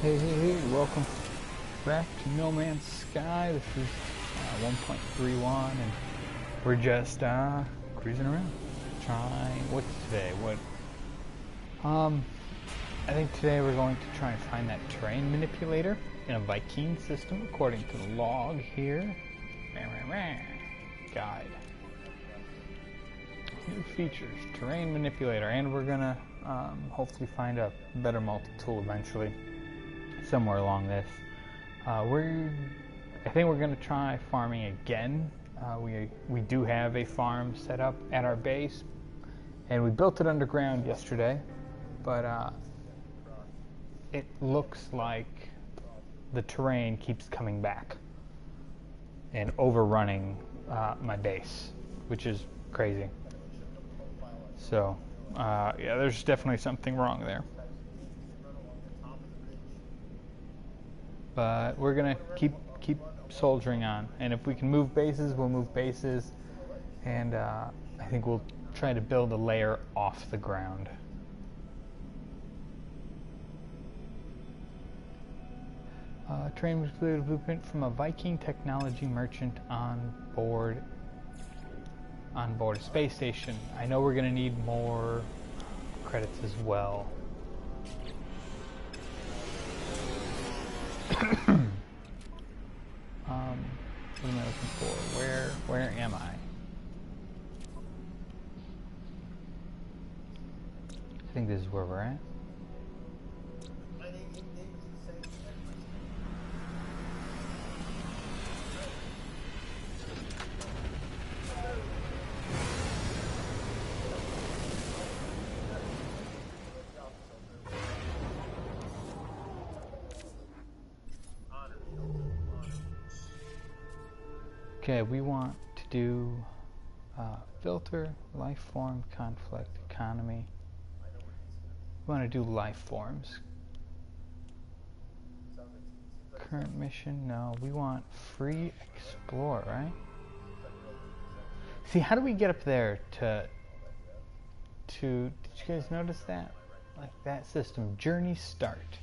Hey, welcome back to No Man's Sky. This is 1.31 and we're just cruising around. What's today? I think today we're going to try and find that terrain manipulator in a Viking system according to the log here. Guide. New features, terrain manipulator, and we're gonna hopefully find a better multi-tool eventually. Somewhere along this. I think we're going to try farming again. We do have a farm set up at our base, and we built it underground yesterday, but it looks like the terrain keeps coming back and overrunning my base, which is crazy. So, yeah, there's definitely something wrong there. But we're gonna keep soldiering on, and if we can move bases, we'll move bases, and I think we'll try to build a layer off the ground. Train was included a blueprint from a Viking technology merchant on board a space station. I know we're gonna need more credits as well. What am I looking for? Where am I? I think this is where we're at. Okay, we want to do filter, life form, conflict, economy. We want to do life forms. Current mission, no. We want free explore, right? See, how do we get up there to did you guys notice that? Like that system, journey start.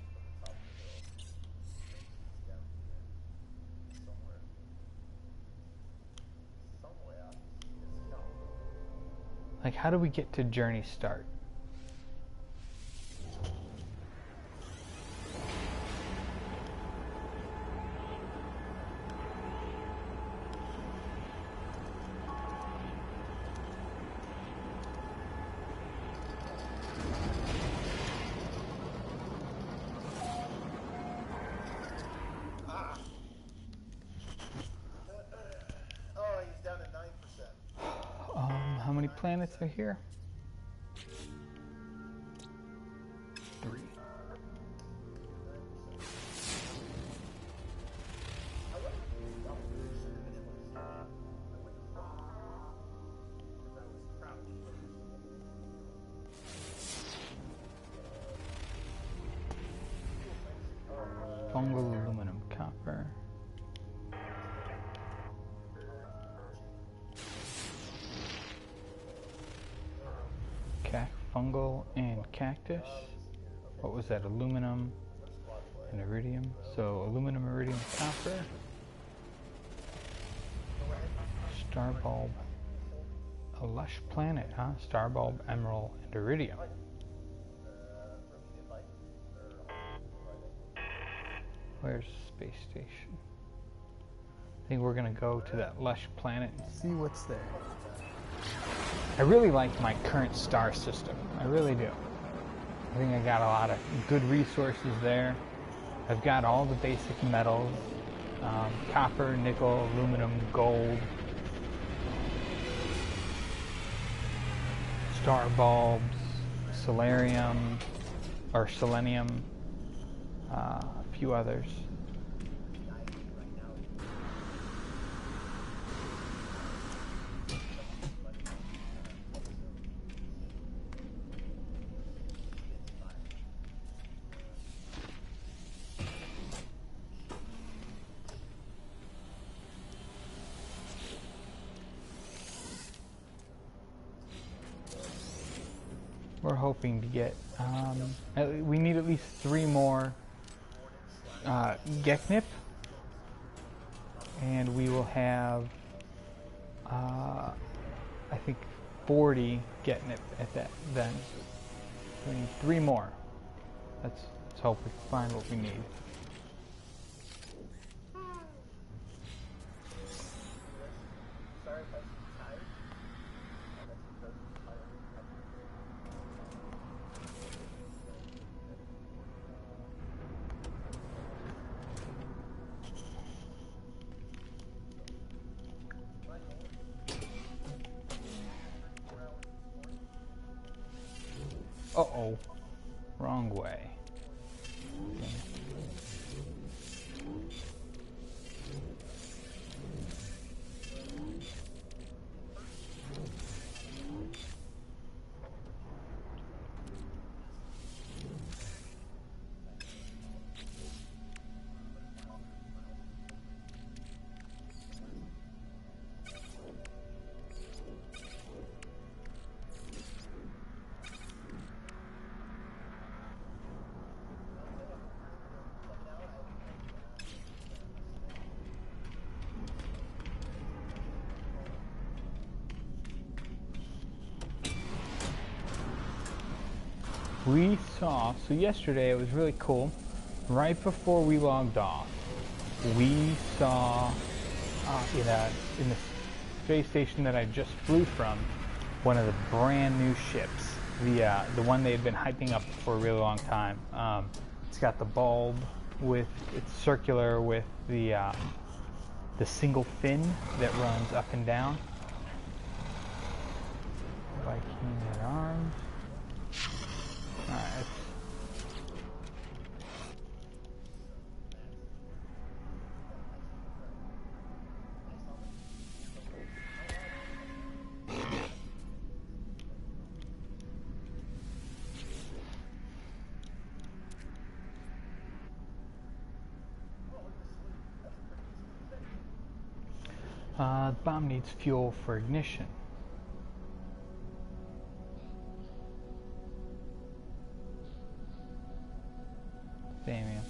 Like, how do we get to journey start? How many planets are here? 3. Fungal, aluminum, copper. Fungal and cactus. What was that? Aluminum and iridium. So aluminum, iridium, copper. Star bulb. A lush planet, huh? Star bulb, emerald, and iridium. Where's space station? I think we're gonna go to that lush planet and see what's there. I really like my current star system. I really do. I think I got a lot of good resources there. I've got all the basic metals. Copper, nickel, aluminum, gold. Star bulbs, selenium, a few others. We're hoping to get, we need at least 3 more Geknip, and we will have I think 40 Geknip at that then. We need 3 more. Let's hope we find what we need. Uh-oh. Wrong way. We saw, so yesterday it was really cool. Right before we logged off, we saw in the space station that I just flew from, one of the brand new ships, the one they had been hyping up for a really long time. It's got the bulb with, it's circular with the single fin that runs up and down. Viking at arms. Alright. The bomb needs fuel for ignition. Damn.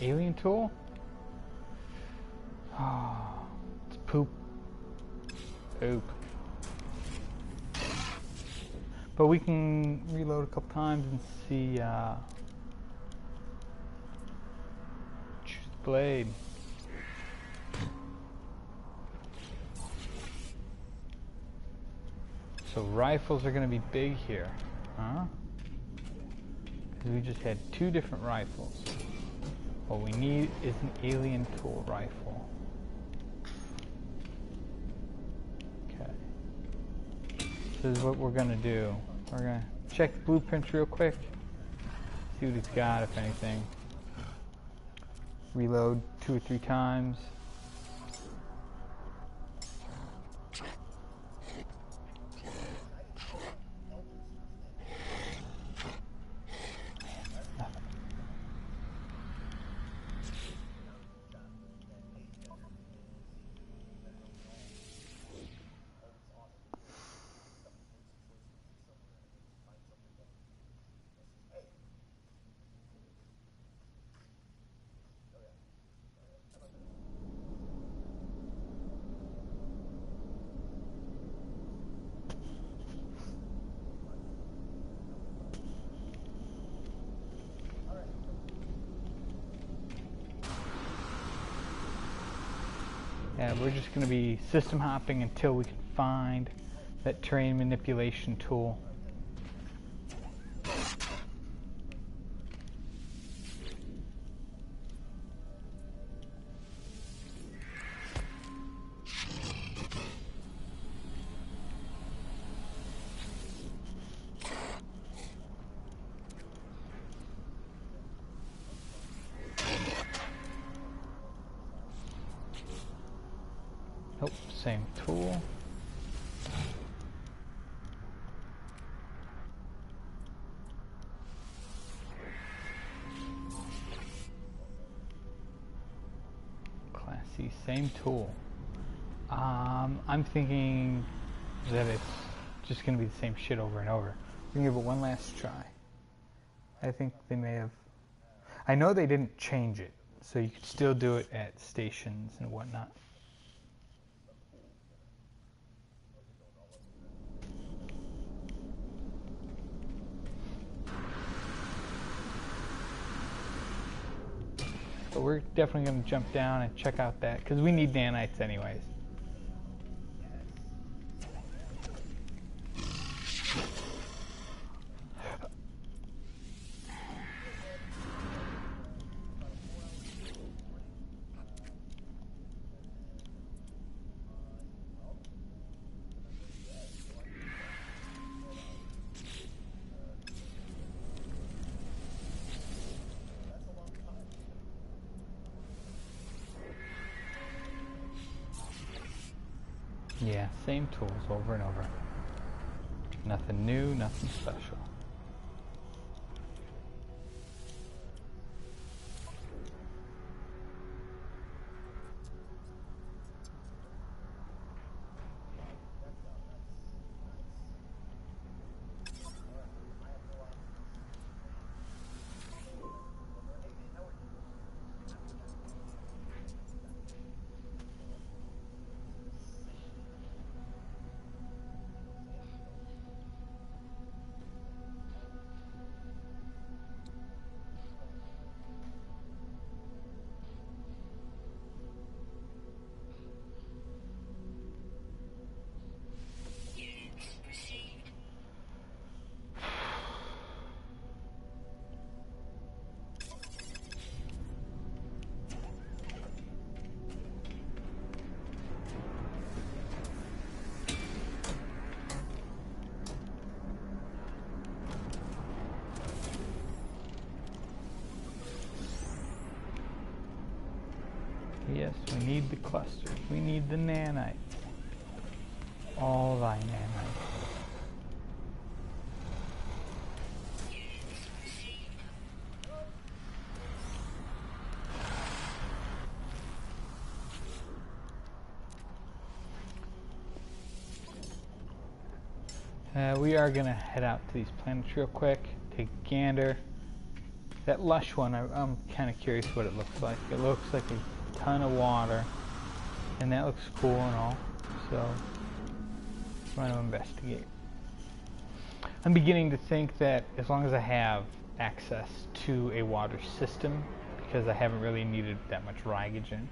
Alien tool? Oh, it's poop. Poop. But we can reload a couple times and see, choose the blade. So rifles are going to be big here, huh? Because we just had 2 different rifles. What we need is an alien tool rifle. Okay. This is what we're going to do. We're going to check the blueprints real quick. See what he's got, if anything. Reload 2 or 3 times. Yeah, we're just going to be system hopping until we can find that terrain manipulation tool. Nope, same tool. Class C, same tool. I'm thinking that it's just going to be the same shit over and over. We can give it one last try. I think they may have... I know they didn't change it, so you could still do it at stations and whatnot. But we're definitely going to jump down and check out that, because we need nanites anyways. Yeah, same tools over and over. Nothing new, nothing special. Yes, we need the clusters. We need the nanites. All thy nanites. We are going to head out to these planets real quick, take a gander. That lush one, I'm kind of curious what it looks like. It looks like a ton of water, and that looks cool and all, so I'm going to investigate. I'm beginning to think that as long as I have access to a water system, because I haven't really needed that much Rygogen.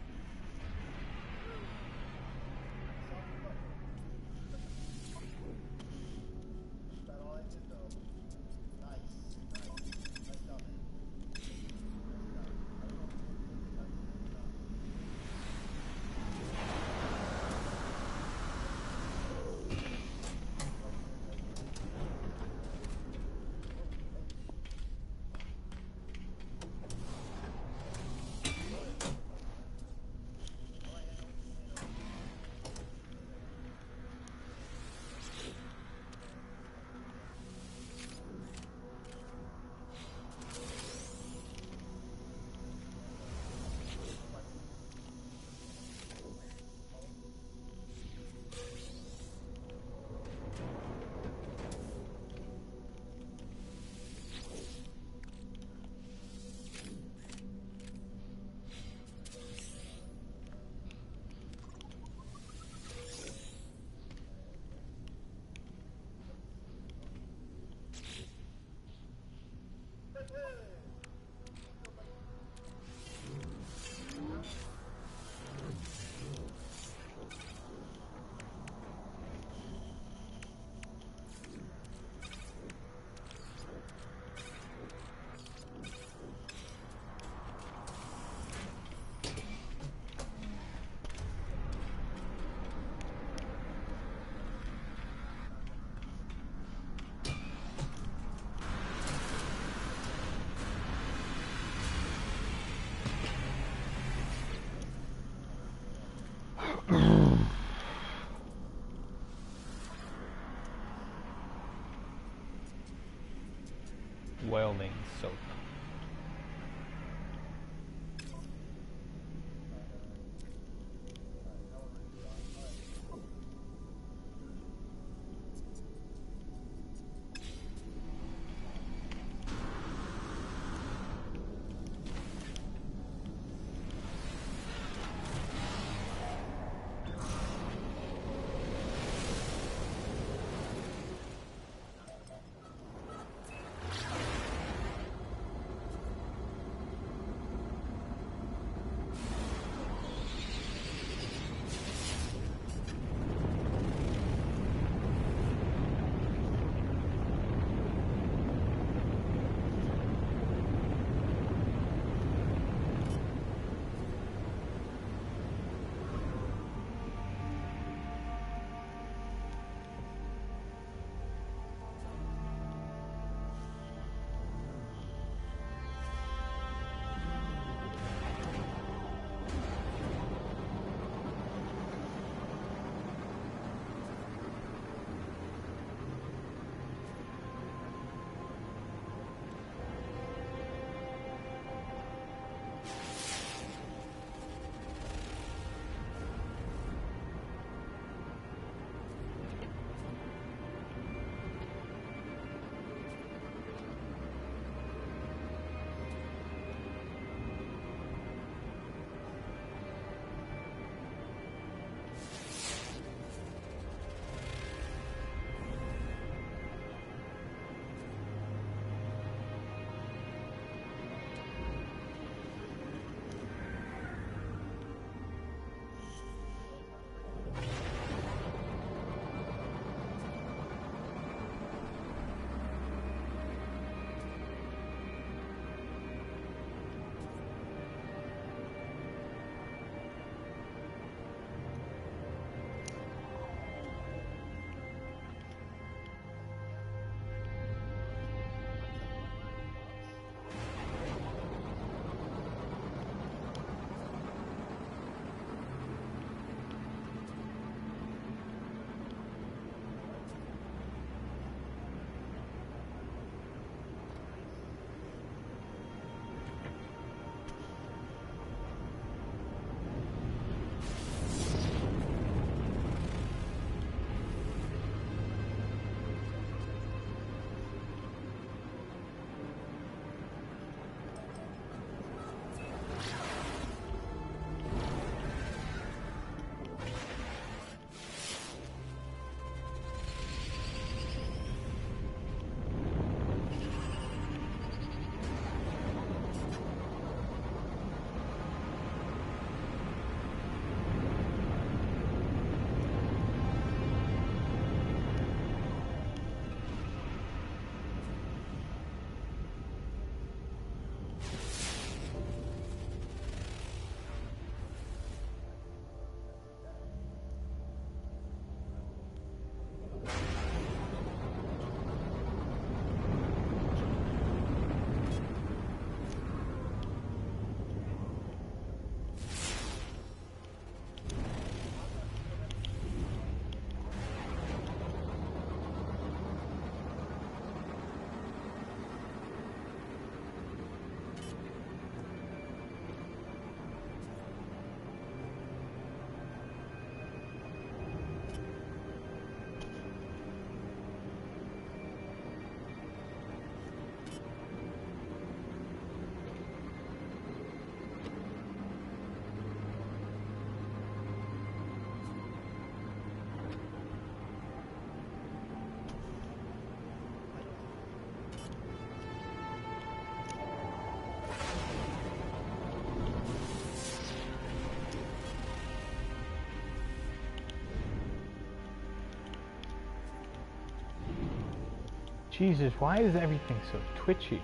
Jesus, why is everything so twitchy?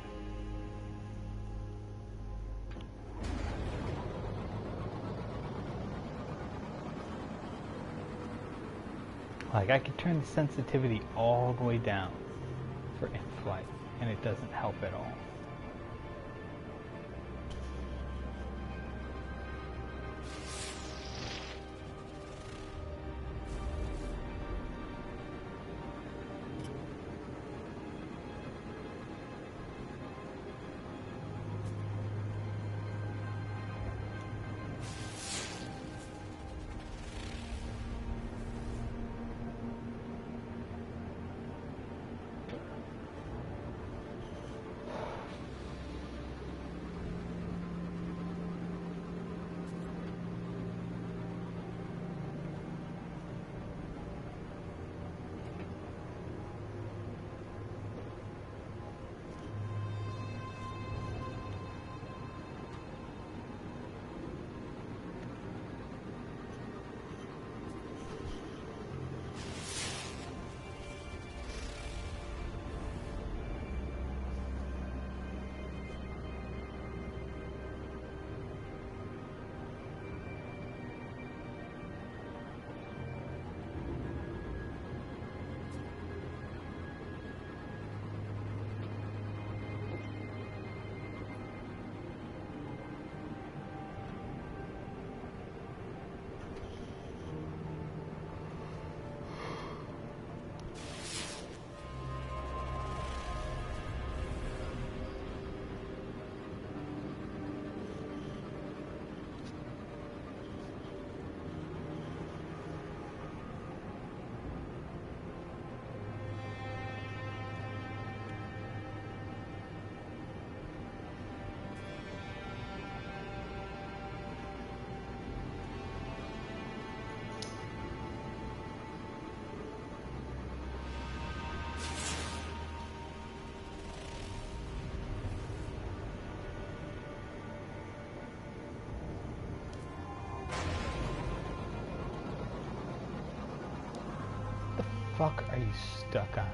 Like, I could turn the sensitivity all the way down for in-flight, and it doesn't help at all. Fuck are you stuck on?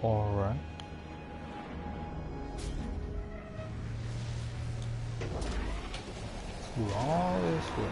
Alright. Do all this way.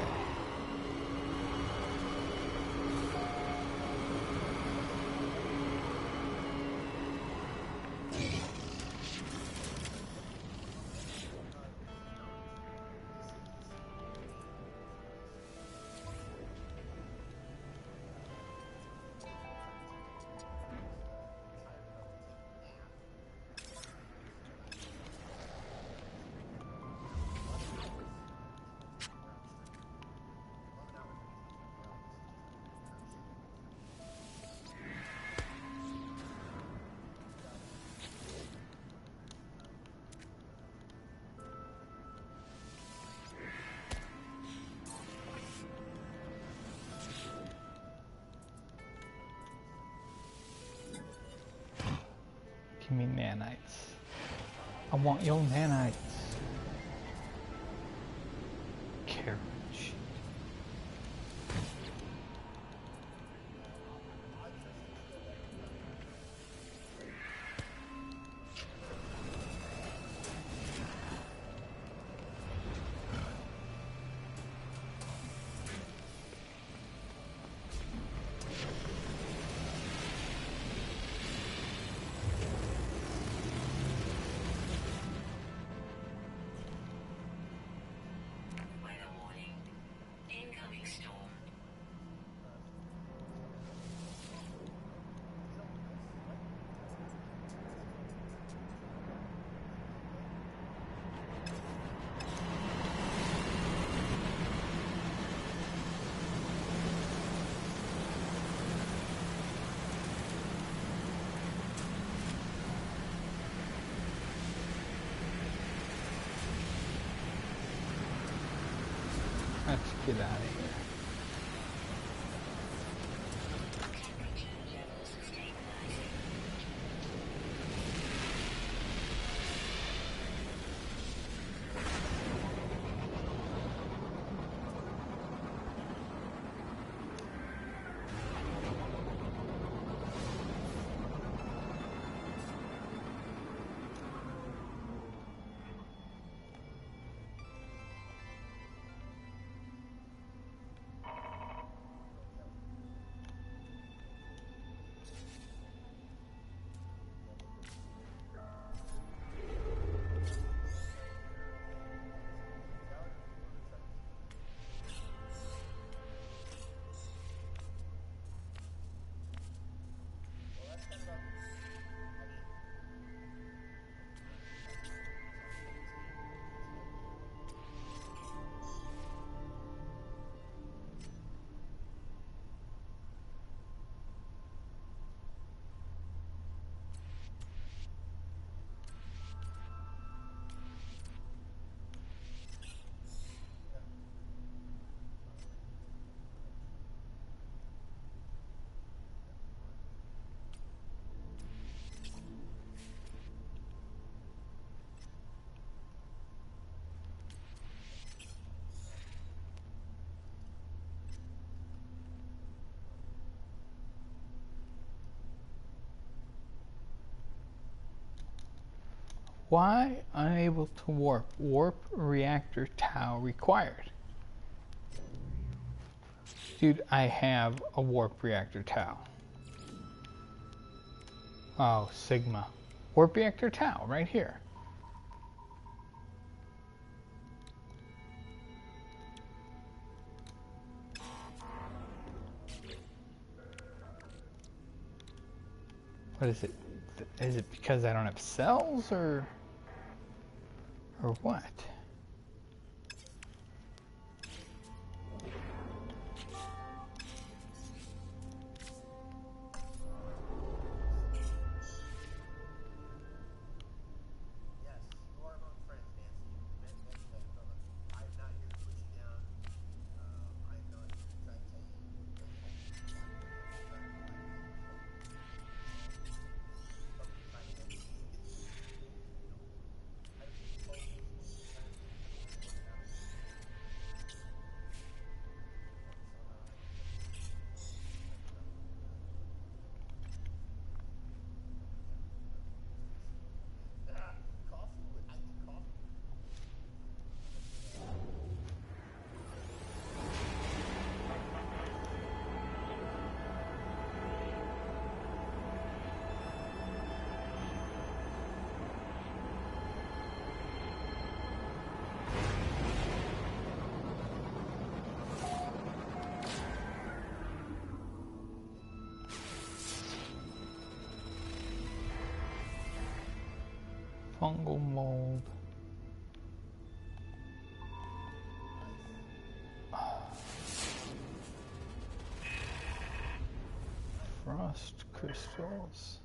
Give me nanites. I want your nanites. Carriage. Let's get out of here. Why unable to warp? Warp reactor tau required. Dude, I have a warp reactor tau. Oh, Sigma. Warp reactor tau, right here. What is it? Is it because I don't have cells, or what? Fungal mold. Frost crystals.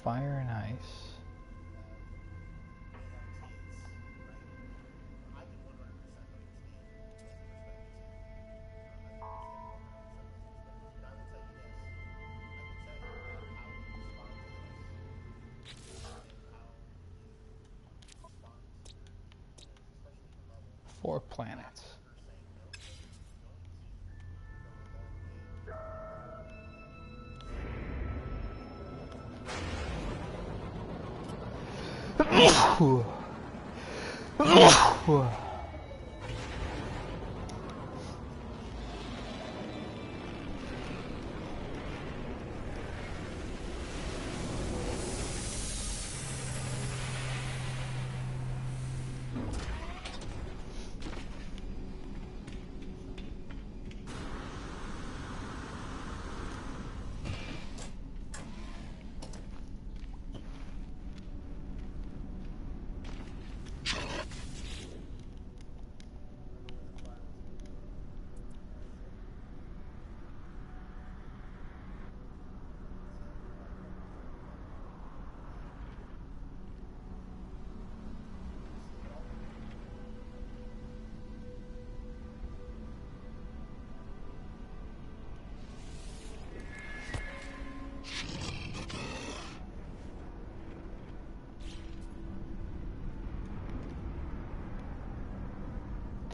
Fire and ice. Four planets.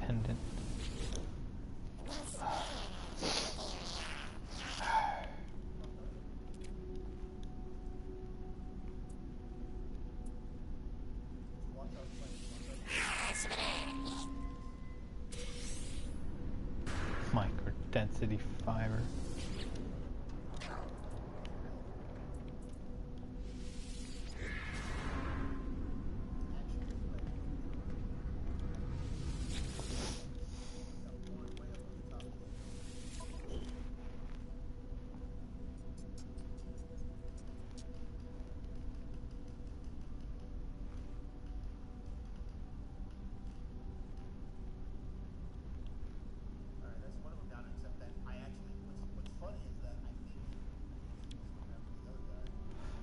Pendant. Micro density fiber.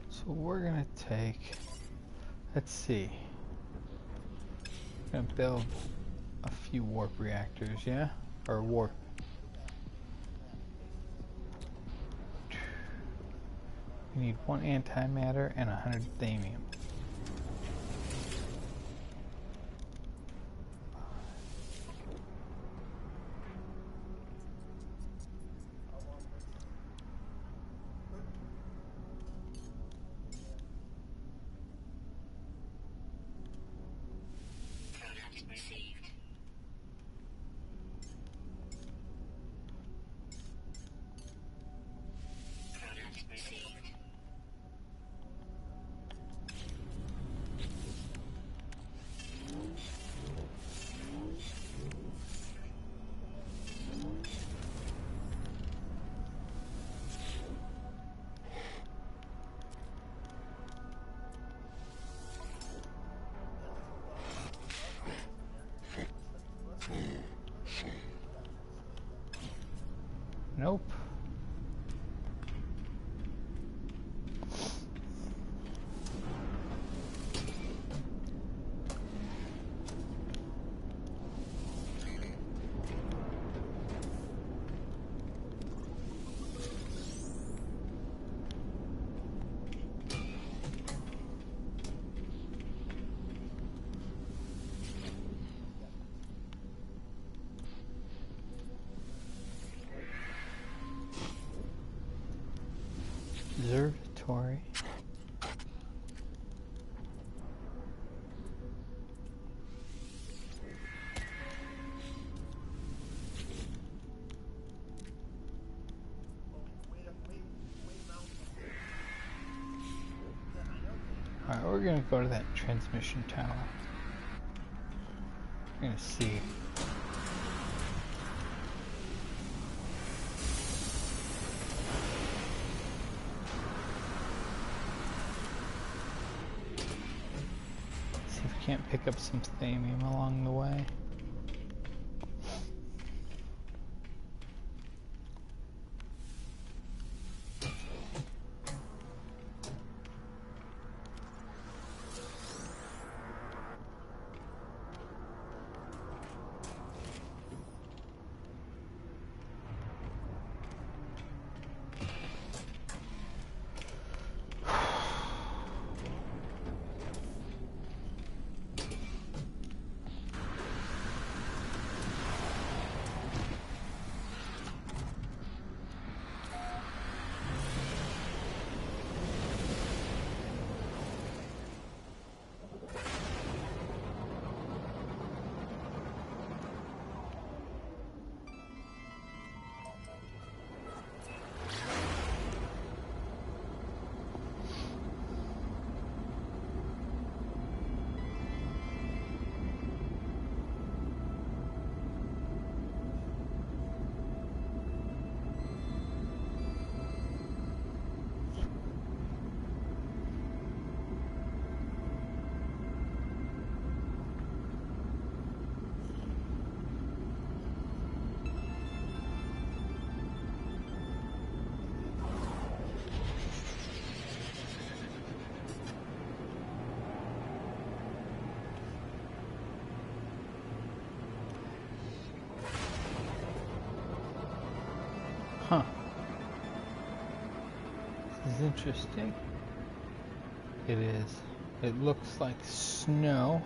So we're gonna take, let's see, gonna build a few warp reactors, yeah? Or warp. We need 1 antimatter and 100 thamium. Nope. Observatory. Alright, we're gonna go to that transmission tower. We're gonna see. See if we can't pick up some thamium along the way. Huh. This is interesting. It is. It looks like snow.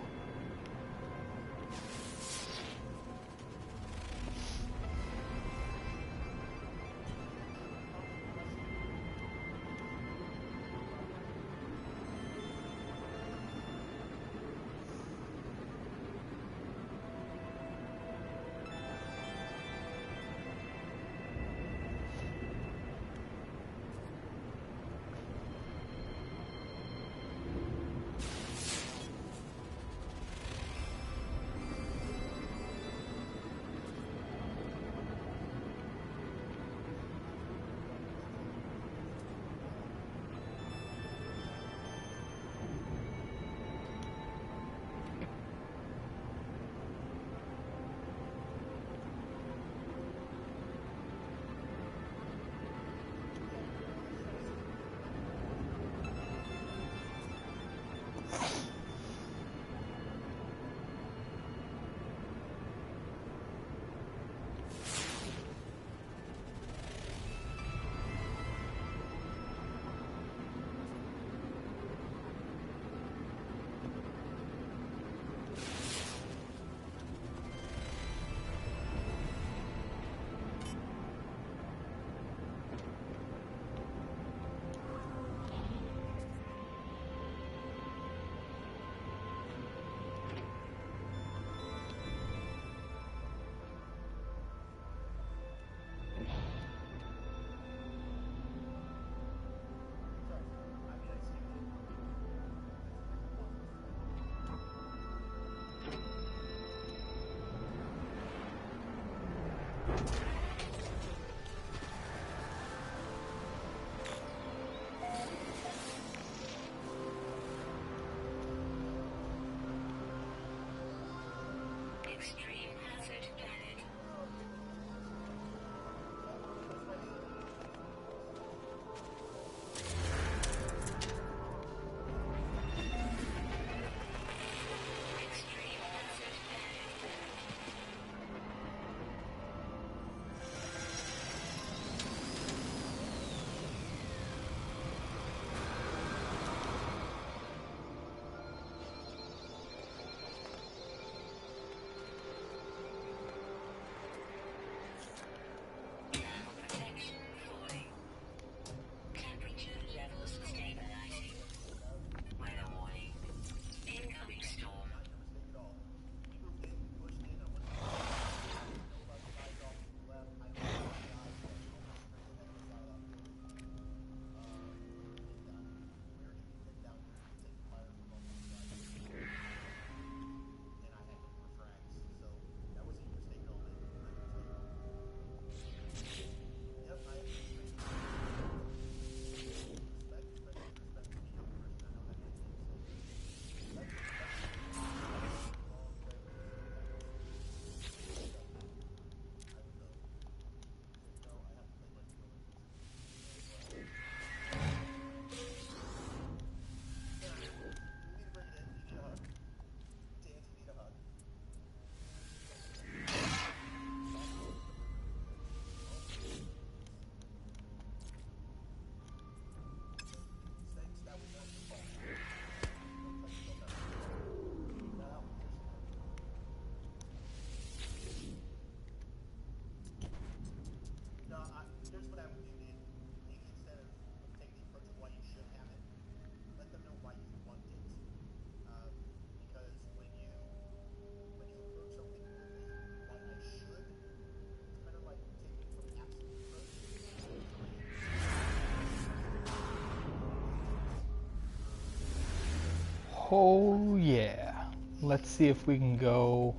Oh yeah. Let's see if we can go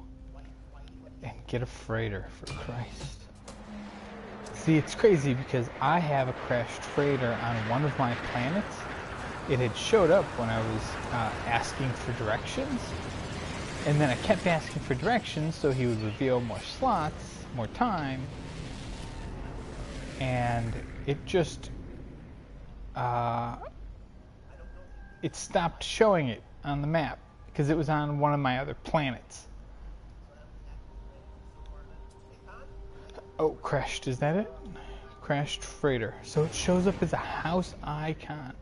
and get a freighter, for Christ. See, it's crazy because I have a crashed freighter on one of my planets. It had showed up when I was asking for directions. And then I kept asking for directions so he would reveal more slots, more time. And it just... it stopped showing it on the map because it was on one of my other planets. Oh, crashed, is that it? Crashed freighter. So it shows up as a house icon.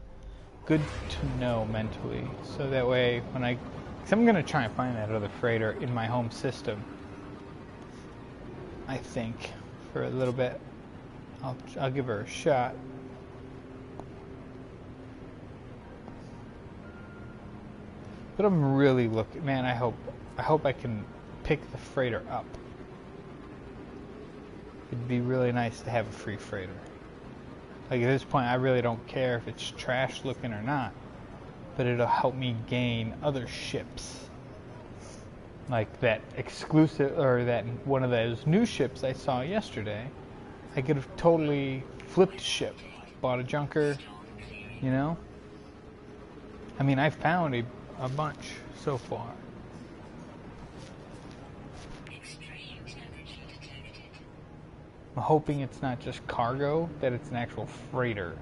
Good to know mentally. So that way, when because I'm going to try and find that other freighter in my home system. I think, for a little bit. I'll give her a shot. But I'm really looking, man, I hope I can pick the freighter up. It'd be really nice to have a free freighter. Like, at this point, I really don't care if it's trash looking or not, but it'll help me gain other ships. Like that exclusive, or that one of those new ships I saw yesterday. I could have totally flipped a ship, bought a junker, you know? I mean, I found a bunch so far. I'm hoping it's not just cargo, that it's an actual freighter.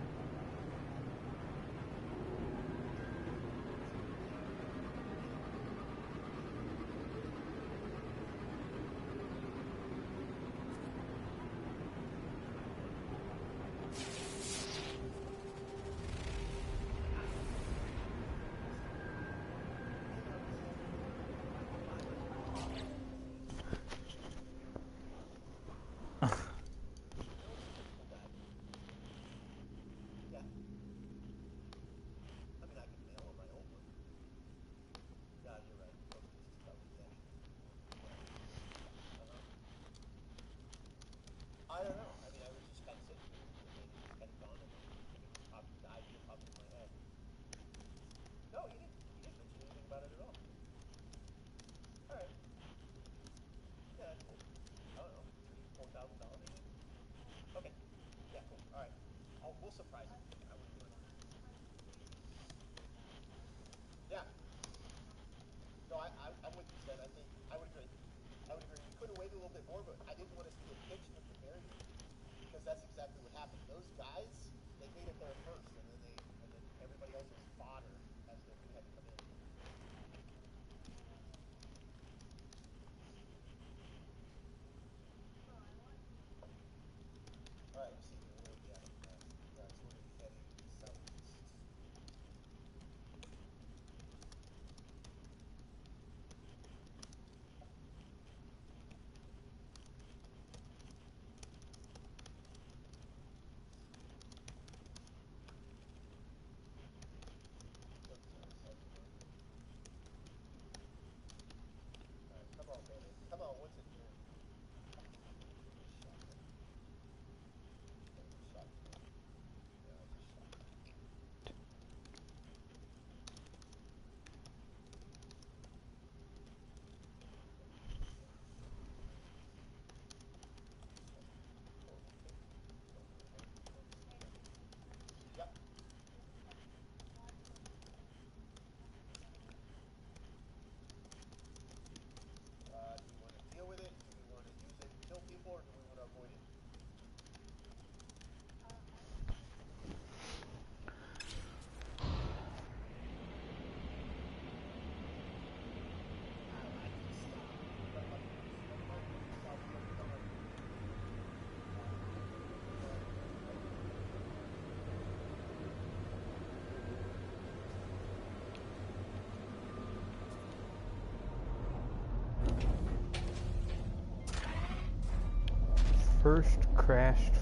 First crashed.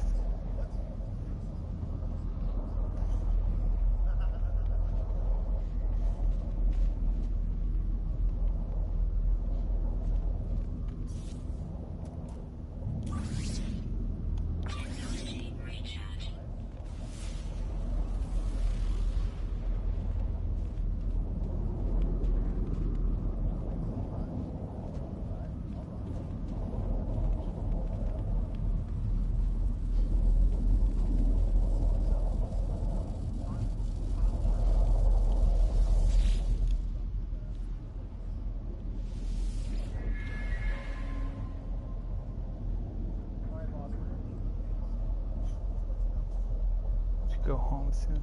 home soon.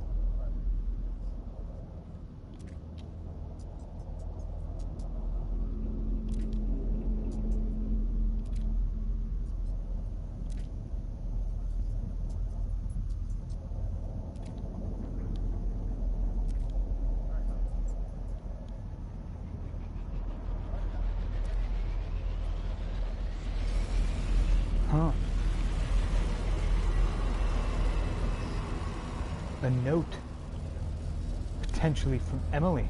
Huh. A note. Potentially from Emily.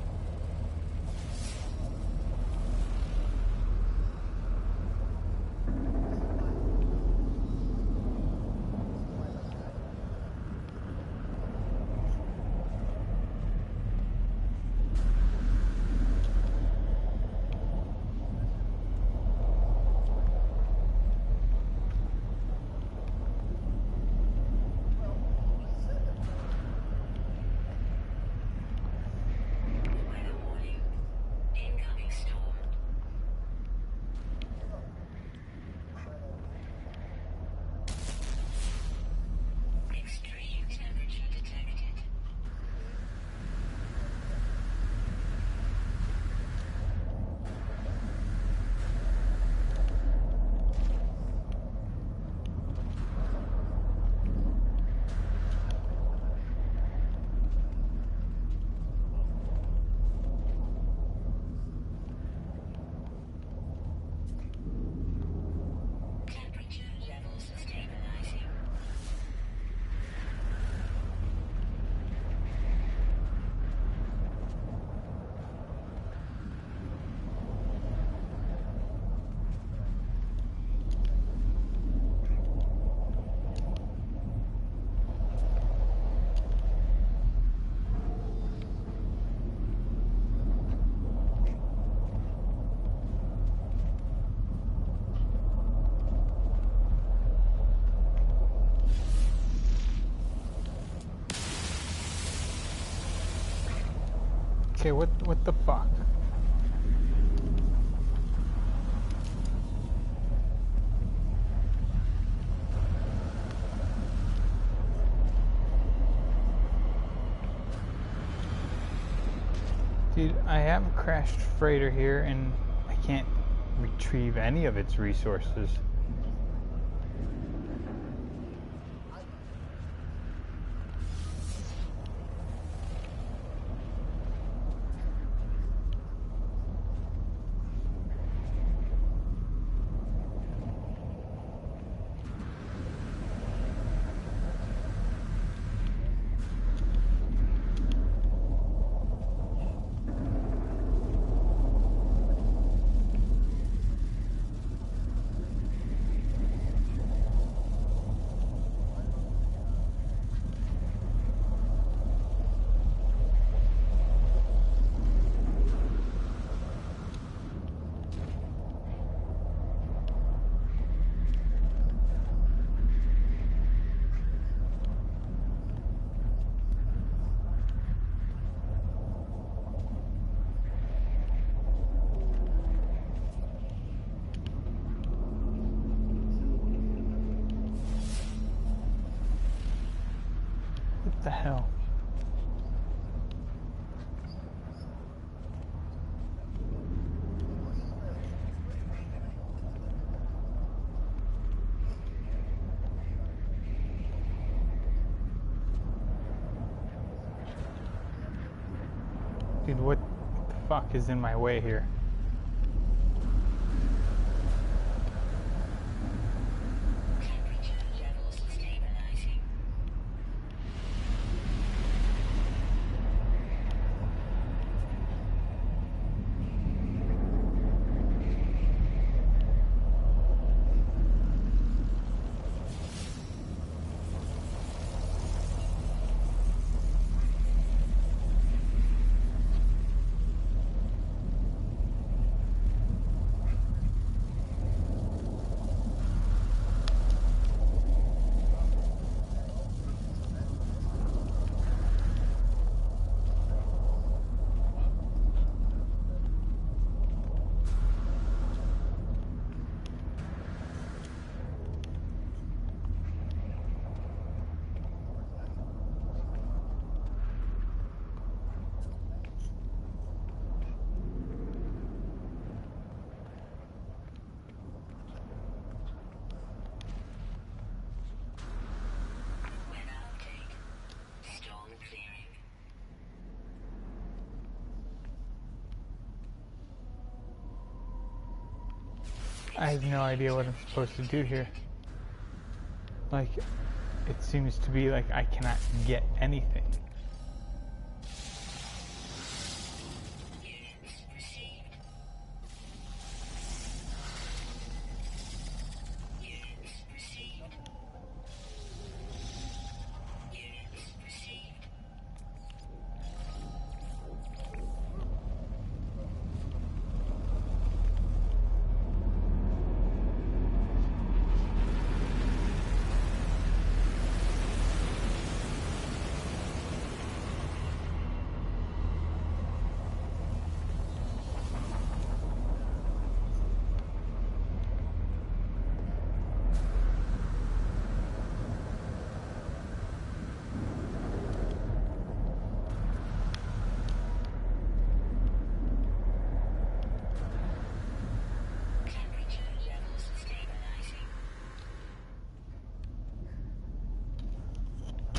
Okay, what the fuck? Dude, I have a crashed freighter here and I can't retrieve any of its resources. What the hell? Dude, what the fuck is in my way here? I have no idea what I'm supposed to do here. Like, it seems to be like I cannot get anything.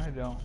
I don't.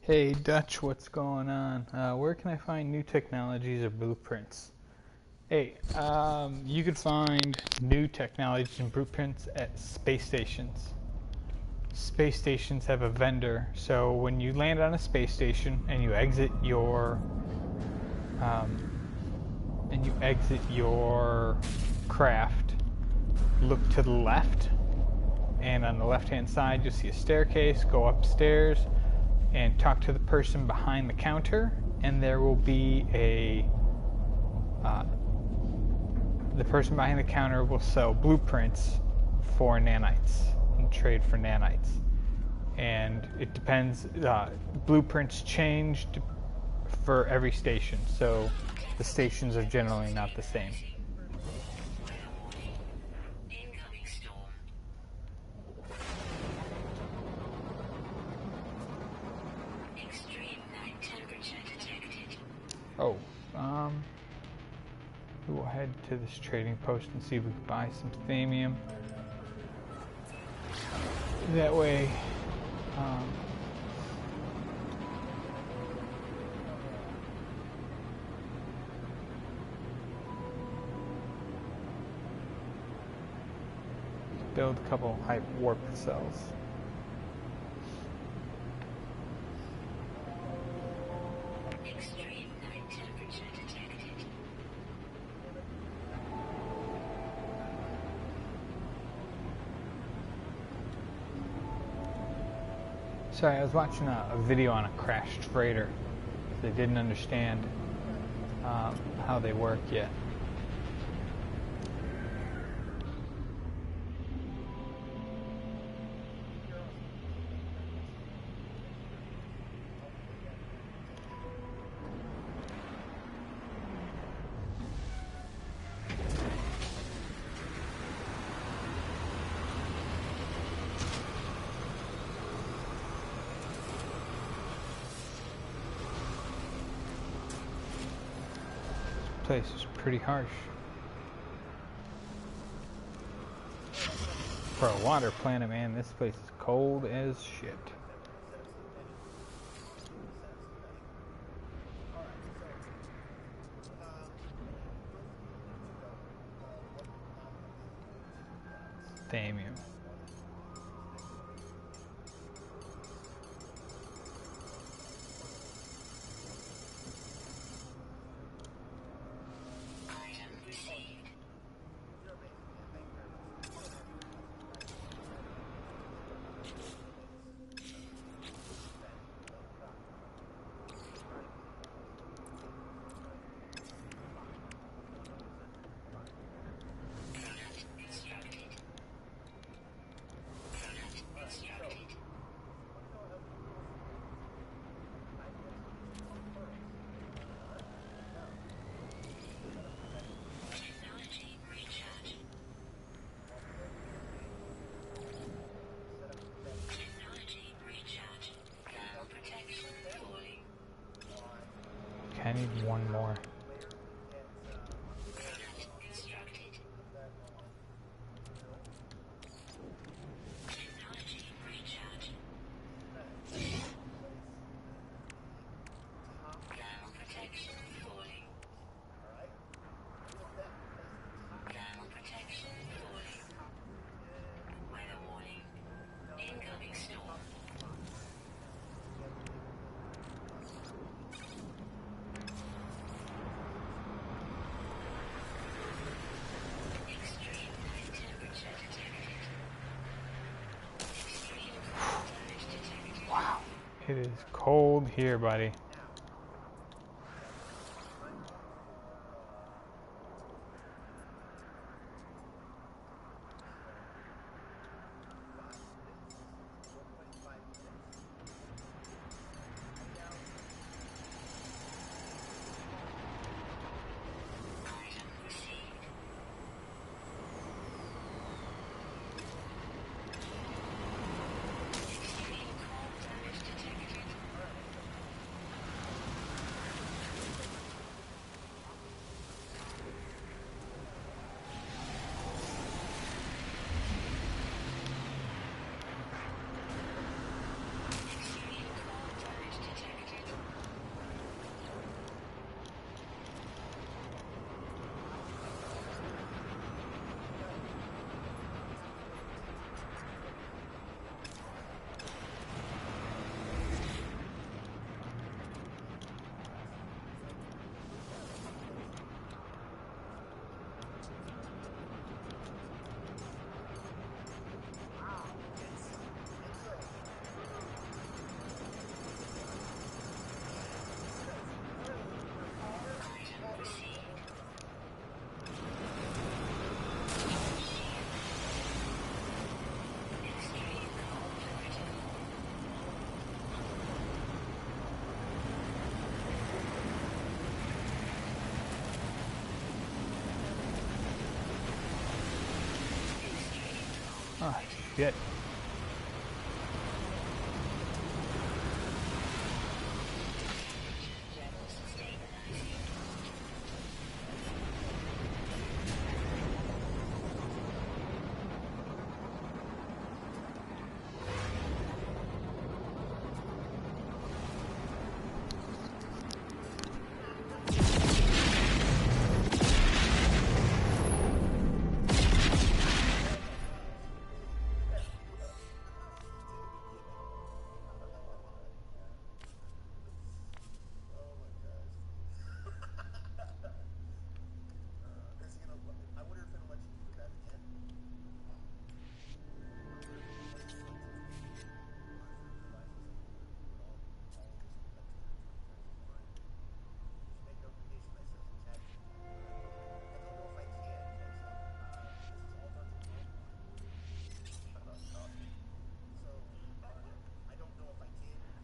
Hey Dutch, what's going on? Where can I find new technologies or blueprints? Hey, you could find new technologies and blueprints at space stations. Space stations have a vendor, so when you land on a space station and you exit your craft, look to the left, and on the left-hand side you'll see a staircase. Go upstairs and talk to the person behind the counter, and there will be the person behind the counter will sell blueprints for nanites and trade for nanites. And it depends, blueprints changed for every station, so the stations are generally not the same. Oh, we'll head to this trading post and see if we can buy some thamium. That way, build a couple hype warp cells. Sorry, I was watching a video on a crashed freighter. They didn't understand how they work yet. Place is pretty harsh. For a water planet, man, this place is cold as shit. Thamium. I need one more. It is cold here, buddy. Oh, shit.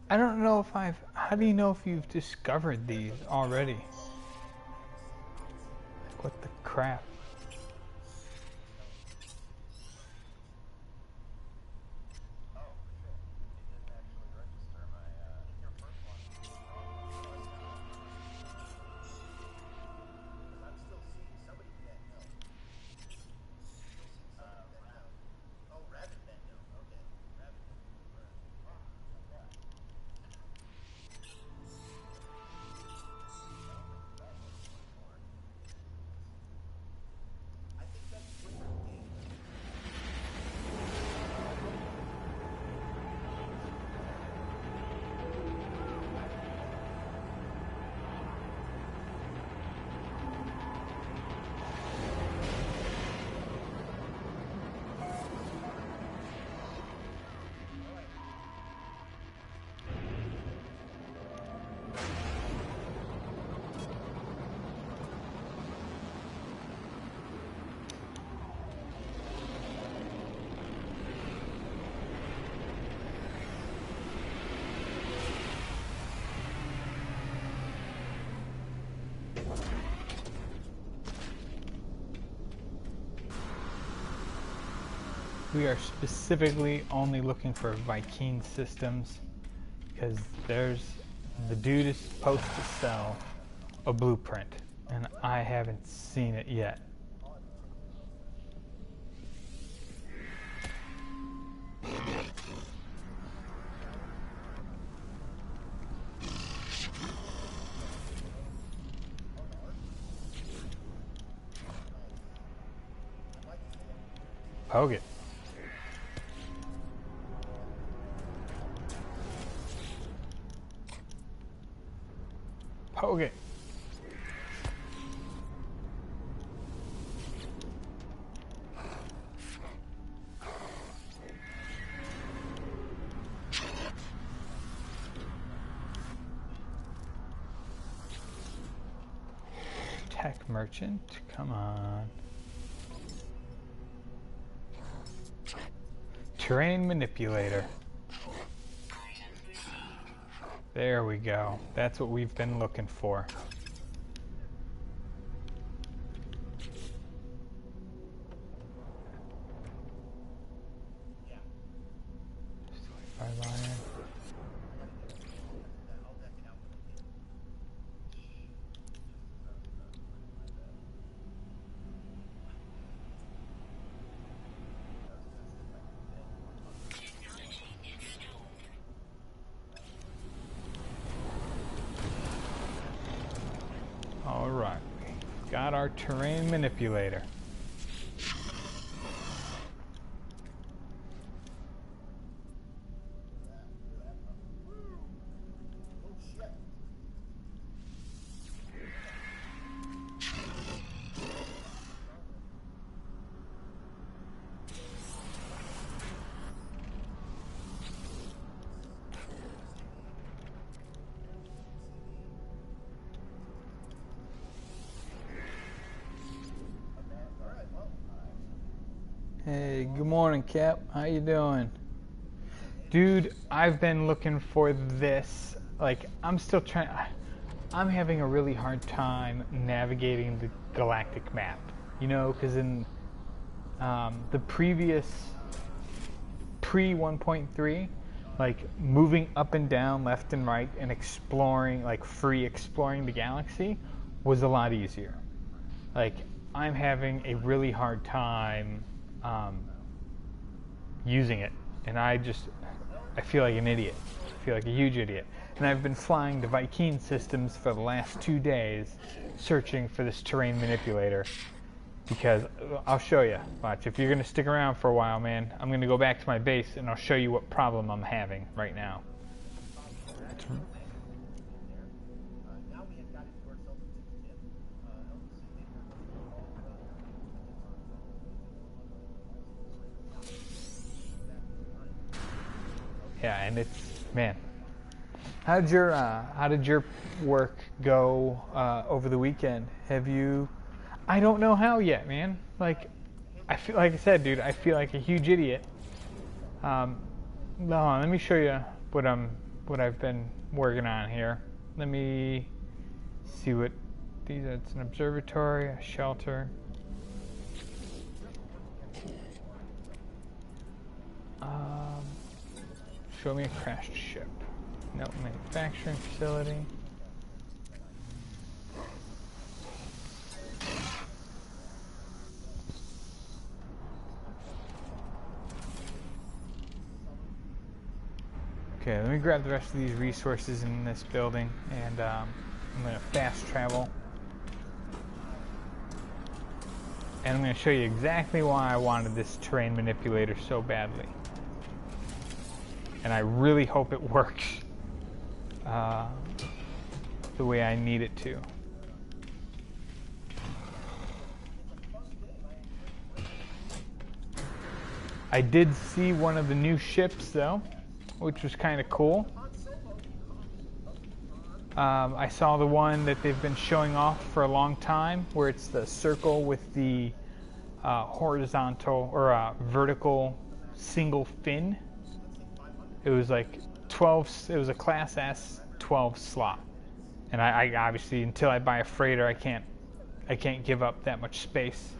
I don't know if I've... How do you know if you've discovered these already? What the crap? We are specifically only looking for Viking systems because there's the dude is supposed to sell a blueprint and I haven't seen it yet. Poke it. Poke it. Tech merchant, come on. Terrain manipulator. There we go. That's what we've been looking for. Alright, got our terrain manipulator. Hey, good morning, Cap. How you doing? Dude, I've been looking for this. Like, I'm still trying... I'm having a really hard time navigating the galactic map. You know, because in the previous pre 1.3, like moving up and down, left and right, and exploring, like free exploring the galaxy, was a lot easier. Like, I'm having a really hard time using it, and I feel like an idiot. I feel like a huge idiot. And I've been flying the Viking systems for the last 2 days, searching for this terrain manipulator. Because I'll show you. Watch, if you're going to stick around for a while, man, I'm going to go back to my base and I'll show you what problem I'm having right now. Yeah, and it's, man. How did your work go over the weekend? Have you? I don't know how yet, man. Like, I feel like I said, dude. I feel like a huge idiot. No, let me show you what I've been working on here. Let me see what these. It's an observatory, a shelter. Show me a crashed ship. No, manufacturing facility. Okay, let me grab the rest of these resources in this building, and I'm going to fast travel. And I'm going to show you exactly why I wanted this terrain manipulator so badly. And I really hope it works the way I need it to. I did see one of the new ships though, which was kind of cool. I saw the one that they've been showing off for a long time, where it's the circle with the horizontal or vertical single fin. It was like 12. It was a Class S 12 slot, and I obviously, until I buy a freighter, I can't give up that much space,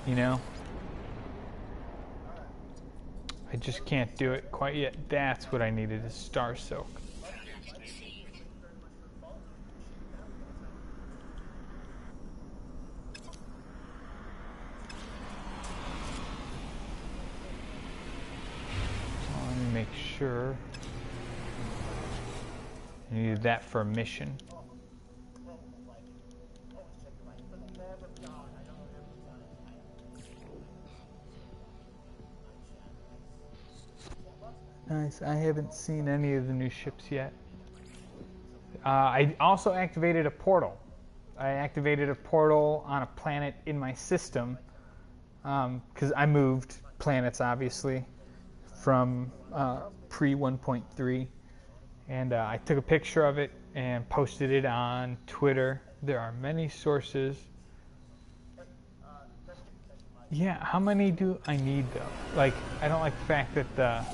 you know. I just can't do it quite yet. That's what I needed, is Star Soak. Let me make sure. I needed that for a mission. Nice. I haven't seen any of the new ships yet. I also activated a portal. I activated a portal on a planet in my system because I moved planets, obviously, from pre 1.3, and I took a picture of it and posted it on Twitter. There are many sources. Yeah, how many do I need though? Like, I don't like the fact that the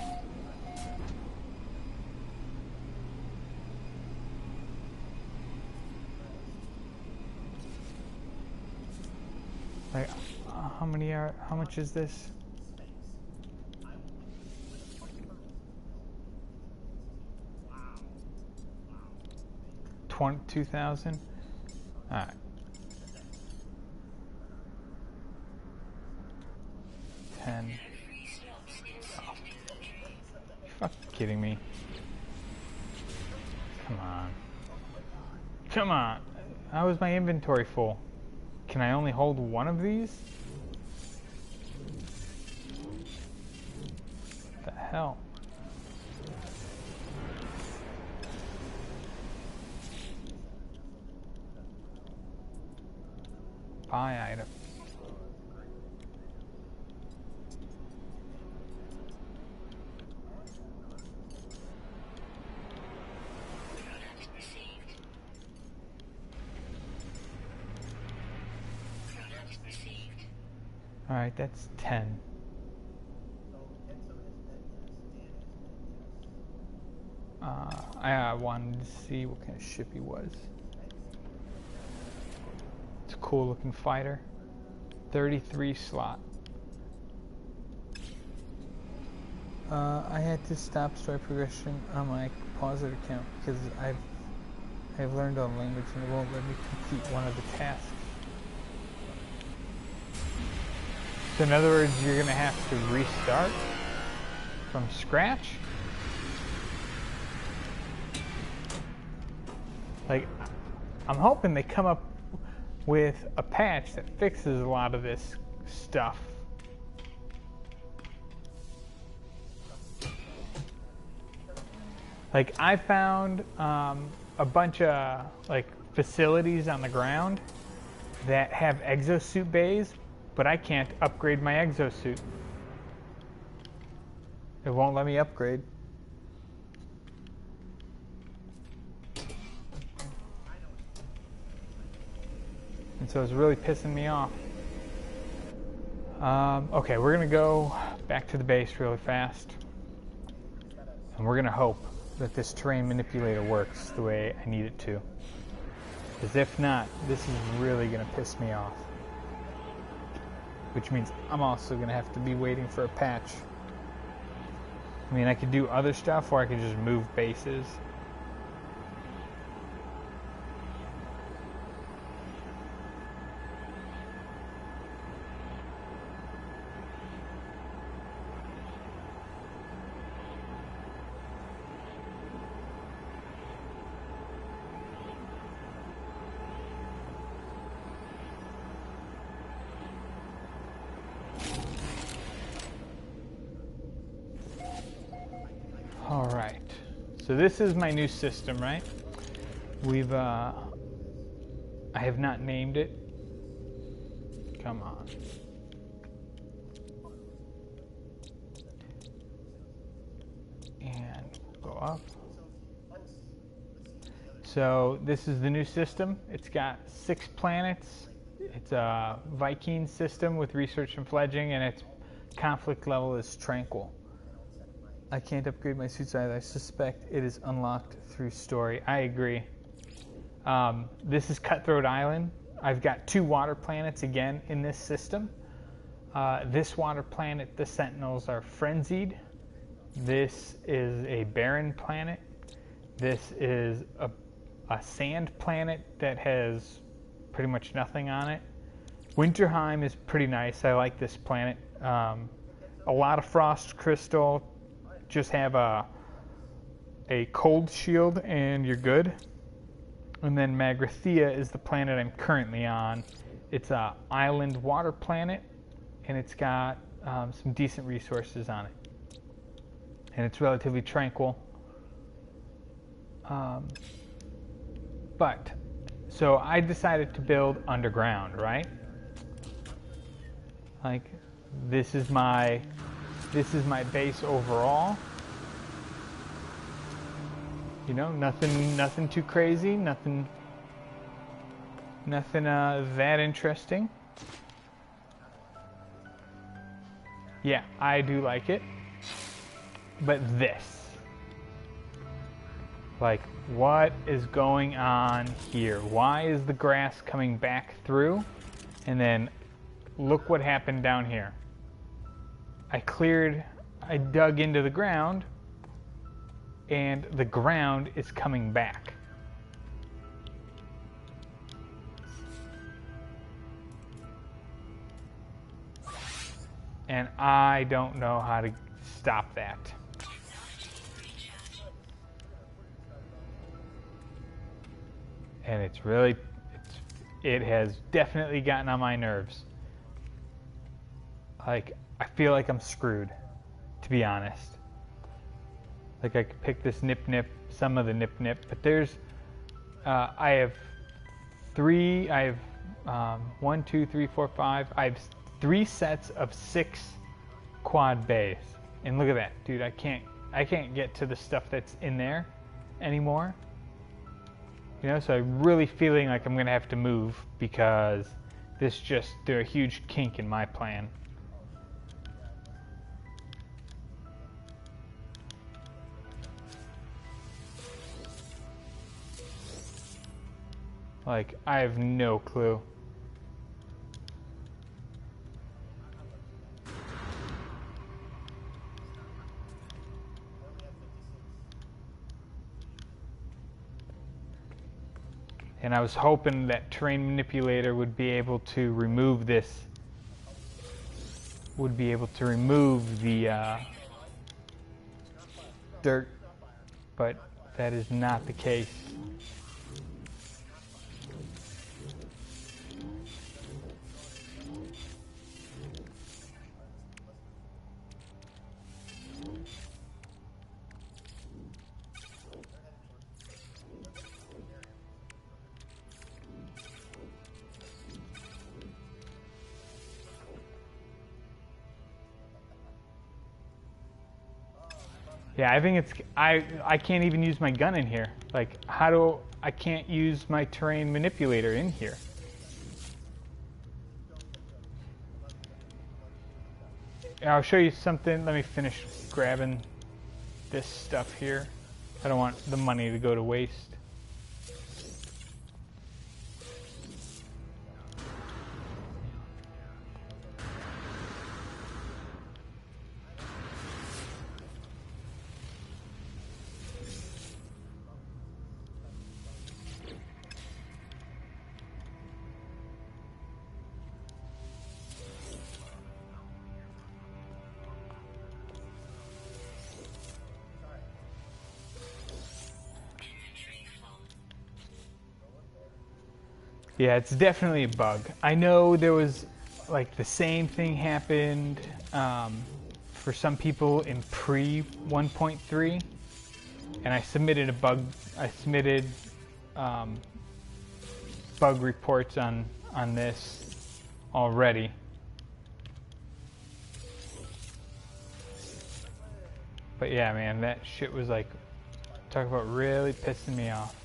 like, how much is this? $22,000? Alright. Oh, you fucking kidding me? Come on. Come on. How is my inventory full? Can I only hold one of these? What the hell? Buy item. Alright, that's 10. I wanted to see what kind of ship he was. It's a cool looking fighter. 33 slot. I had to stop story progression on my compositor account because I've learned all the language and it won't let me complete one of the tasks. So in other words, you're going to have to restart from scratch. Like, I'm hoping they come up with a patch that fixes a lot of this stuff. Like, I found a bunch of like facilities on the ground that have exosuit bays, but I can't upgrade my exosuit. It won't let me upgrade. And so it's really pissing me off. Okay, we're gonna go back to the base really fast. And we're gonna hope that this terrain manipulator works the way I need it to. Because if not, this is really gonna piss me off. Which means I'm also gonna have to be waiting for a patch. I mean, I could do other stuff or I could just move bases. All right, so this is my new system, right? I have not named it. Come on. And go up. So this is the new system. It's got 6 planets. It's a Viking system with research and fledging, and its conflict level is tranquil. I can't upgrade my suits either. I suspect it is unlocked through story. I agree. This is Cutthroat Island. I've got 2 water planets again in this system. This water planet, the Sentinels are frenzied. This is a barren planet. This is a sand planet that has pretty much nothing on it. Winterheim is pretty nice. I like this planet. A lot of frost crystal. Just have a cold shield and you're good. And then Magrathea is the planet I'm currently on. It's a island water planet, and it's got some decent resources on it. And it's relatively tranquil. So I decided to build underground, right? Like, this is my base overall. You know, nothing too crazy, nothing that interesting. Yeah, I do like it. But this, like, what is going on here? Why is the grass coming back through? And then look what happened down here. I dug into the ground, and the ground is coming back. And I don't know how to stop that. And it has definitely gotten on my nerves. Like, I feel like I'm screwed, to be honest. Like, I could pick this nip, some of the nip, but there's, I have 1, 2, 3, 4, 5. I have 3 sets of 6 quad bays. And look at that, dude, I can't get to the stuff that's in there anymore. You know, so I'm really feeling like I'm gonna have to move because this just threw a huge kink in my plan. Like, I have no clue. and I was hoping that terrain manipulator would be able to remove this, would be able to remove the dirt, but that is not the case. Yeah, I think it's, I can't even use my gun in here. Like, I can't use my terrain manipulator in here. I'll show you something. Let me finish grabbing this stuff here. I don't want the money to go to waste. Yeah, it's definitely a bug. I know there was, like, the same thing happened for some people in pre 1.3, and I submitted a bug. I submitted bug reports on this already. But yeah, man, that shit was like, talk about really pissing me off.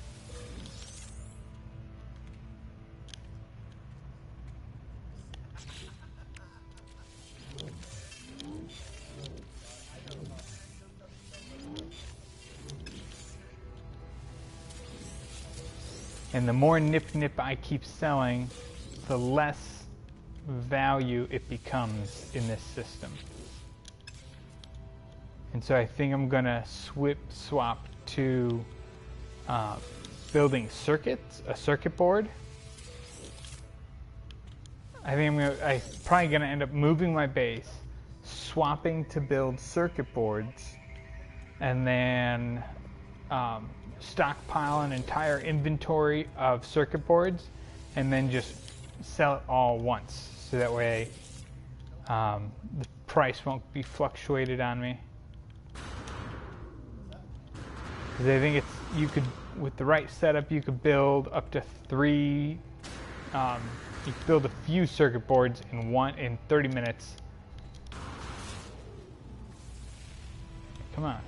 And the more nip I keep selling, the less value it becomes in this system. And so I think I'm gonna swap to building circuits, a circuit board. I think I'm probably gonna end up moving my base, swapping to build circuit boards, and then stockpile an entire inventory of circuit boards, and then just sell it all once, so that way the price won't be fluctuated on me. Because I think it's, you could, with the right setup, you could build up to 3. You could build a few circuit boards in 30 minutes. Come on.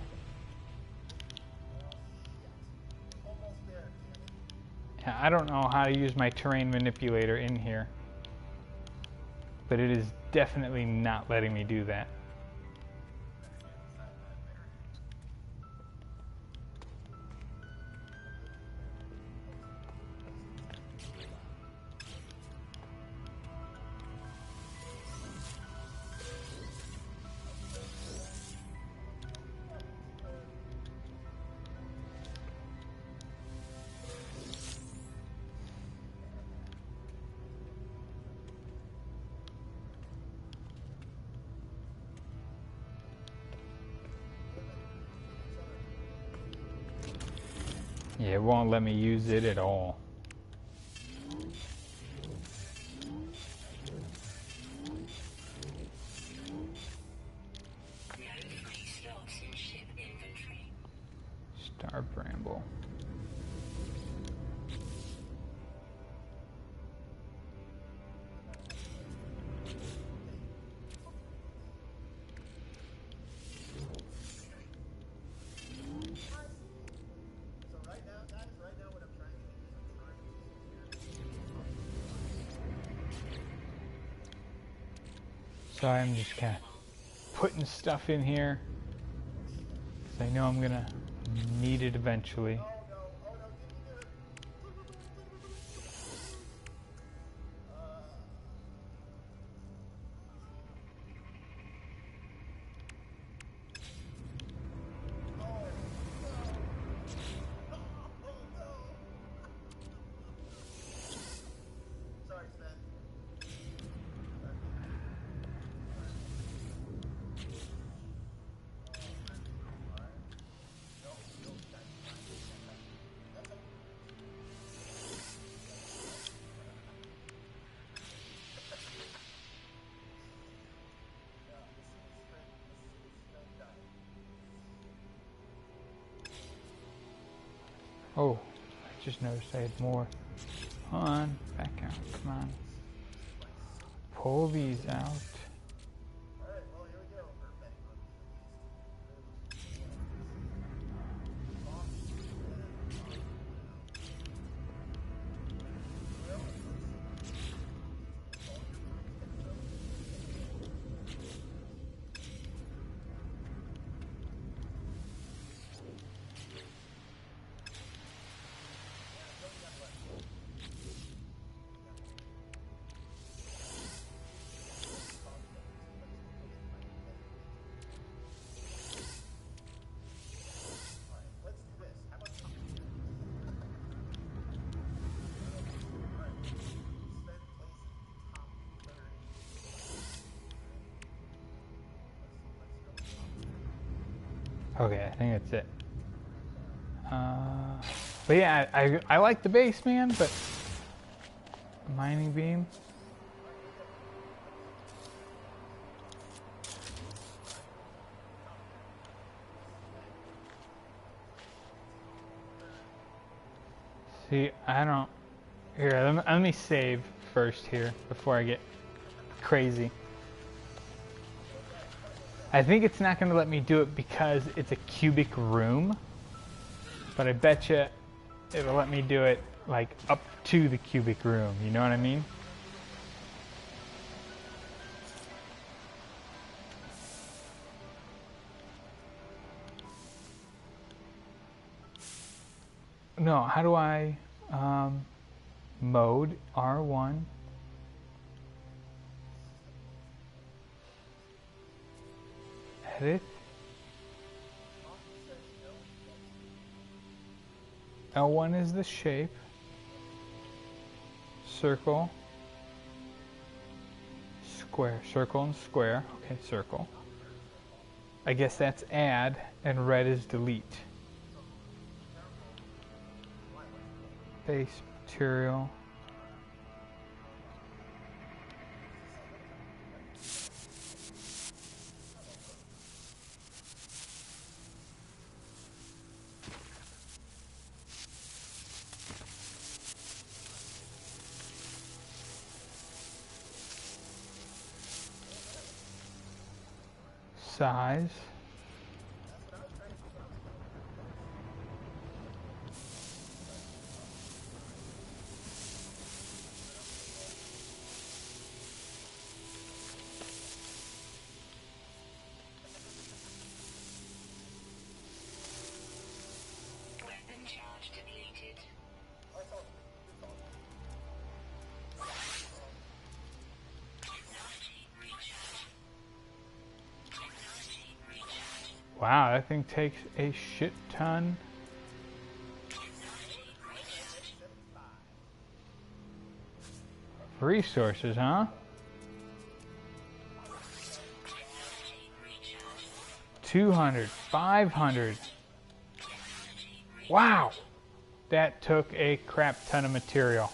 Yeah, I don't know how to use my terrain manipulator in here, but it is definitely not letting me do that. Yeah, it won't let me use it at all. Star Bramble. So I'm just kind of putting stuff in here, because I know I'm gonna need it eventually. Oh, I just noticed I had more. Hold on, back out, come on. Pull these out. Okay, I think that's it. But yeah, I like the base, man, but mining beam. See, I don't. Here, let me save first here before I get crazy. I think it's not going to let me do it because it's a cubic room, but I bet you it'll let me do it like up to the cubic room, you know what I mean? No, how do I mode R1? Edit. L1 is the shape. Circle. Square. Circle and square. Okay, circle. I guess that's add, and red is delete. Base material. Size. Weapon charge depleted. Wow, that thing takes a shit ton. Resources, huh? 200, 500. Wow, that took a crap ton of material.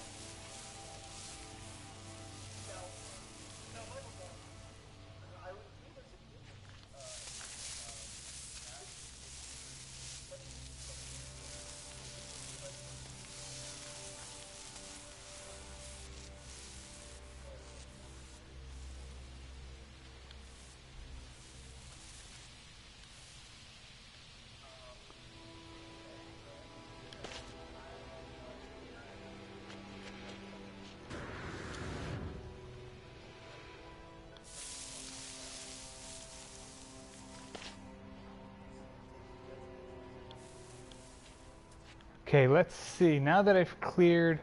Okay, let's see. Now that I've cleared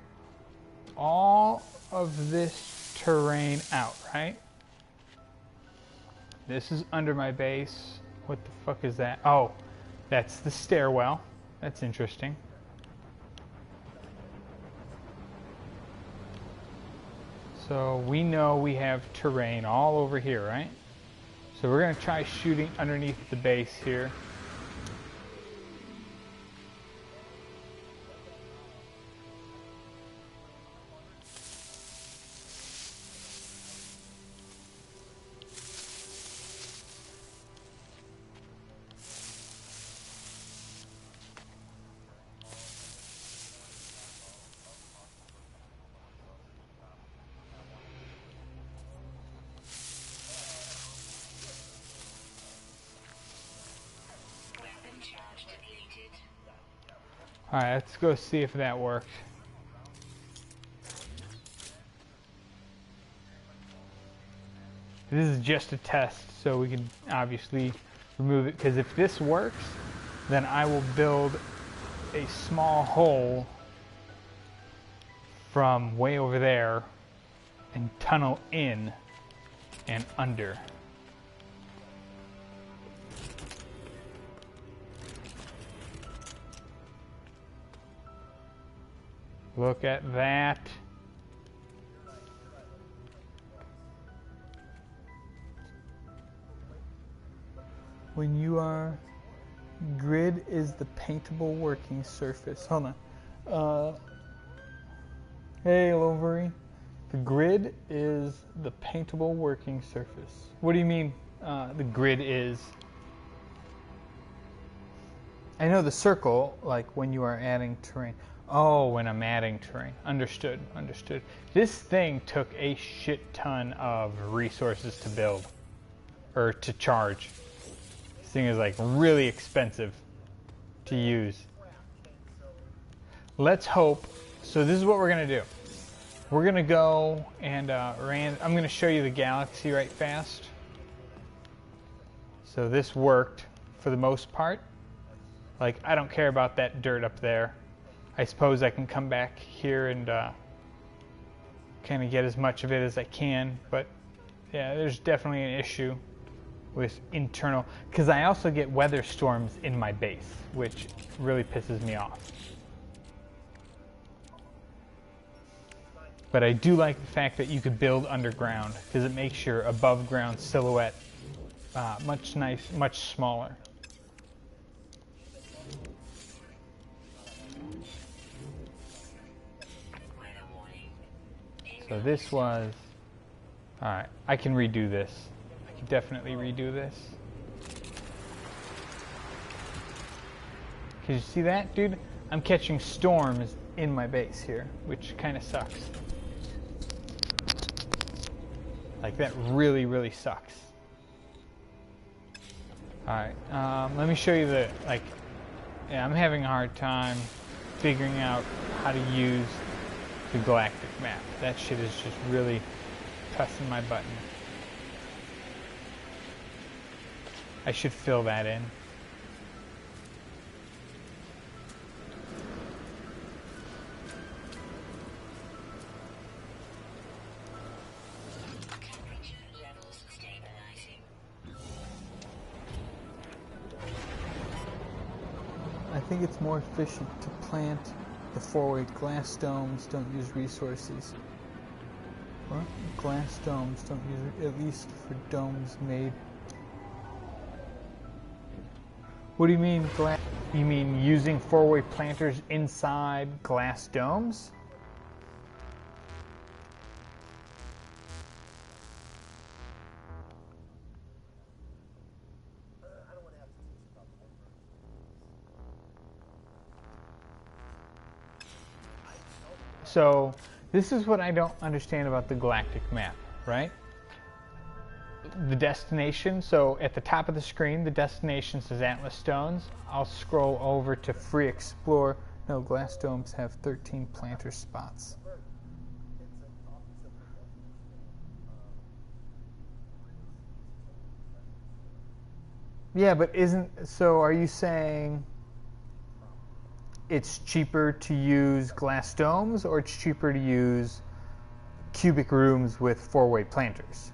all of this terrain out, right? This is under my base. What the fuck is that? Oh, that's the stairwell. That's interesting. So we know we have terrain all over here, right? So we're going to try shooting underneath the base here. Alright, let's go see if that worked. This is just a test, so we can obviously remove it, because if this works, then I will build a small hole from way over there and tunnel in and under. Look at that. When you are... Grid is the paintable working surface. Hold on. Hey, Lovery. The grid is the paintable working surface. What do you mean the grid is? I know the circle, like when you are adding terrain. Oh, when I'm adding terrain. Understood, understood. This thing took a shit ton of resources to build. Or to charge. This thing is like really expensive to use. Let's hope. So this is what we're going to do. We're going to go and I'm going to show you the galaxy right fast. So this worked for the most part. Like, I don't care about that dirt up there. I suppose I can come back here and kind of get as much of it as I can. But yeah, there's definitely an issue with internal, because I also get weather storms in my base, which really pisses me off. But I do like the fact that you could build underground, because it makes your above ground silhouette much smaller. So this was... Alright, I can redo this. I can definitely redo this. Can you see that, dude? I'm catching storms in my base here, which kind of sucks. Like, that really, really sucks. Alright, let me show you the, like, yeah, I'm having a hard time figuring out how to use the galactic map. That shit is just really pressing my button. I should fill that in. I think it's more efficient to plant the forward glass domes. Don't use resources. What? Glass domes don't use, at least for domes made. What do you mean glass? You mean using four-way planters inside glass domes? So this is what I don't understand about the galactic map, right? The destination, so at the top of the screen, the destination says Atlas Stones. I'll scroll over to Free Explore. No, glass domes have 13 planter spots. Yeah, but so are you saying it's cheaper to use glass domes, or it's cheaper to use cubic rooms with four-way planters?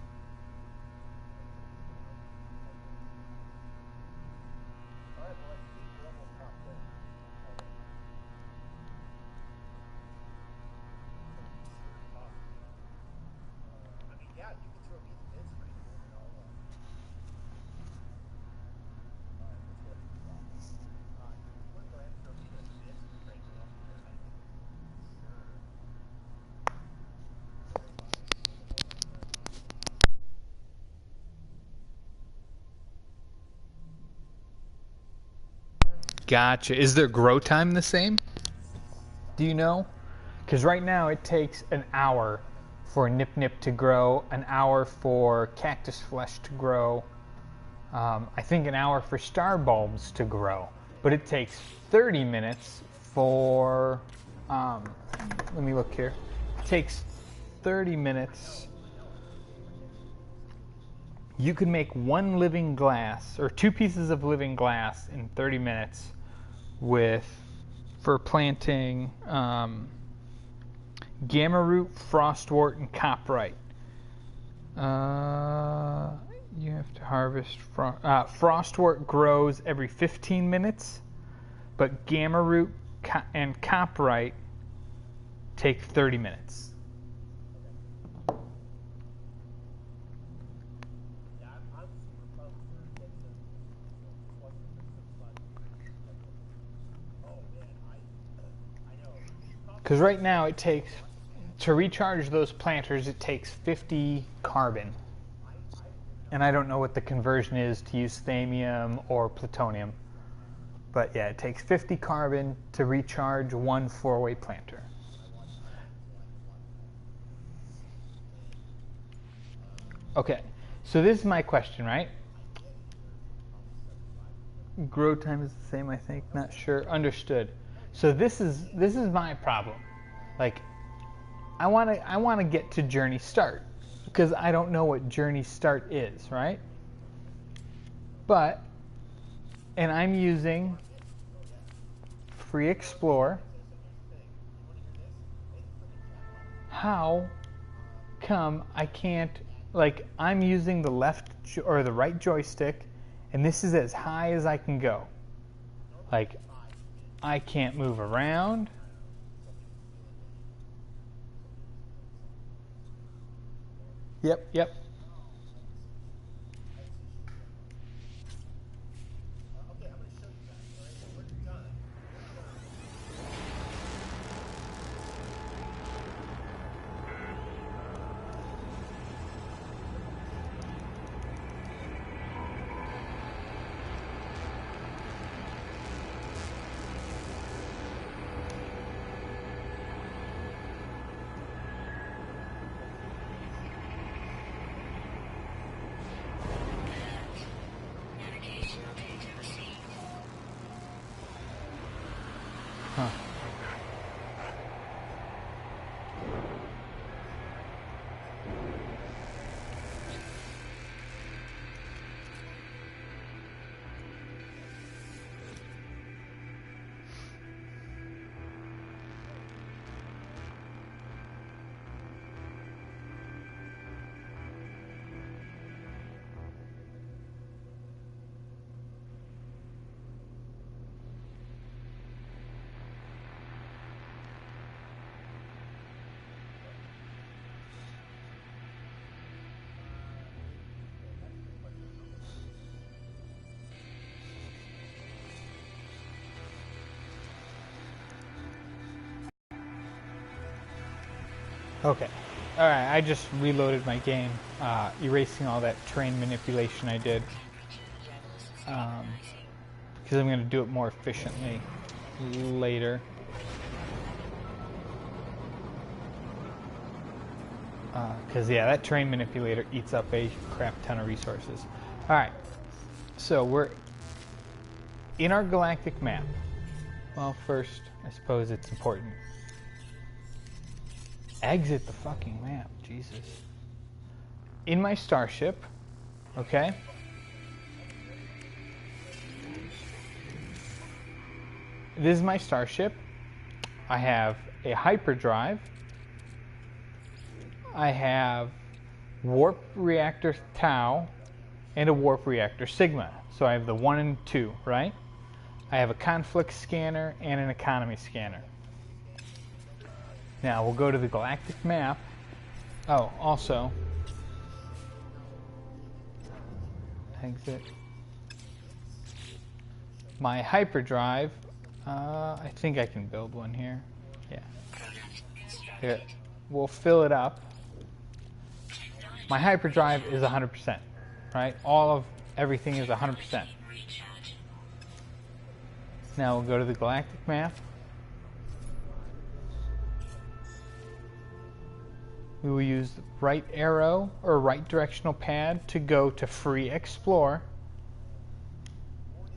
Gotcha. Is their grow time the same? Do you know? Because right now it takes an hour for Nip Nip to grow, an hour for cactus flesh to grow, I think an hour for star bulbs to grow. But it takes 30 minutes for, let me look here. It takes 30 minutes. You could make one living glass or 2 pieces of living glass in 30 minutes for planting gamma root, frostwort, and copyright. You have to harvest frostwort grows every 15 minutes, but gamma root and copyright take 30 minutes. Because right now it takes, to recharge those planters, it takes 50 carbon. And I don't know what the conversion is to use thamium or plutonium. But yeah, it takes 50 carbon to recharge one 4-way planter. Okay, so this is my question, right? Grow time is the same, I think. Not sure. Understood. So this is my problem. Like, I want to get to journey start because I don't know what journey start is, right? And I'm using free explore. How come I can't, like, I'm using the left or the right joystick and this is as high as I can go. Like, I can't move around. Yep. Navigational data received. Huh. Okay. Alright, I just reloaded my game, erasing all that terrain manipulation I did. Because I'm going to do it more efficiently later. Because, yeah, that terrain manipulator eats up a crap ton of resources. Alright, so we're in our galactic map. Well, first, I suppose it's important. Exit the fucking map, Jesus. In my starship, okay? This is my starship. I have a hyperdrive. I have warp reactor Tau and a warp reactor Sigma. So I have the 1 and 2, right? I have a conflict scanner and an economy scanner. Now we'll go to the galactic map. Oh, also, exit. My hyperdrive, I think I can build one here. Yeah. Here, we'll fill it up. My hyperdrive is 100%, right? All of everything is 100%. Now we'll go to the galactic map. We will use the right arrow or right directional pad to go to free explore.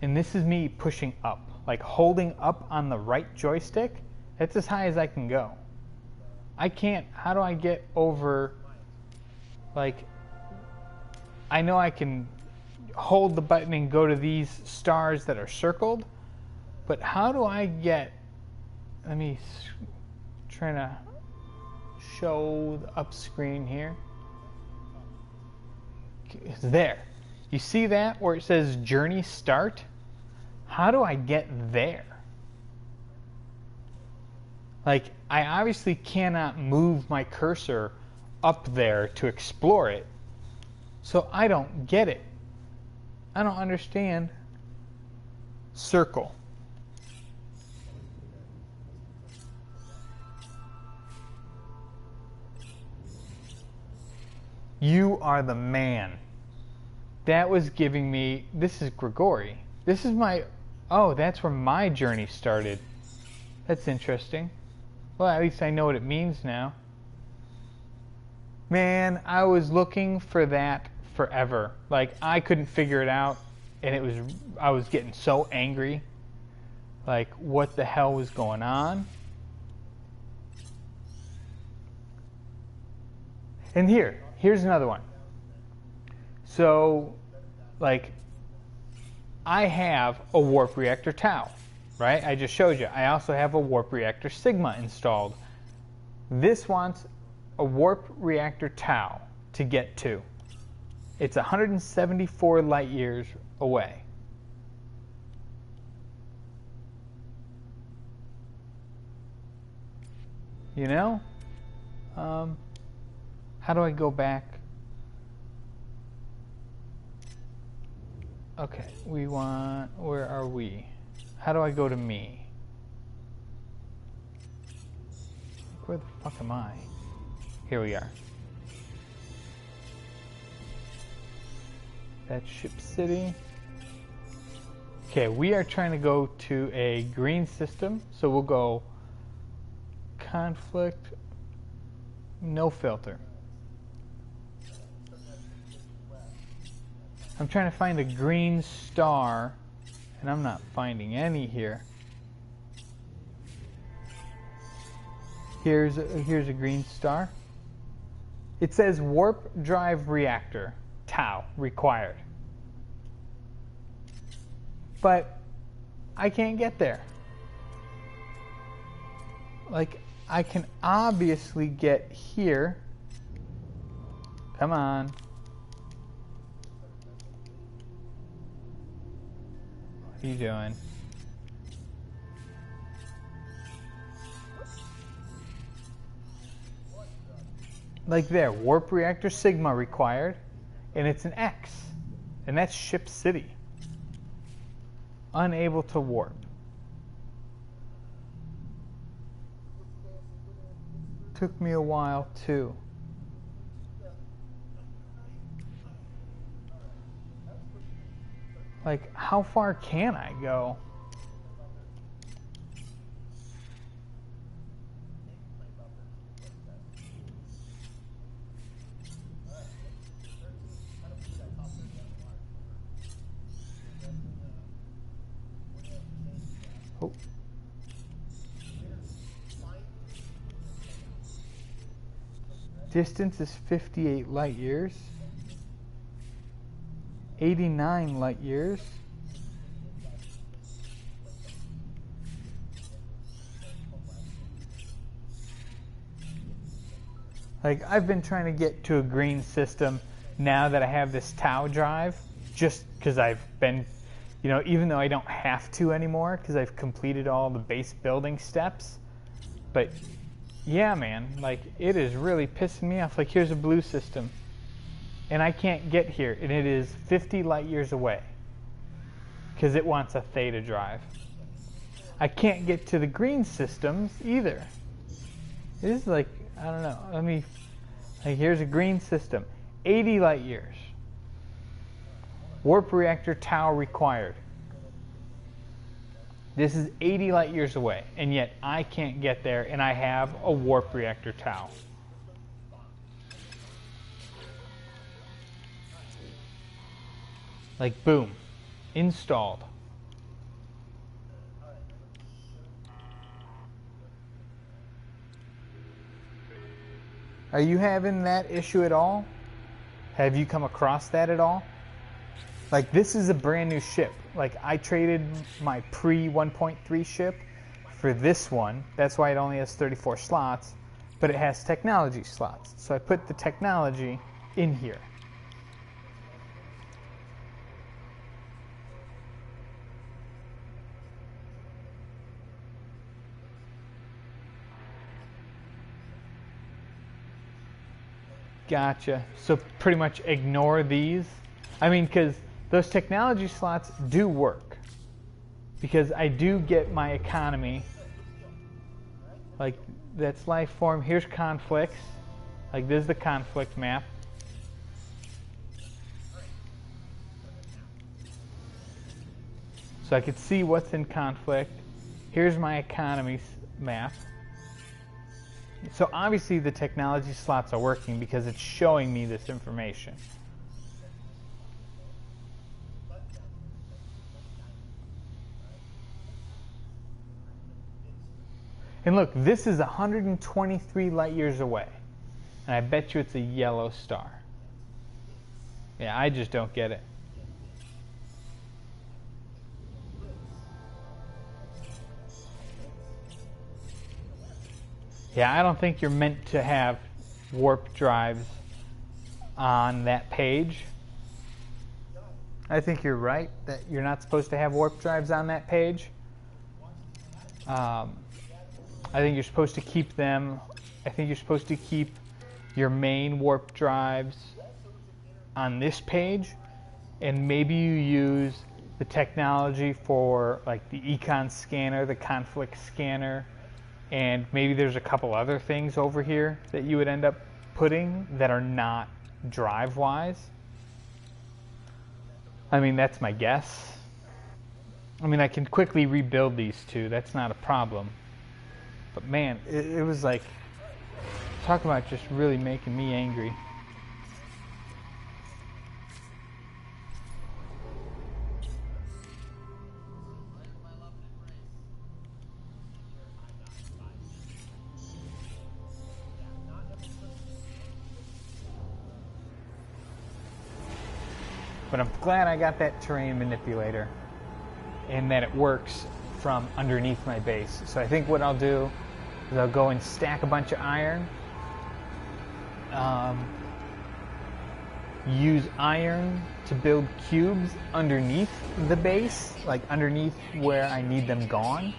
And this is me pushing up. like holding up on the right joystick, that's as high as I can go. I can't, how do I get over, like, I know I can hold the button and go to these stars that are circled, but how do I get, let me try to show the up screen here. It's there. You see that where it says journey start? How do I get there? Like, I obviously cannot move my cursor up there to explore it, so I don't get it. I don't understand. Circle. You are the man. That was giving me, this is Grigori. This is my, oh, that's where my journey started. That's interesting. Well, at least I know what it means now. Man, I was looking for that forever. Like, I couldn't figure it out, and I was getting so angry. Like, what the hell was going on? And here's another one. So, like, I have a warp reactor Tau, right? I just showed you. I also have a warp reactor Sigma installed. This wants a warp reactor Tau to get to. It's 174 light years away. You know? How do I go back? Okay, we want, where are we? How do I go to me? Where the fuck am I? Here we are. That's Ship City. Okay, we are trying to go to a green system, so we'll go conflict, no filter. I'm trying to find a green star, and I'm not finding any here. Here's a green star. It says warp drive reactor, Tau, required. But I can't get there. Like, I can obviously get here. Come on. What are you doing? Like there, warp reactor Sigma required, and it's an X, and that's Ship City. Unable to warp. Took me a while too. Like, how far can I go? Oh. Distance is 58 light years. 89 light years. Like, I've been trying to get to a green system now that I have this Tau drive, just because I've been, you know, even though I don't have to anymore because I've completed all the base building steps. But yeah, man, like, it is really pissing me off. Like, here's a blue system, and I can't get here, and it is 50 light years away because it wants a theta drive. I can't get to the green systems either. This is like, I don't know. Let me, like, here's a green system, 80 light years. Warp reactor Tau required. This is 80 light years away, and yet I can't get there, and I have a warp reactor Tau. Like, boom, installed. Are you having that issue at all? Have you come across that at all? Like, this is a brand new ship. Like, I traded my pre 1.3 ship for this one. That's why it only has 34 slots, but it has technology slots. So I put the technology in here. Gotcha. So pretty much ignore these. I mean, because those technology slots do work. Because I do get my economy. Like, that's life form. Here's conflicts. Like, this is the conflict map. So I could see what's in conflict. Here's my economy map. So obviously the technology slots are working because it's showing me this information. And look, this is 123 light years away. And I bet you it's a yellow star. Yeah, I just don't get it. Yeah, I don't think you're meant to have warp drives on that page. I think you're right that you're not supposed to have warp drives on that page. I think you're supposed to keep them. I think you're supposed to keep your main warp drives on this page, and maybe you use the technology for like the econ scanner, the conflict scanner, and maybe there's a couple other things over here that you would end up putting that are not drive-wise. I mean, that's my guess. I mean, I can quickly rebuild these two. That's not a problem. But man, it was like, talk about just really making me angry. But I'm glad I got that terrain manipulator and that it works from underneath my base. So I think what I'll do is I'll go and stack a bunch of iron. Use iron to build cubes underneath the base, like underneath where I need them gone.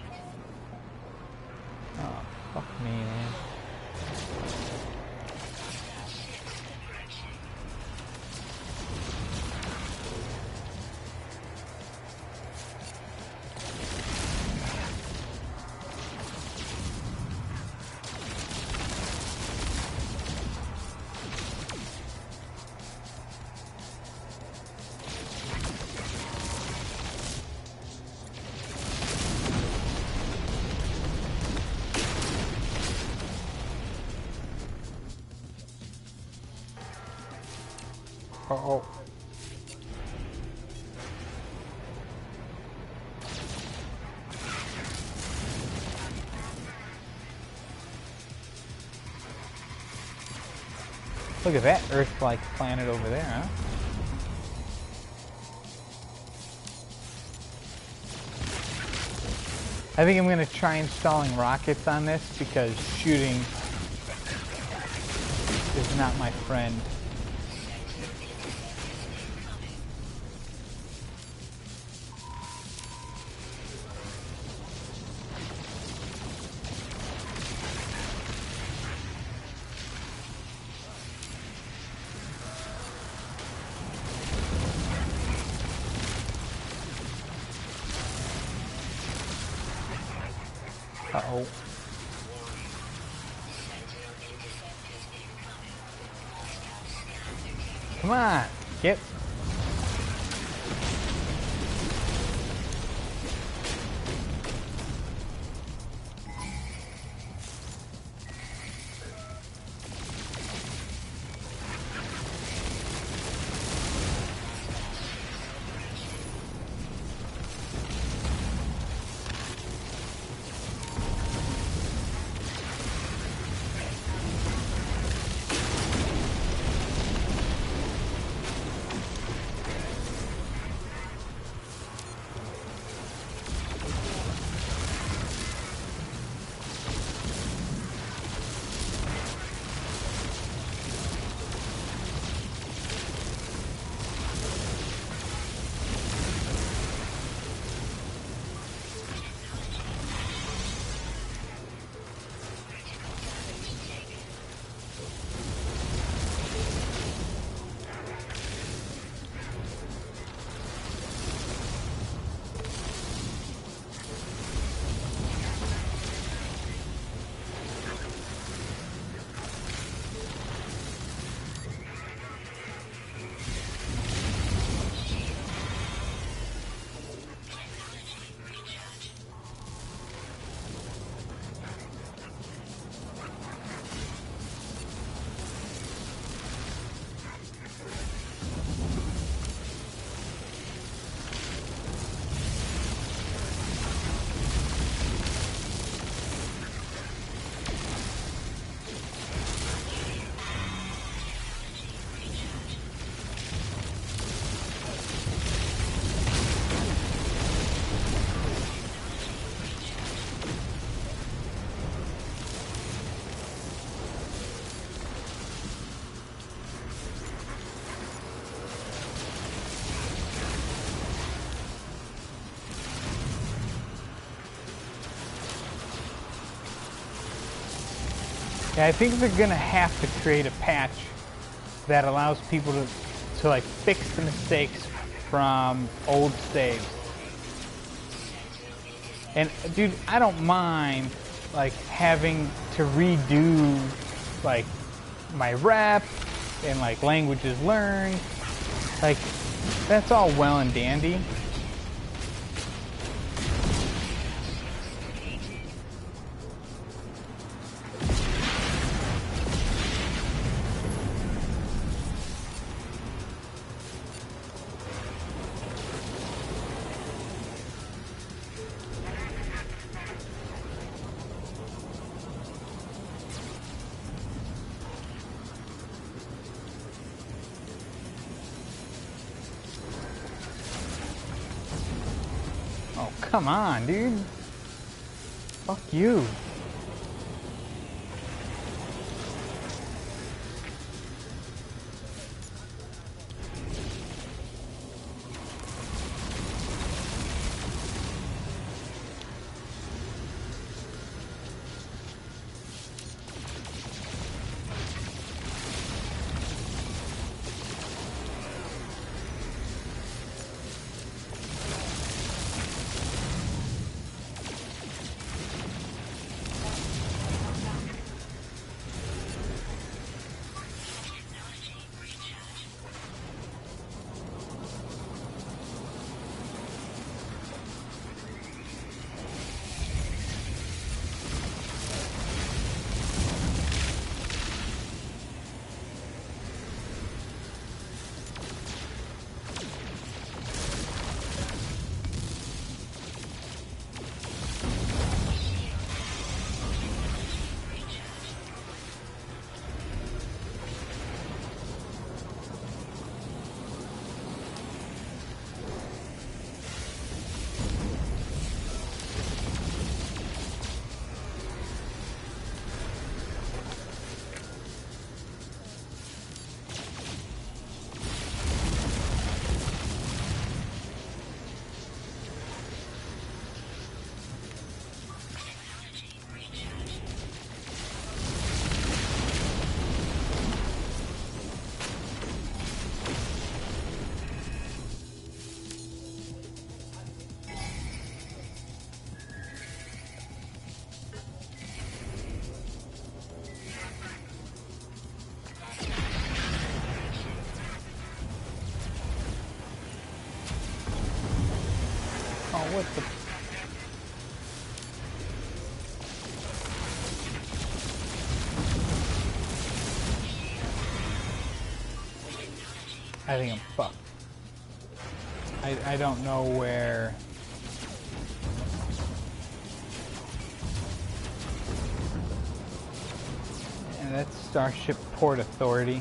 Oh, fuck me, man. Uh-oh. Look at that Earth-like planet over there, huh? I think I'm going to try installing rockets on this because shooting is not my friend. Uh-oh. Come on, get. Yeah, I think they're gonna have to create a patch that allows people to like fix the mistakes from old saves. And dude, I don't mind like having to redo like my rep and like languages learned. Like that's all well and dandy. Oh, come on, dude. Fuck you. Oh, what the? I think I'm fucked. I don't know where. And that's Starship Port Authority.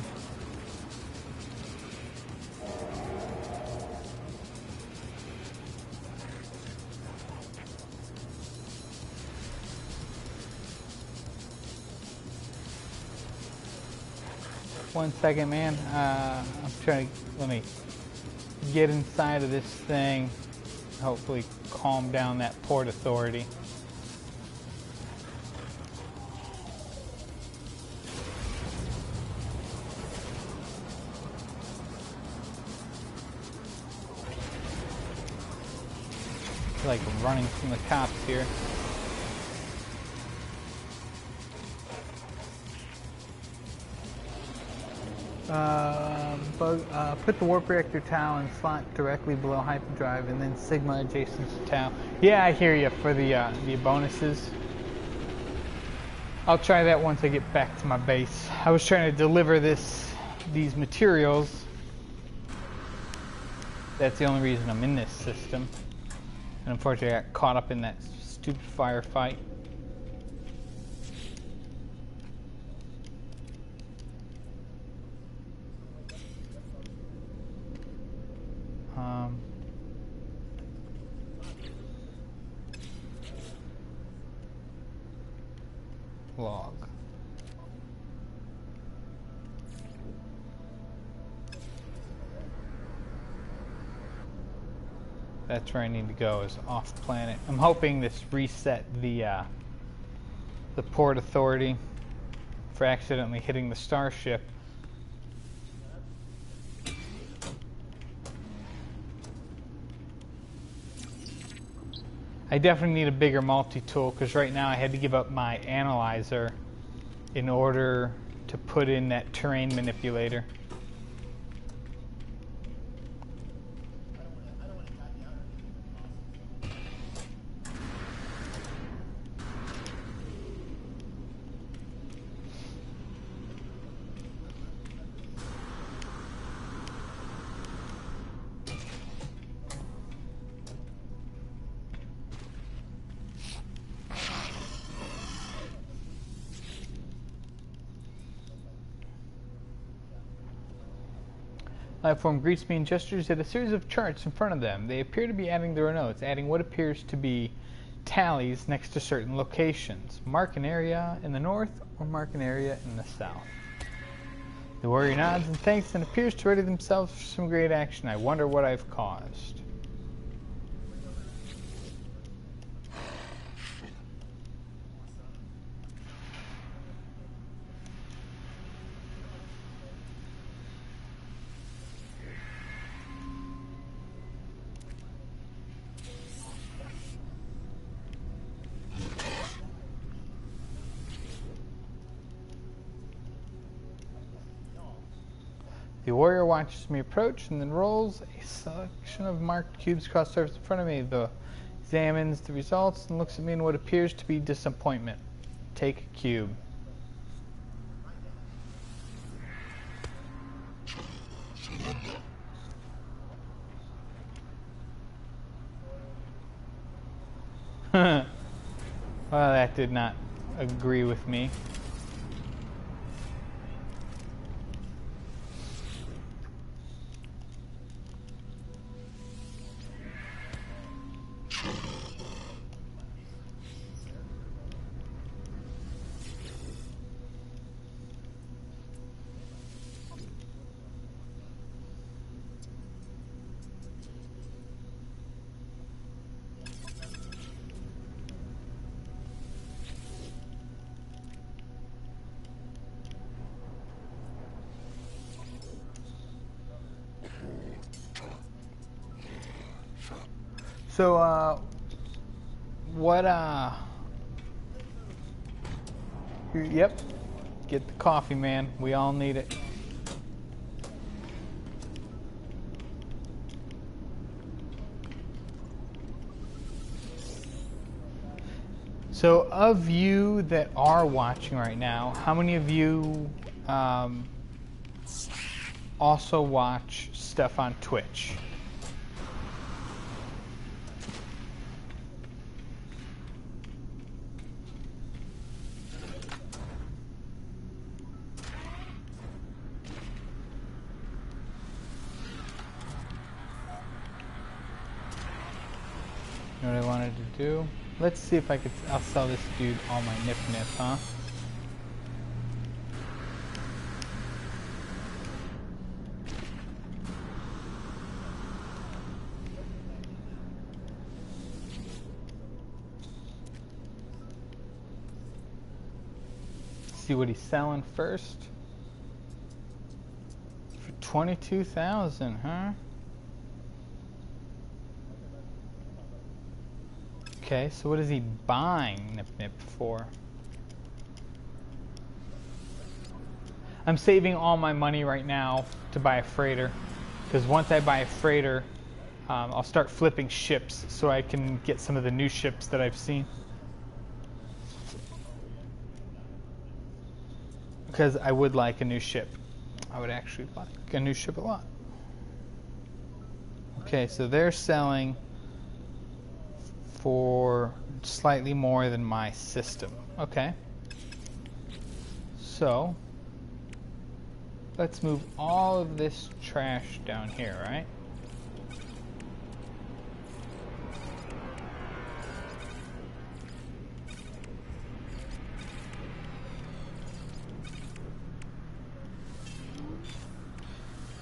One second, man. I'm trying to, let me get inside of this thing. Hopefully calm down that Port Authority. I feel like I'm running from the cops here. Put the warp reactor tau in slot directly below hyperdrive and then sigma adjacent to tau. Yeah, I hear you for the bonuses. I'll try that once I get back to my base. I was trying to deliver these materials. That's the only reason I'm in this system. And unfortunately I got caught up in that stupid firefight. Log. That's where I need to go, is off planet. I'm hoping this reset the Port Authority. for accidentally hitting the starship. I definitely need a bigger multi-tool because right now I had to give up my analyzer in order to put in that terrain manipulator. Platform greets me and gestures at a series of charts in front of them. They appear to be adding their notes, adding what appears to be tallies next to certain locations. Mark an area in the north or mark an area in the south. The warrior nods and thanks and appears to ready themselves for some great action. I wonder what I've caused. The warrior watches me approach and then rolls a selection of marked cubes across the surface in front of me. The examines the results and looks at me in what appears to be disappointment. Take a cube. Well, that did not agree with me. So, yep, get the coffee, man. We all need it. So, of you that are watching right now, how many of you also watch stuff on Twitch? You know what I wanted to do? Let's see if I'll sell this dude all my nip, huh? See what he's selling first. For 22,000, huh? Okay, so what is he buying Nip for? I'm saving all my money right now to buy a freighter, because once I buy a freighter, I'll start flipping ships so I can get some of the new ships that I've seen. Because I would like a new ship. I would actually like a new ship a lot. Okay, so they're selling for slightly more than my system. Okay. So, let's move all of this trash down here, right?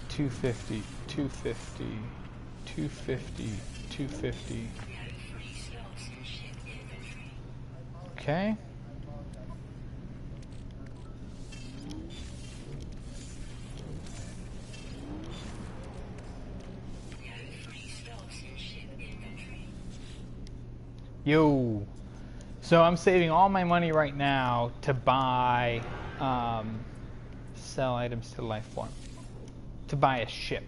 $250, $250, $250, $250. Okay. Yo. So I'm saving all my money right now to buy, sell items to the life form. To buy a ship.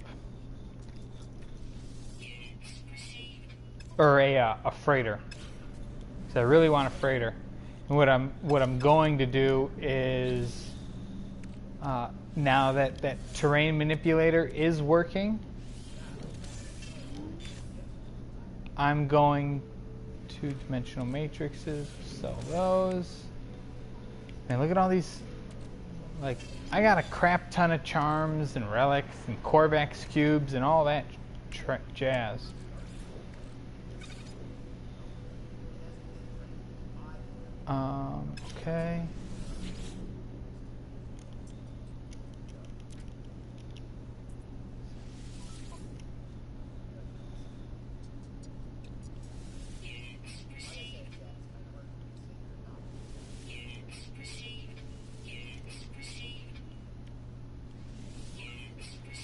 Or a freighter. So I really want a freighter. And what I'm going to do is, now that terrain manipulator is working, I'm going two-dimensional matrices, sell those. And look at all these, like, I got a crap ton of charms and relics and Corvax cubes and all that jazz. Okay.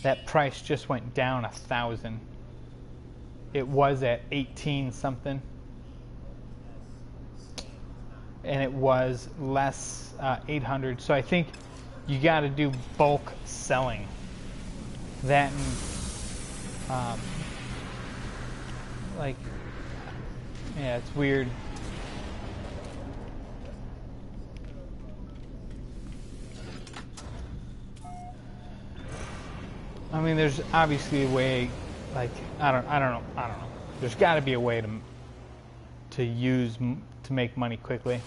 That price just went down 1,000. It was at 18 something. And it was less 800. So I think you got to do bulk selling. That and like, yeah, it's weird. I mean, there's obviously a way. Like, I don't know. There's got to be a way to make money quickly.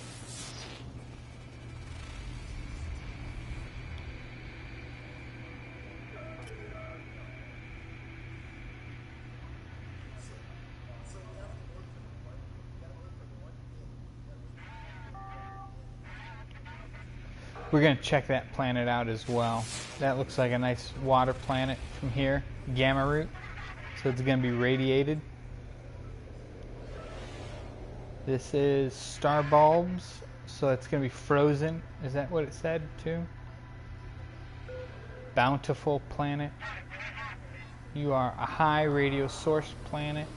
We're going to check that planet out as well. That looks like a nice water planet from here. Gamma root. So it's going to be radiated. This is star bulbs. So it's going to be frozen. Is that what it said too? Bountiful planet. You are a high radio source planet.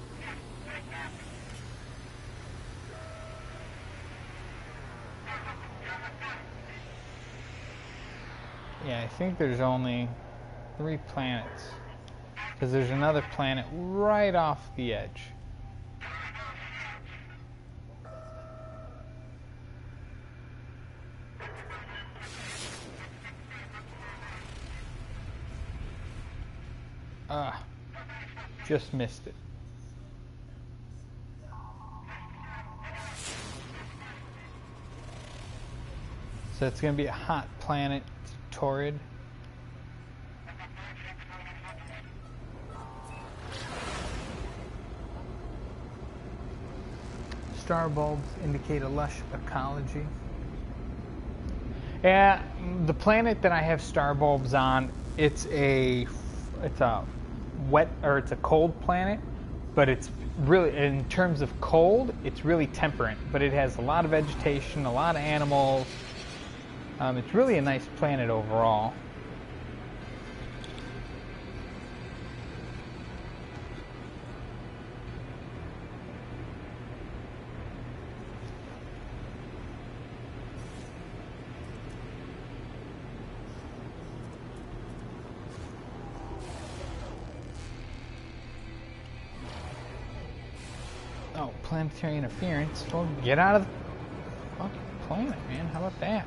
Yeah, I think there's only 3 planets. Because there's another planet right off the edge. Just missed it. So it's going to be a hot planet. Torrid. Star bulbs indicate a lush ecology. Yeah, the planet that I have star bulbs on, it's a wet, or it's a cold planet, but it's really, in terms of cold, it's really temperate, but it has a lot of vegetation, a lot of animals. It's really a nice planet overall. Oh, planetary interference. Well, get out of the fucking planet, man. How about that?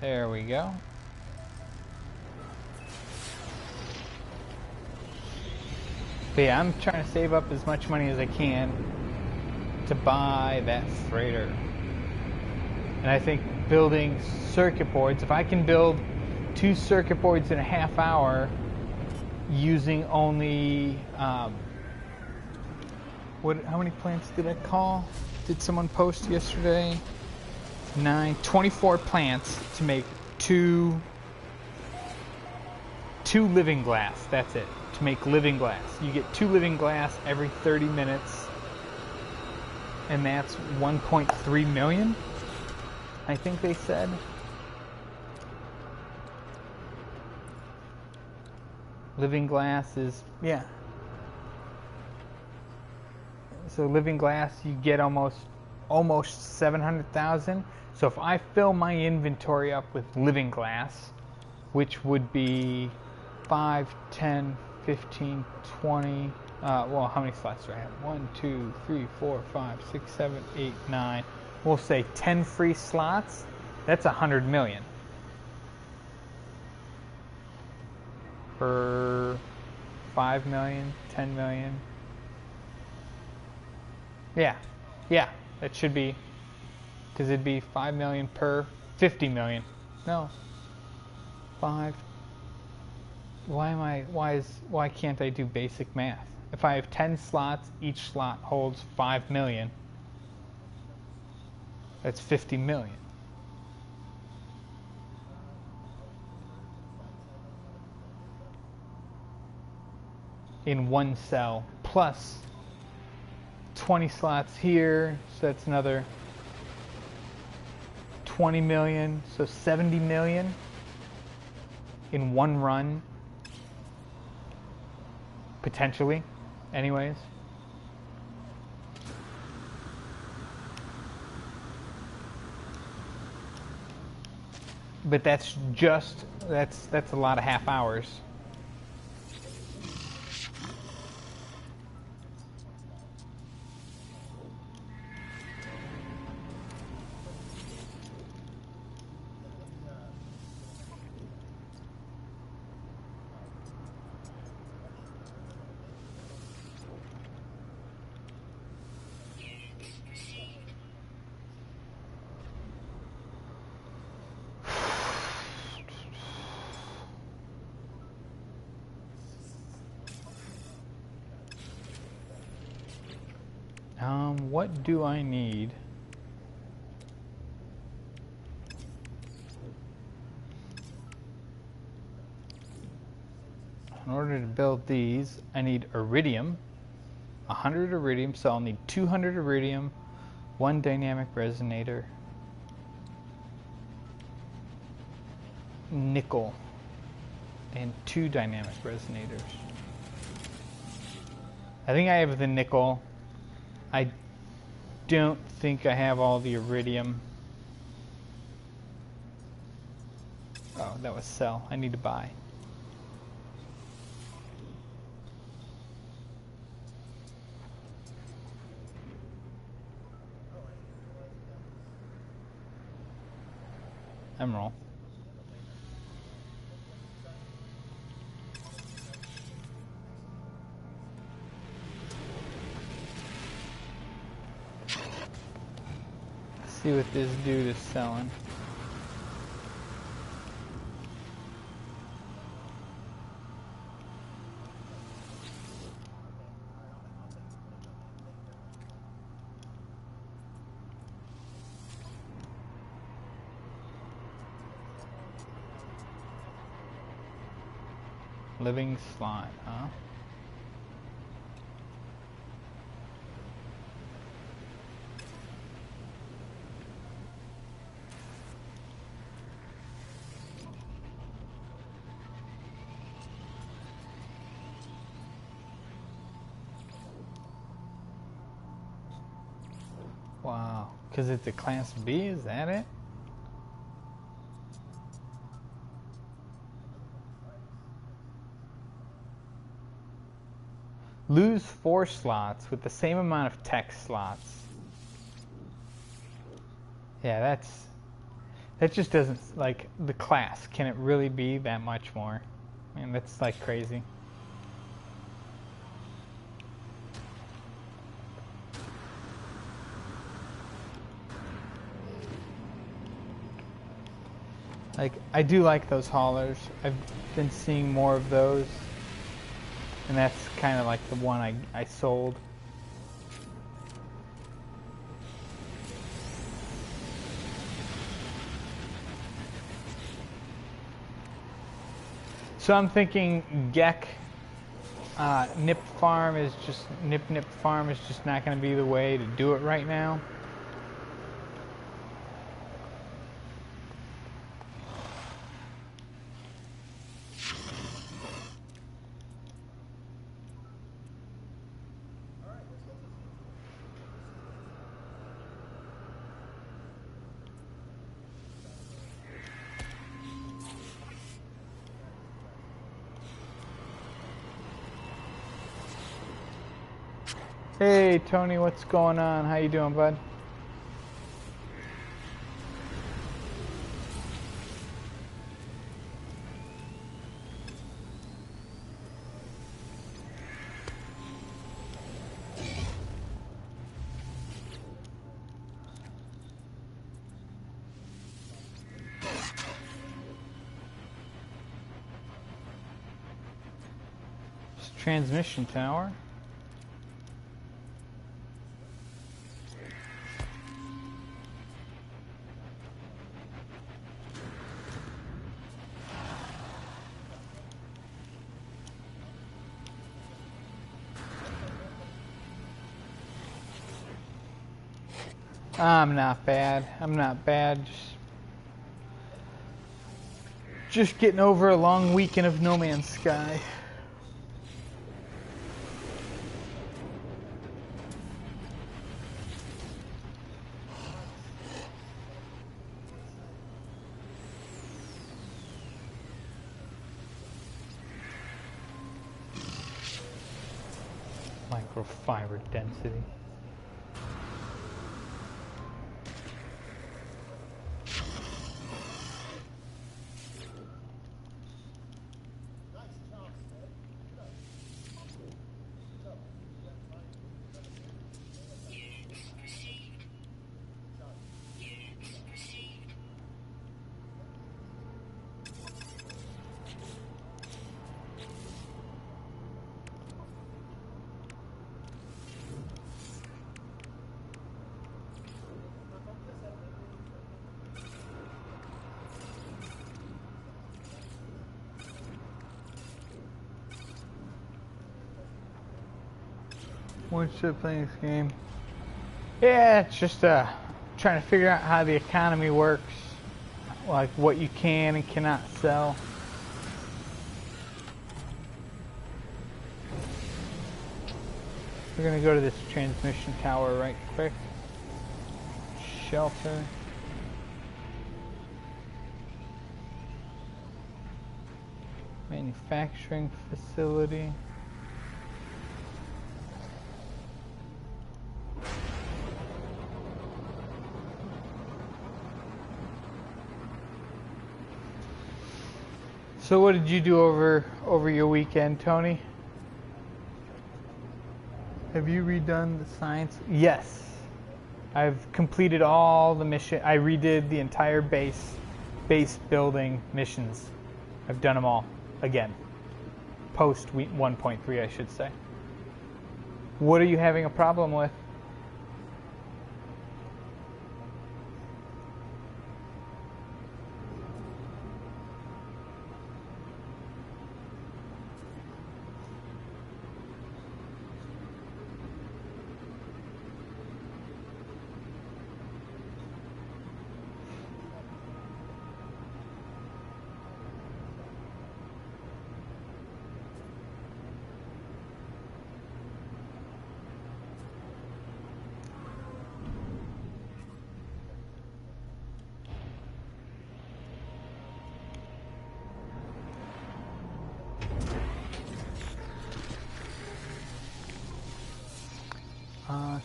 There we go. But yeah, I'm trying to save up as much money as I can to buy that freighter. And I think building circuit boards, if I can build 2 circuit boards in a half hour using only, how many plants did I call? Did someone post yesterday? 24 plants to make two living glass. That's it. To make living glass. You get 2 living glass every 30 minutes. And that's 1.3 million, I think they said. Living glass is, yeah. So living glass, you get almost 700,000. So if I fill my inventory up with living glass, which would be 5, 10, 15, 20. Well, how many slots do I have? 1, 2, 3, 4, 5, 6, 7, 8, 9. We'll say 10 free slots. That's 100 million. For 5 million, 10 million. Yeah, that should be, because it'd be 5 million per 50 million. No, 5. Why can't I do basic math? If I have 10 slots, each slot holds 5 million. That's 50 million. In one cell, plus 20 slots here, so that's another 20 million, so 70 million in one run, potentially, anyways. But that's a lot of half hours. What do I need? In order to build these, I need iridium, 100 iridium, so I'll need 200 iridium, 1 dynamic resonator, nickel, and 2 dynamic resonators. I think I have the nickel. I don't think I have all the iridium. Oh, that was sell. I need to buy. Emerald. See what this dude is selling. Living slime, huh? Wow, because it's a Class B, is that it? Lose 4 slots with the same amount of tech slots. Yeah, that just doesn't, like, the class. Can it really be that much more? Man, that's like crazy. Like, I do like those haulers. I've been seeing more of those. And that's kind of like the one I sold. So I'm thinking Gek Nip Farm is just Nip Farm is just not going to be the way to do it right now. Hey Tony, what's going on? How you doing, bud? Transmission tower. I'm not bad. I'm not bad. Just getting over a long weekend of No Man's Sky. Microfiber density. What's up playing this game? Yeah, it's just trying to figure out how the economy works, like what you can and cannot sell. We're gonna go to this transmission tower right quick. Shelter. Manufacturing facility. So what did you do over your weekend, Tony? Have you redone the science? Yes. I've completed all the mission. I redid the entire base building missions. I've done them all again. Post week 1.3, I should say. What are you having a problem with?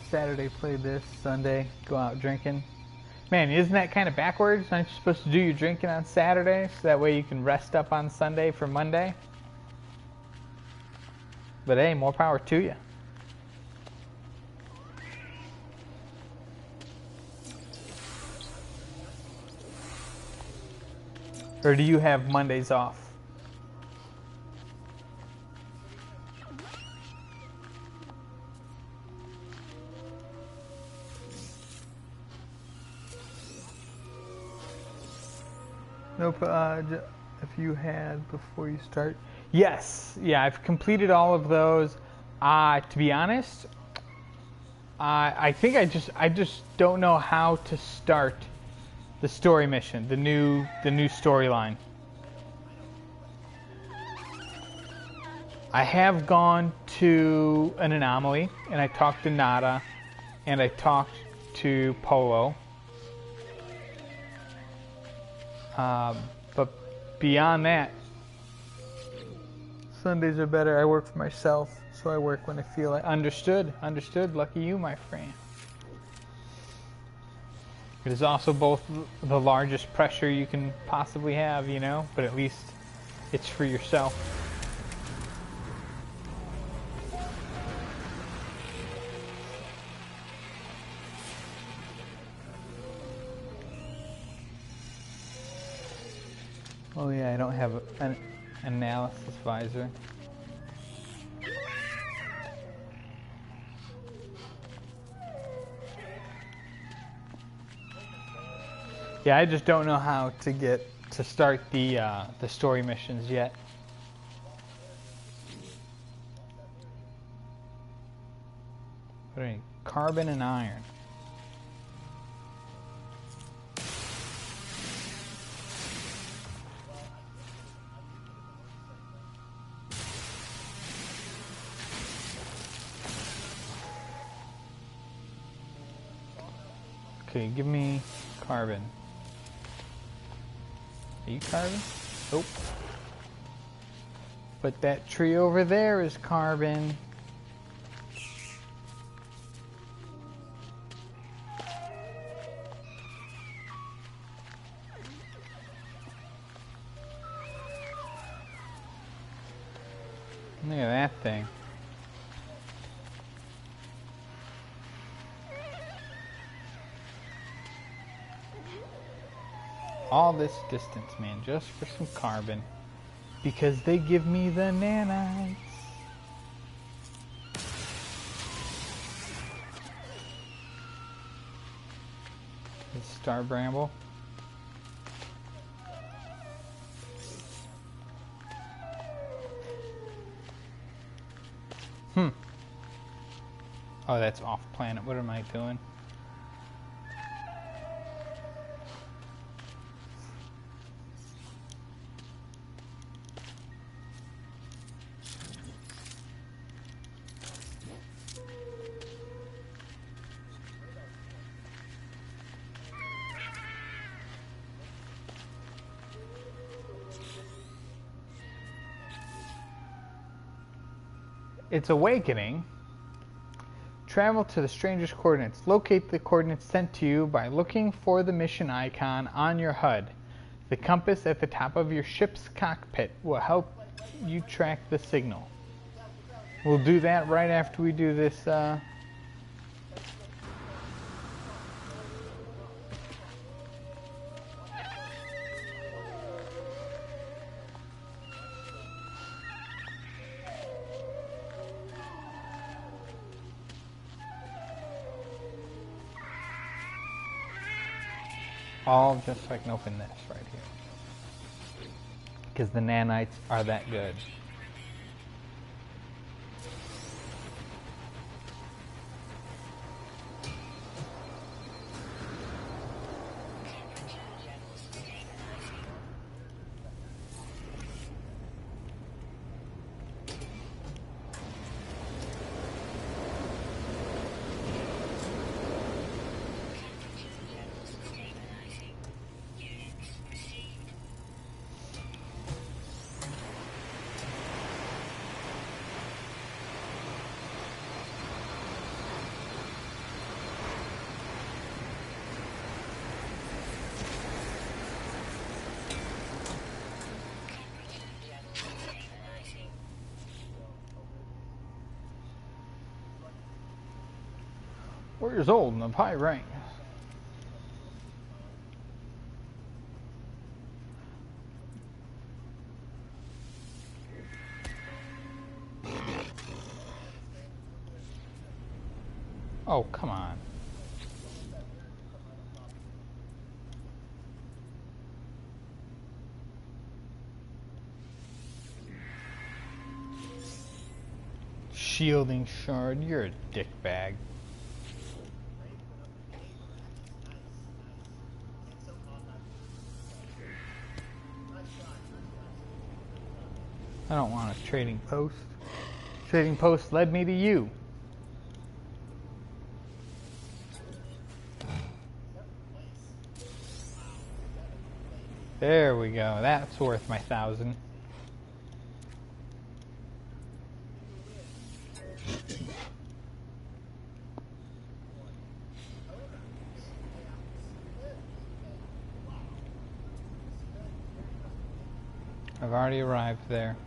Saturday play this, Sunday go out drinking. Man, isn't that kind of backwards? Aren't you supposed to do your drinking on Saturday so that way you can rest up on Sunday for Monday? But hey, more power to you. Or do you have Mondays off? Nope, if you had before you start. Yes, yeah, I've completed all of those. To be honest, I think I just don't know how to start the story mission, the new storyline. I have gone to an anomaly, and I talked to Nada, and I talked to Polo. But beyond that, Sundays are better. I work for myself, So I work when I feel like. Understood. Understood. Lucky you, my friend. It is also both the largest pressure you can possibly have, you know, but at least it's for yourself. Oh yeah, I don't have an analysis visor. Yeah, I just don't know how to get to start the story missions yet. What do I need? Carbon and iron. Okay, give me carbon. Are you carbon? Nope. But that tree over there is carbon. Look at that thing. All this distance, man, just for some carbon. Because they give me the nanites. This star bramble. Oh, that's off planet. What am I doing? It's awakening. Travel to the stranger's coordinates. Locate the coordinates sent to you by looking for the mission icon on your HUD. The compass at the top of your ship's cockpit will help you track the signal. We'll do that right after we do this. All just so I can open this right here. Because the nanites are that good. Warriors old and of high rank. Oh, come on. Shielding shard, you're a dickbag. I don't want a trading post. Trading post led me to you. There we go. That's worth my 1,000. I've already arrived there.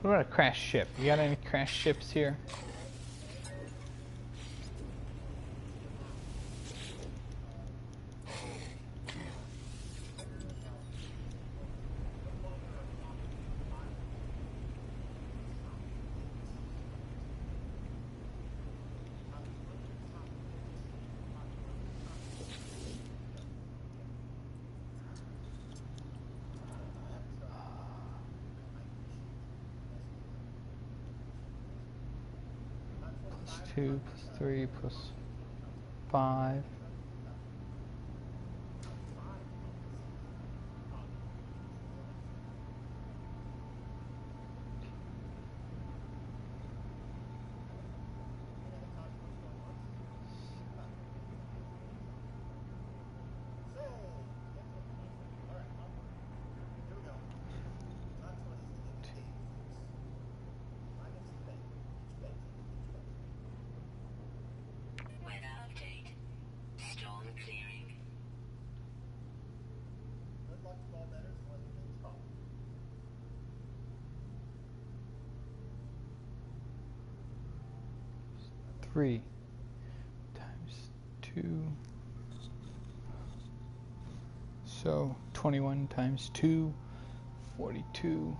What about a crashed ship? You got any crashed ships here? +2, +3, +5. Weather update. Storm clearing. 3 times 2. So 21 times 2, 42.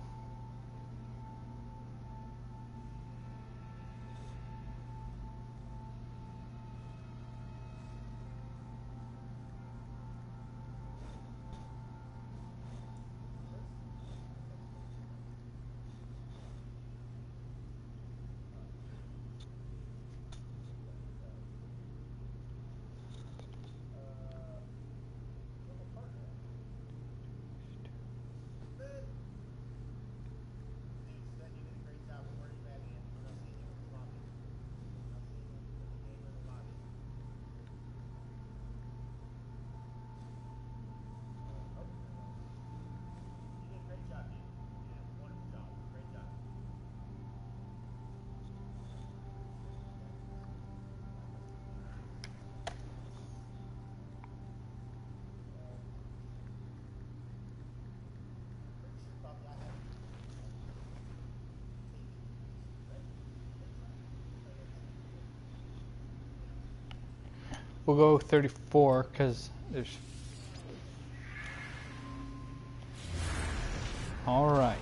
We'll go 34 because there's... All right.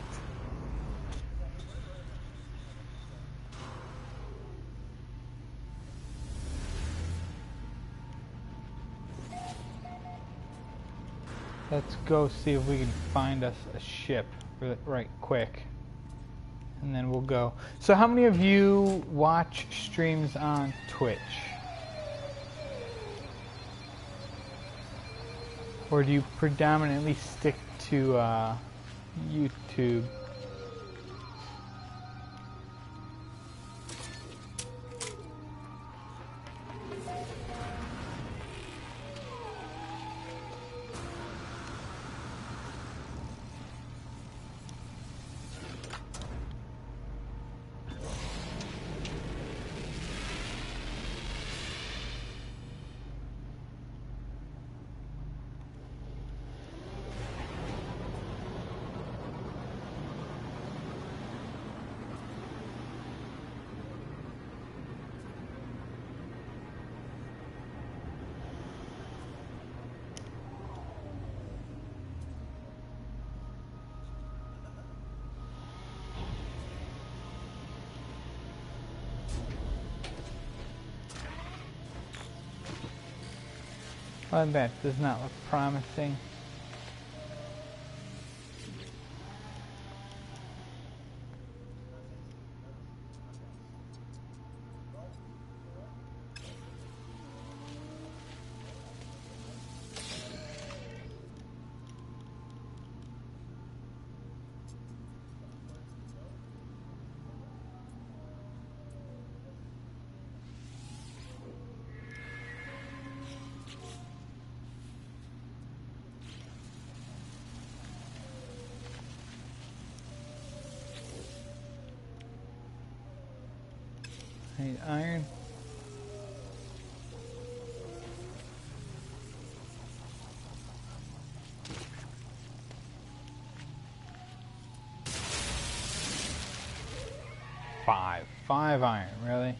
Let's go see if we can find us a ship right quick. And then we'll go. So how many of you watch streams on Twitch? Or do you predominantly stick to YouTube? Well, that does not look promising. I need iron. 5 iron, really?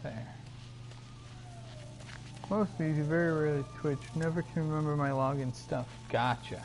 There. Most easy, very rarely Twitch. Never can remember my login stuff. Gotcha.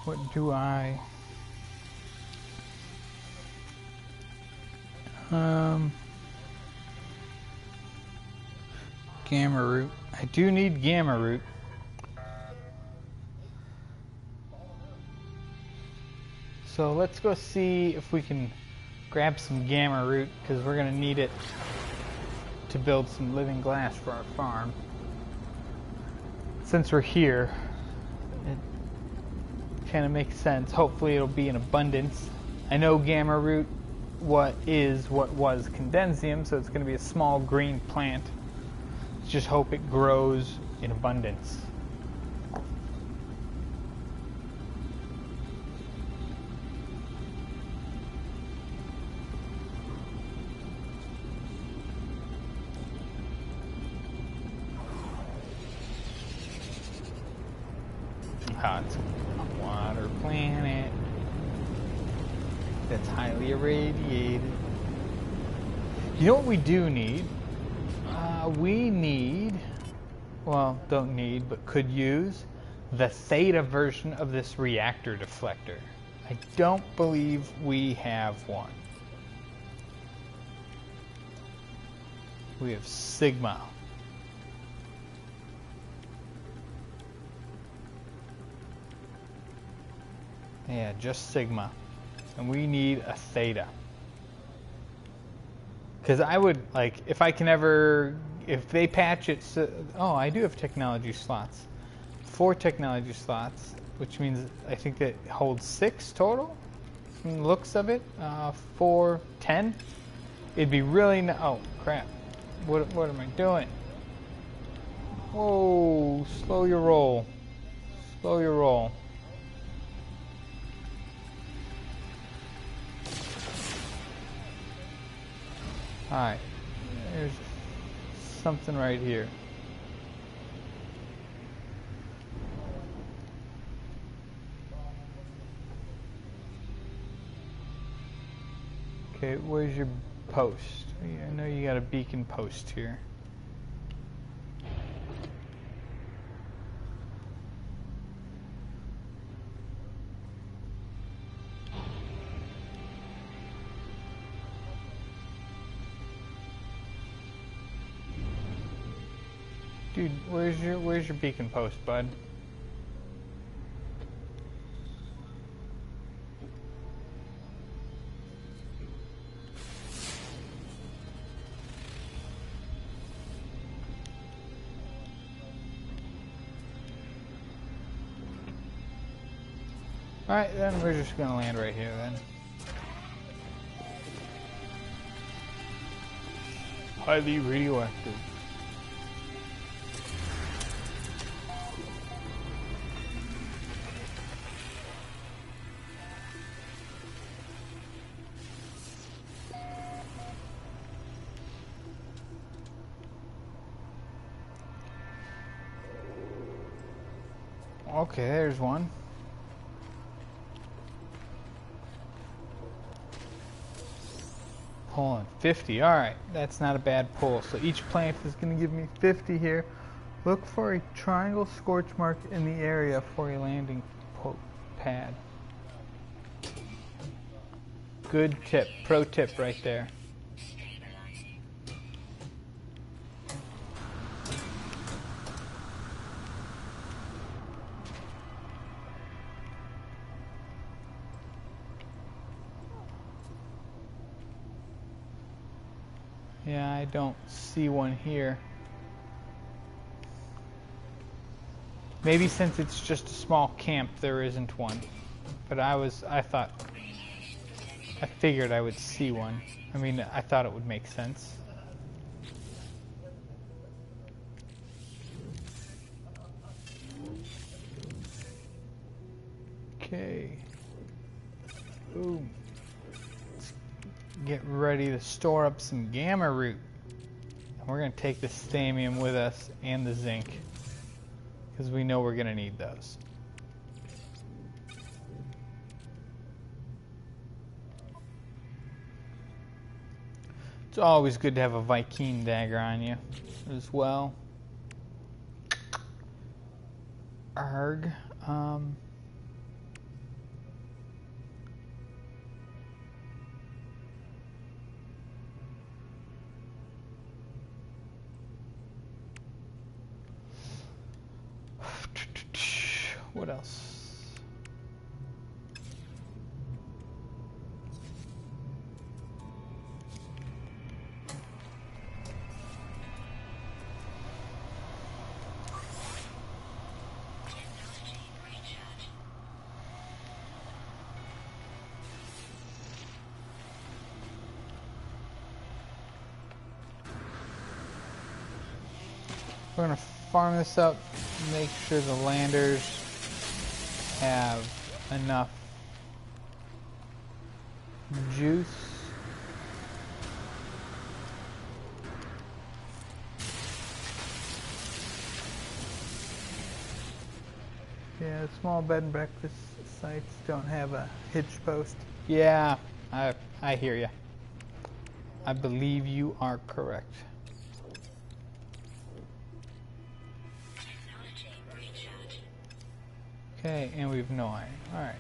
What do I... Gamma root. I do need gamma root. So let's go see if we can grab some gamma root, because we're going to need it to build some living glass for our farm. Since we're here, it kind of makes sense. Hopefully it'll be in abundance. I know gamma root what was condensium, so it's going to be a small green plant. Just hope it grows in abundance. It's a water planet that's highly irradiated. You know what we do need? We need, well, don't need, but could use the theta version of this reactor deflector. I don't believe we have one. We have sigma. Yeah, just sigma. And we need a theta. Because I would, like, if I can ever, if they patch it, so, oh, I do have technology slots. 4 technology slots, which means I think that holds 6 total from the looks of it. 4, 10. It'd be really, oh, crap. What am I doing? Whoa, slow your roll. Slow your roll. Alright, there's something right here. Okay, where's your post? I know you got a beacon post here. Dude, where's your beacon post, bud? Alright, then we're just gonna land right here then. Highly radioactive. Okay, there's one. Pulling 50. Alright, that's not a bad pull. So each plant is going to give me 50 here. Look for a triangle scorch mark in the area for a landing pad. Good tip, pro tip right there. Stabilizing. Yeah, I don't see one here. Maybe since it's just a small camp, there isn't one. But I figured I would see one. I mean, I thought it would make sense. Okay. Boom. Let's get ready to store up some gamma root. And we're going to take the thamium with us and the zinc, because we know we're going to need those. It's always good to have a Viking dagger on you as well. Arg. What else? Technology recharge. We're going to farm this up, make sure the landers have enough juice. Yeah, small bed and breakfast sites don't have a hitch post. Yeah, I hear you. I believe you are correct. Technology recharge. Okay, and we've no iron. Alright.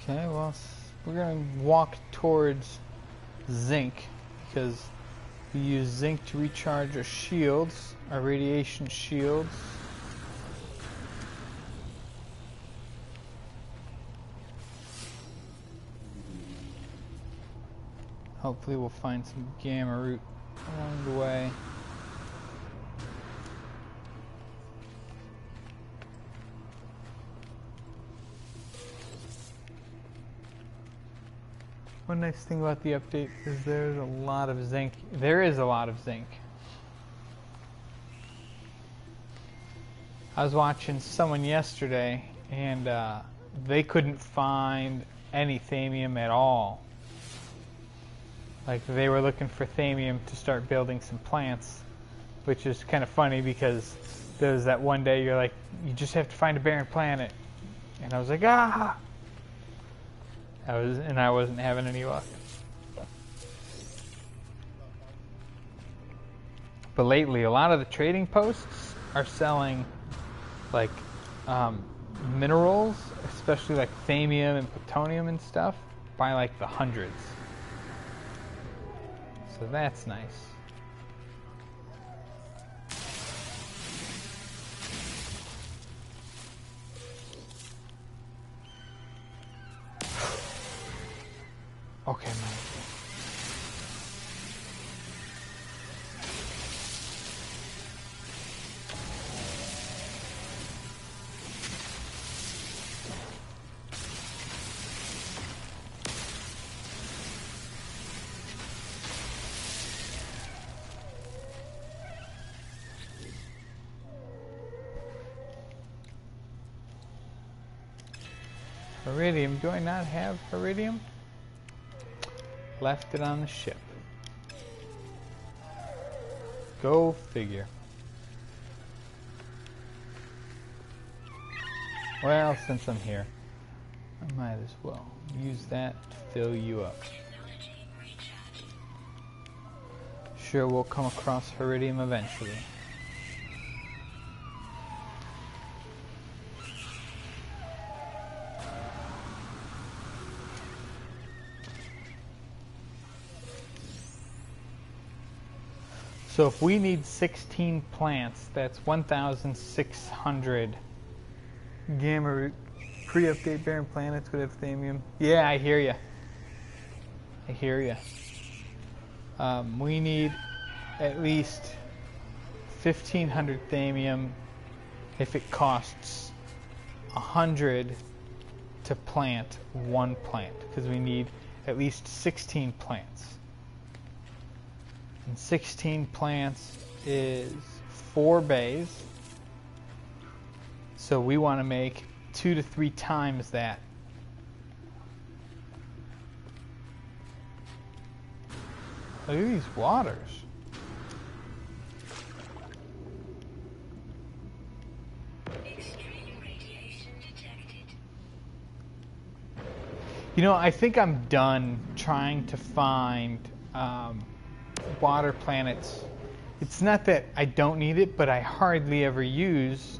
Okay, well, we're going to walk towards zinc, because we use zinc to recharge our shields, our radiation shields. Hopefully we'll find some gamma root along the way. One nice thing about the update is there's a lot of zinc. There is a lot of zinc. I was watching someone yesterday, and they couldn't find any thamium at all. Like, they were looking for thamium to start building some plants, which is kind of funny because there's that one day you're like, you just have to find a barren planet. And I was like, ah! I wasn't having any luck. But lately, a lot of the trading posts are selling like minerals, especially like thamium and plutonium and stuff, by like the hundreds. So that's nice. Okay, man. Iridium. Do I not have iridium? Left it on the ship. Go figure. Well, since I'm here, I might as well use that to fill you up. Technology recharge. Sure, we'll come across Iridium eventually. So if we need 16 plants, that's 1,600 gamma root pre-update barren planets with epithemium. Yeah, I hear you. I hear you. We need at least 1,500 thamium if it costs 100 to plant one plant, because we need at least 16 plants. And 16 plants is 4 bays. So we want to make 2 to 3 times that. Look at these waters. Extreme radiation detected. You know, I think I'm done trying to find water planets. It's not that I don't need it, but I hardly ever use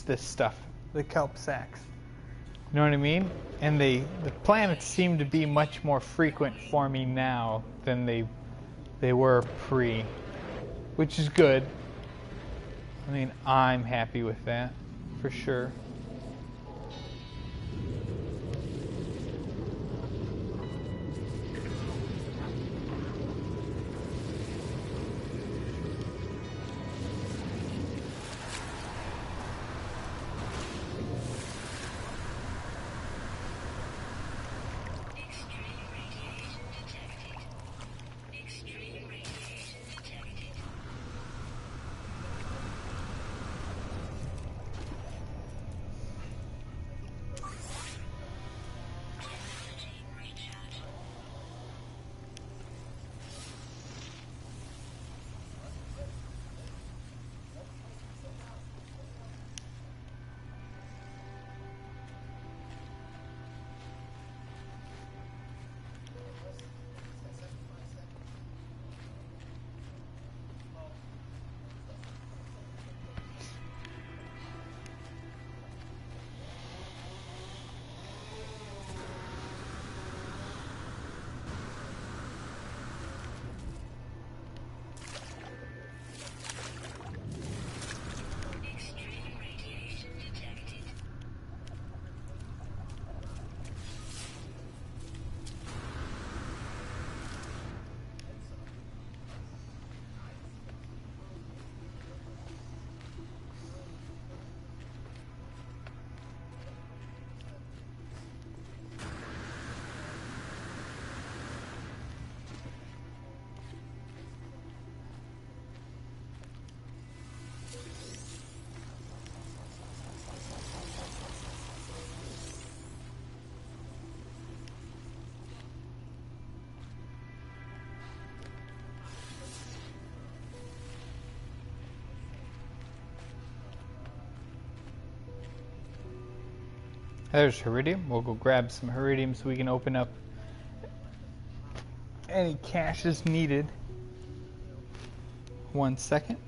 this stuff, the kelp sacks. You know what I mean? And the planets seem to be much more frequent for me now than they were pre, which is good. I mean, I'm happy with that, for sure. Extreme radiation detected. Extreme radiation detected. Technology recharge. Extreme radiation detected. There's Iridium. We'll go grab some Iridium so we can open up any caches needed. 1 second.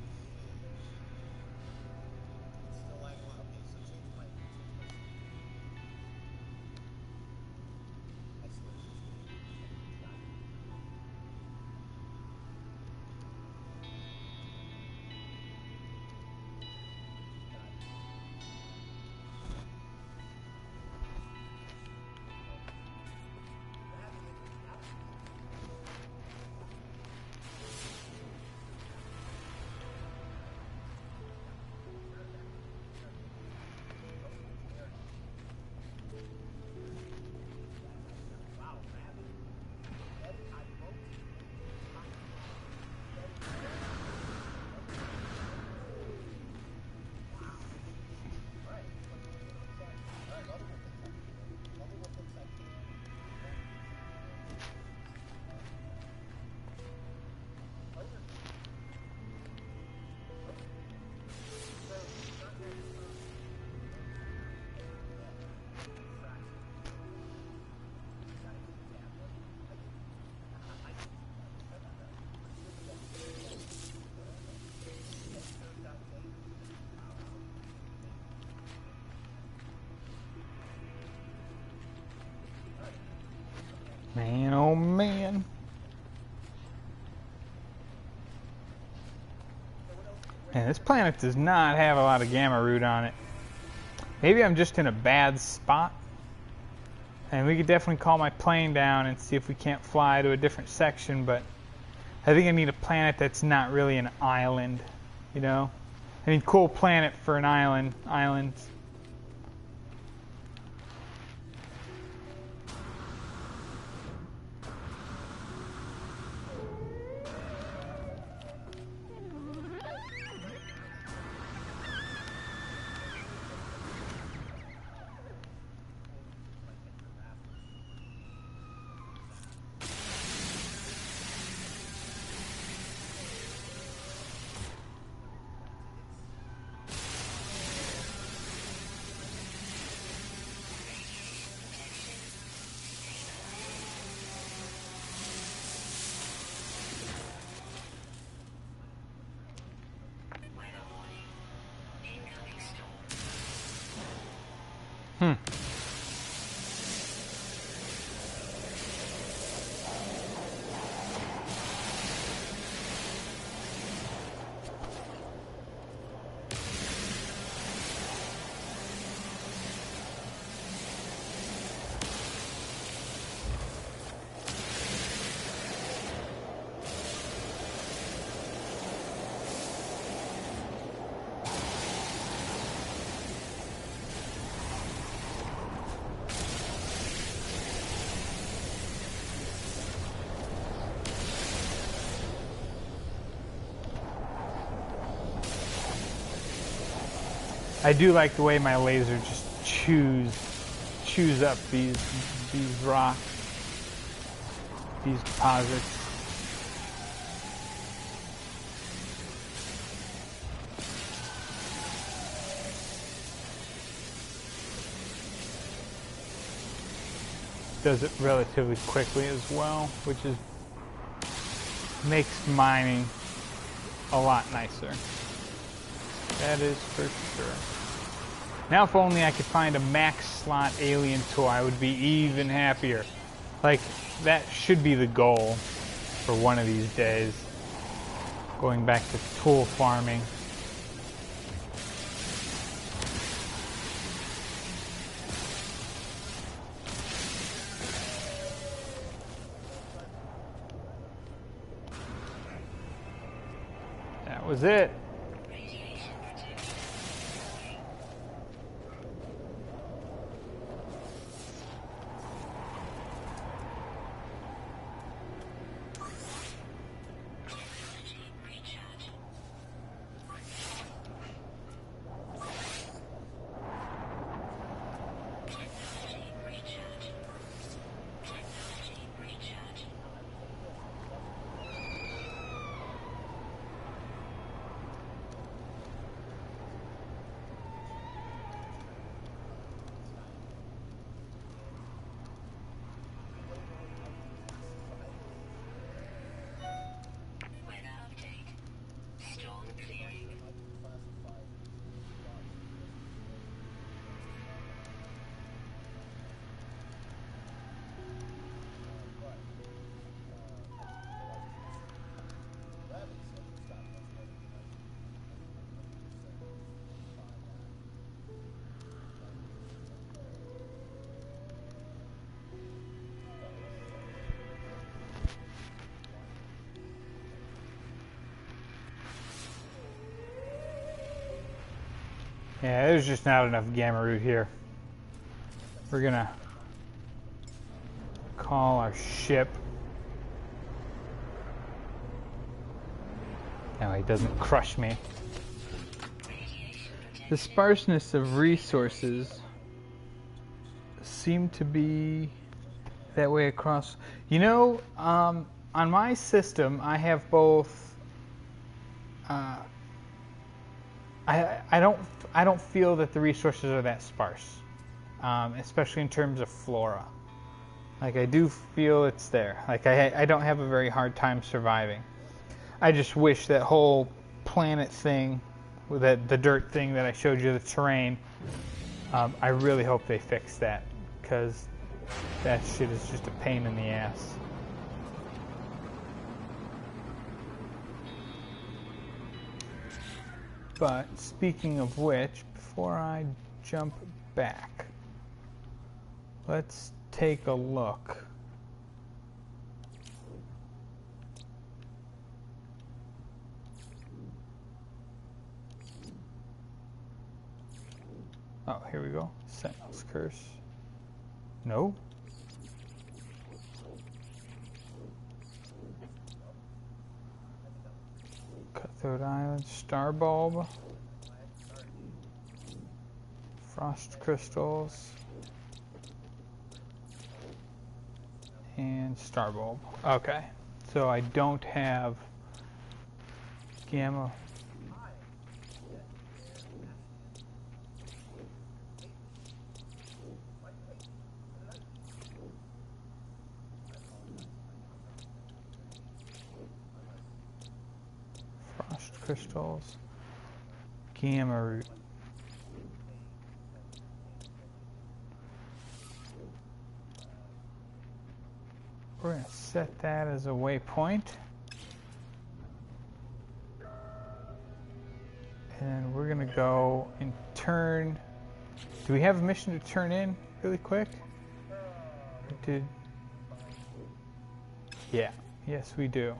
Man, oh man. Man, this planet does not have a lot of gamma root on it. Maybe I'm just in a bad spot. And we could definitely call my plane down and see if we can't fly to a different section, but I think I need a planet that's not really an island, you know? I mean, cool planet for an island. Islands. Weather warning. Incoming storm. I do like the way my laser just chews up these rocks, these deposits. Does it relatively quickly as well, which is makes mining a lot nicer. That is for sure. Now if only I could find a max slot alien tool, I would be even happier. Like, that should be the goal for one of these days. Going back to tool farming. That was it. Radiation protected. Technology recharge. Technology recharge. Technology recharge. Weather update. Storm clearing. Yeah, there's just not enough gamma root here. We're gonna call our ship. That way it doesn't crush me. Radiation protected. The sparseness of resources seem to be that way across. You know, on my system, I have both. I don't feel that the resources are that sparse, especially in terms of flora. Like, I do feel it's there. Like, I don't have a very hard time surviving. I just wish that whole planet thing, that the dirt thing that I showed you, the terrain. I really hope they fix that, because That shit is just a pain in the ass. But speaking of which, before I jump back, let's take a look. Oh, here we go. Sentinel's Curse. No. Cutthroat Island, Star Bulb, Frost Crystals, and Star Bulb. Okay, so I don't have Gamma. Frost Crystals, Gamma Root. We're going to set that as a waypoint. And we're going to go and turn. Do we have a mission to turn in really quick? Did. Yeah. Yes, we do.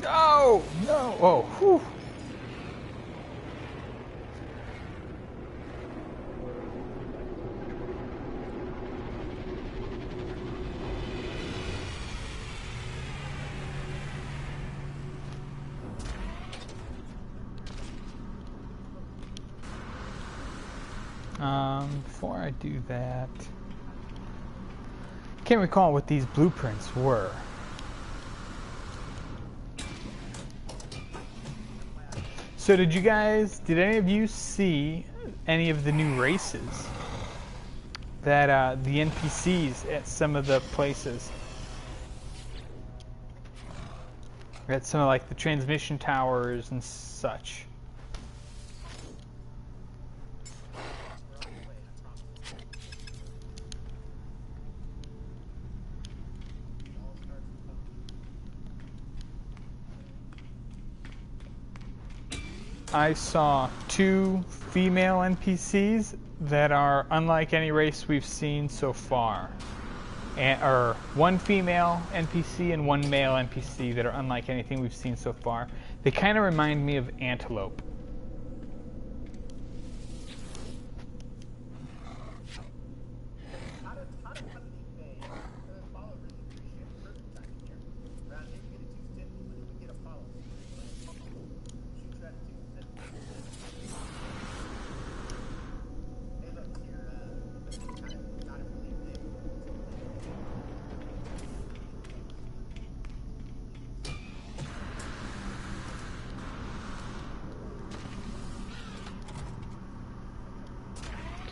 No! No! Oh, whew. Before I do that, I can't recall what these blueprints were. So did any of you see any of the new races that the NPCs at some of the places? At some of like the transmission towers and such. I saw 2 female NPCs that are unlike any race we've seen so far. Or 1 female NPC and 1 male NPC that are unlike anything we've seen so far. They kind of remind me of antelope.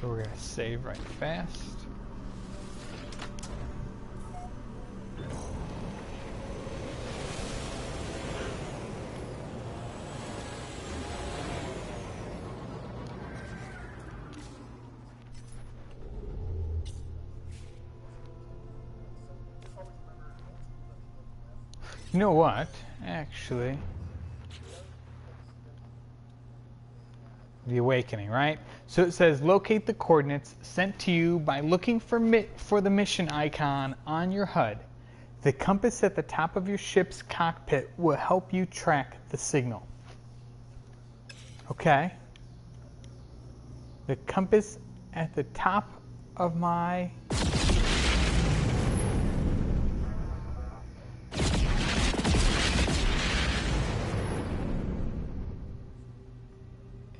So we're going to save right fast. You know what? Actually, the Awakening, right? So it says locate the coordinates sent to you by looking for the mission icon on your HUD. The compass at the top of your ship's cockpit will help you track the signal. Okay. the compass at the top of my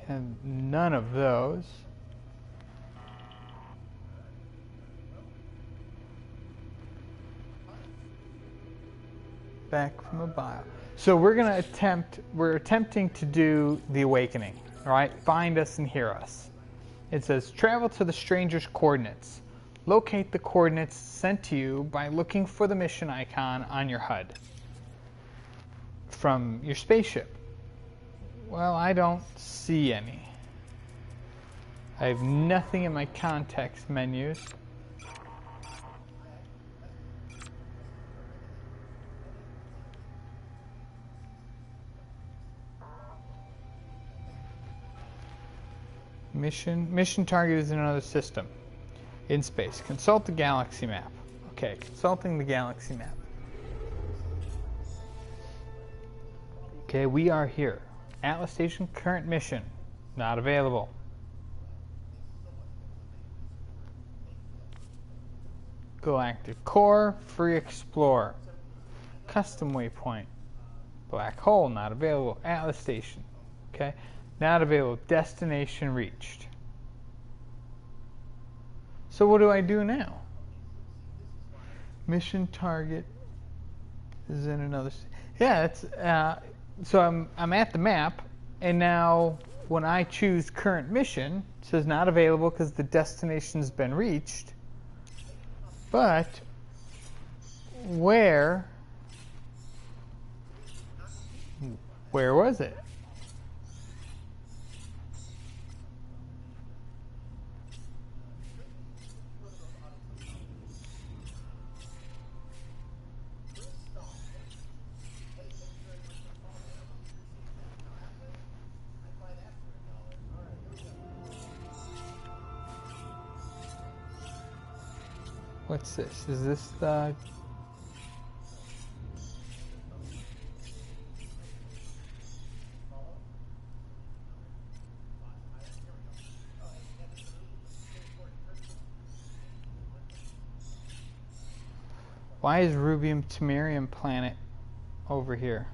and none of those. Back from a bio. So we're attempting to do the awakening. All right, find us and hear us. It says travel to the stranger's coordinates. Locate the coordinates sent to you by looking for the mission icon on your HUD from your spaceship. Well, I don't see any. I have nothing in my context menus. Mission target is in another system. In space. Consult the galaxy map. Okay, consulting the galaxy map. Okay, we are here. Atlas Station current mission. Not available. Galactic Core, free explorer. Custom waypoint. Black hole, not available. Atlas Station. Okay. Not available. Destination reached. So what do I do now? Mission target is in another. Yeah, it's so I'm at the map, and now when I choose current mission, it says not available because the destination's been reached. But where was it? What's this? Is this the... Why is Rubium Temerium planet over here?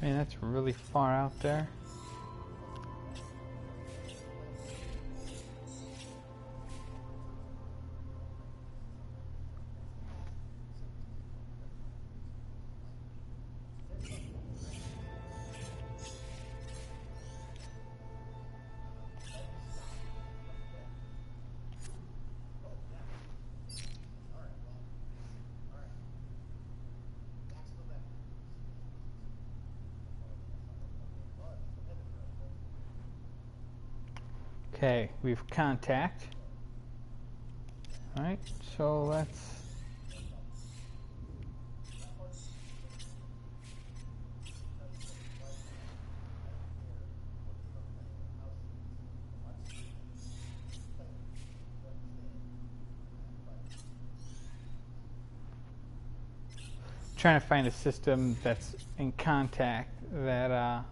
I mean, that's really far out there. Okay, we've contact. All right, so let's... trying to find a system that's in contact that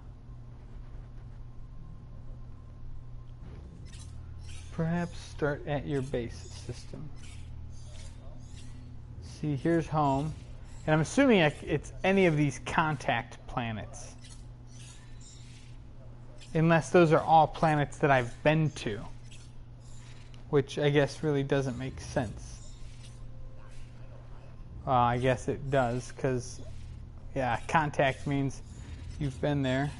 perhaps start at your base system. See, here's home, and I'm assuming it's any of these contact planets, unless those are all planets that I've been to, which I guess really doesn't make sense. I guess it does, because, yeah, contact means you've been there.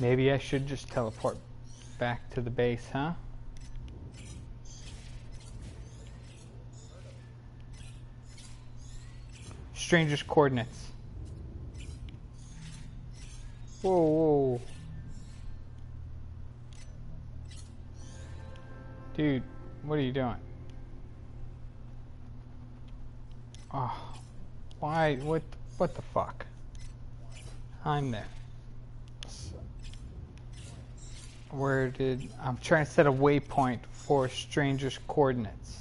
Maybe I should just teleport back to the base, huh? Stranger's coordinates. Whoa, whoa. Dude, what are you doing? Oh, why? What the fuck? I'm there. I'm trying to set a waypoint for Stranger's coordinates.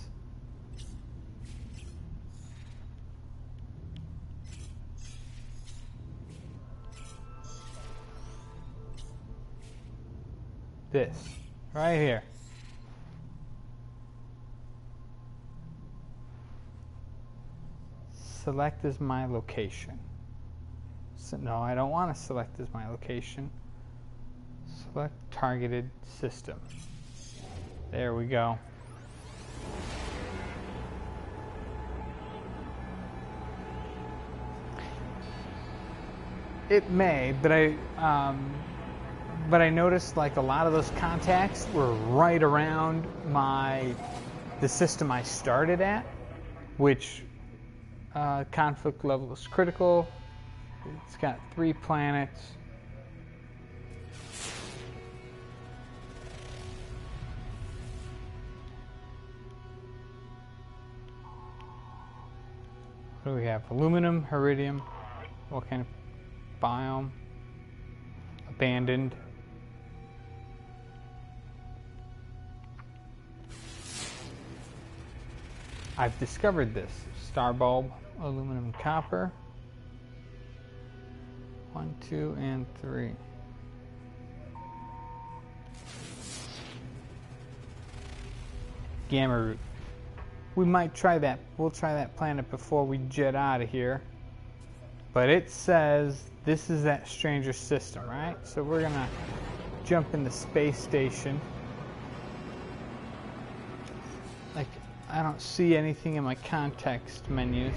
This, right here. Select as my location. So, no, I don't want to select as my location. Select targeted system. There we go. It may, but I noticed like a lot of those contacts were right around the system I started at, which conflict level is critical. It's got 3 planets. What do we have? Aluminum, iridium. What kind of biome? Abandoned. I've discovered this. Star bulb, aluminum, copper. 1, 2, and 3. Gamma root. We might try that. We'll try that planet before we jet out of here. But it says this is that stranger system, right? So we're gonna jump in the space station. Like, I don't see anything in my context menus.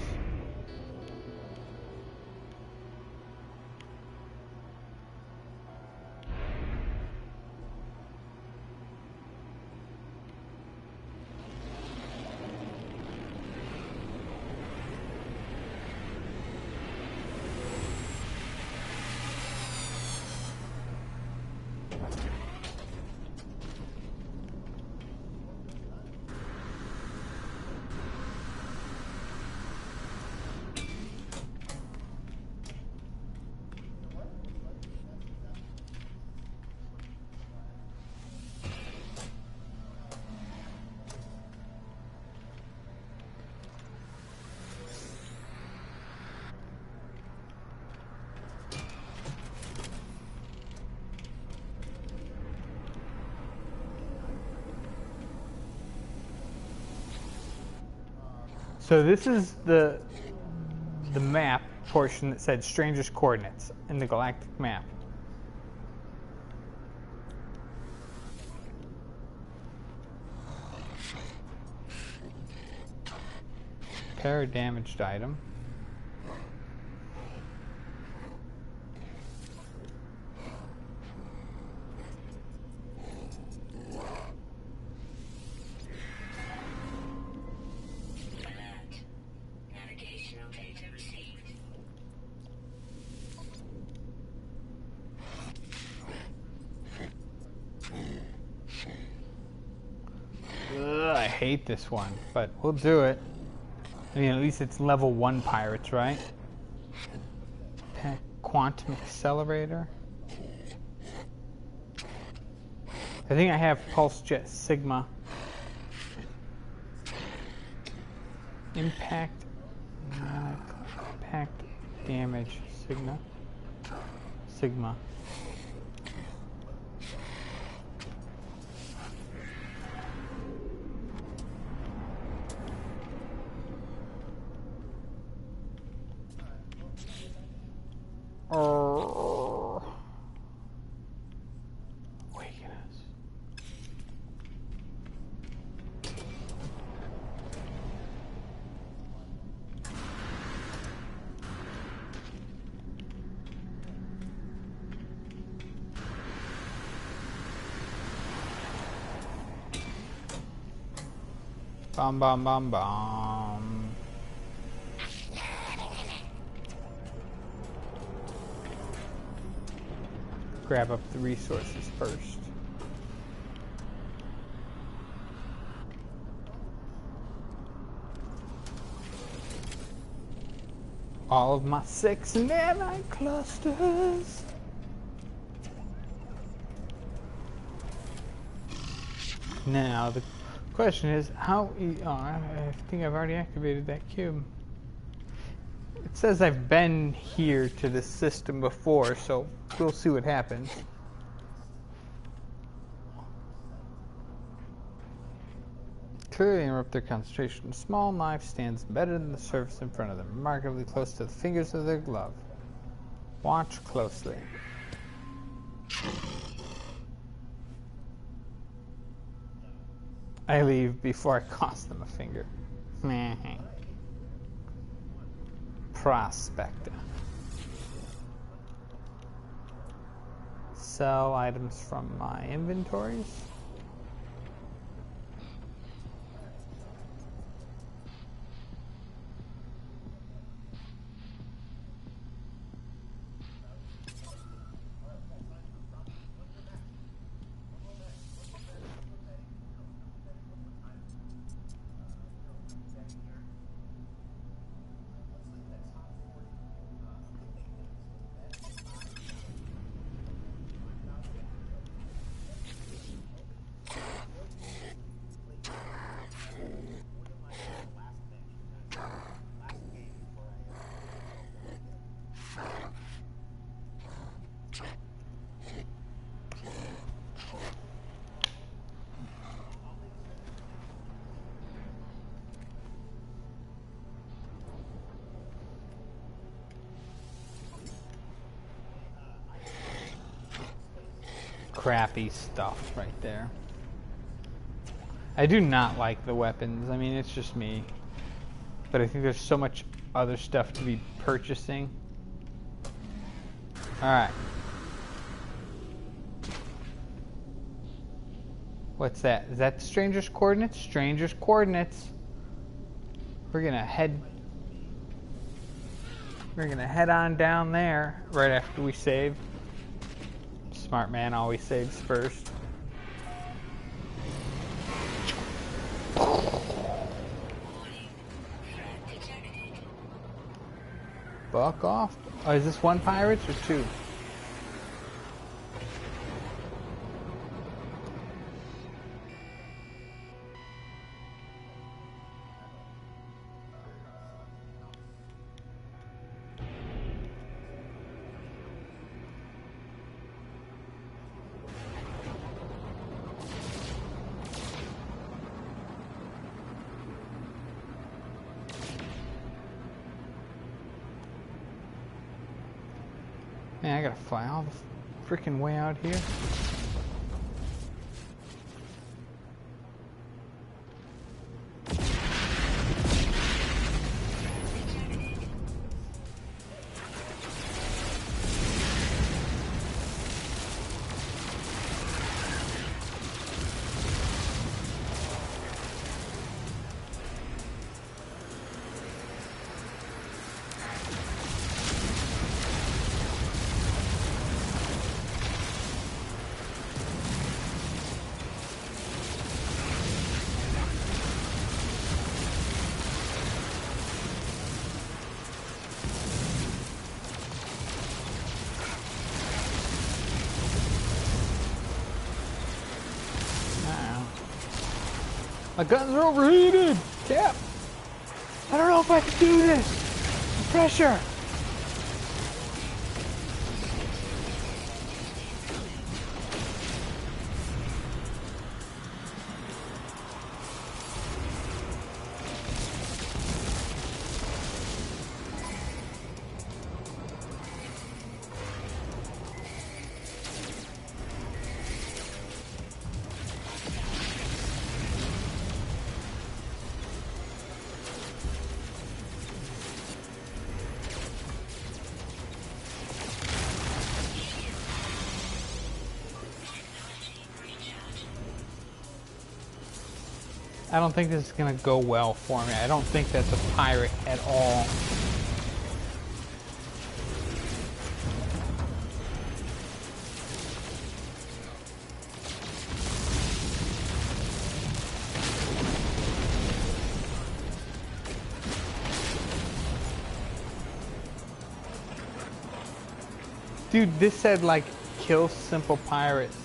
So this is the map portion that said Stranger's coordinates in the galactic map. Repair a damaged item. I hate this one, but we'll do it. I mean, at least it's level 1 pirates, right? Quantum accelerator. I think I have pulse jet sigma. Impact damage sigma. Bum bum bum bum. Grab up the resources first. All of my 6 nanite clusters. Now the question is, how? I think I've already activated that cube. It says I've been here to this system before, so we'll see what happens. Clearly interrupt their concentration. A small knife stands embedded in the surface in front of them, remarkably close to the fingers of their glove. Watch closely. I leave before I cost them a finger. Prospector. Sell items from my inventories. Crappy stuff right there. I do not like the weapons. I mean, it's just me. But I think there's so much other stuff to be purchasing. Alright. What's that? Is that Stranger's Coordinates? Stranger's Coordinates. We're gonna head on down there right after we save. Smart man always saves first. Buck off. Oh, is this one pirates or two? Man, I gotta fly all the freaking way out here. My guns are overheated! Cap! I don't know if I can do this! Pressure! I don't think this is gonna go well for me. I don't think that's a pirate at all. Dude, this said like kill simple pirates.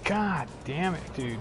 God damn it, dude.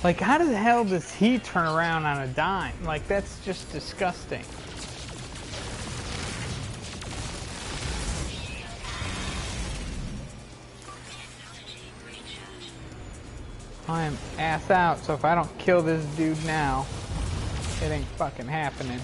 Like, how the hell does he turn around on a dime? Like, that's just disgusting. I am ass out, so if I don't kill this dude now, it ain't fucking happening.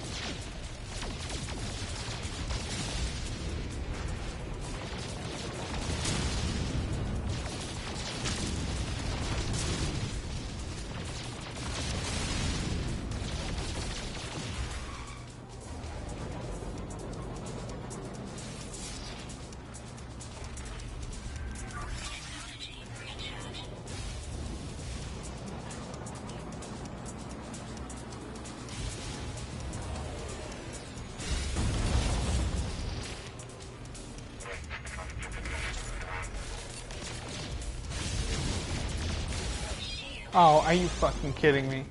Oh, are you fucking kidding me?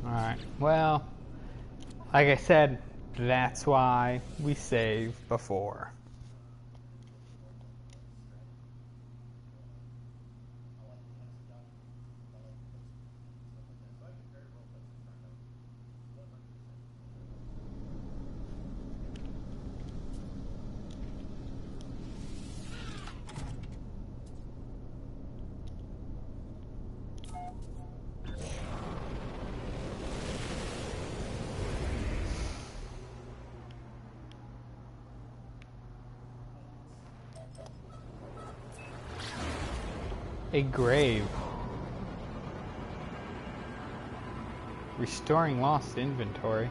Alright, well, like I said, that's why we save before. A grave. Restoring lost inventory.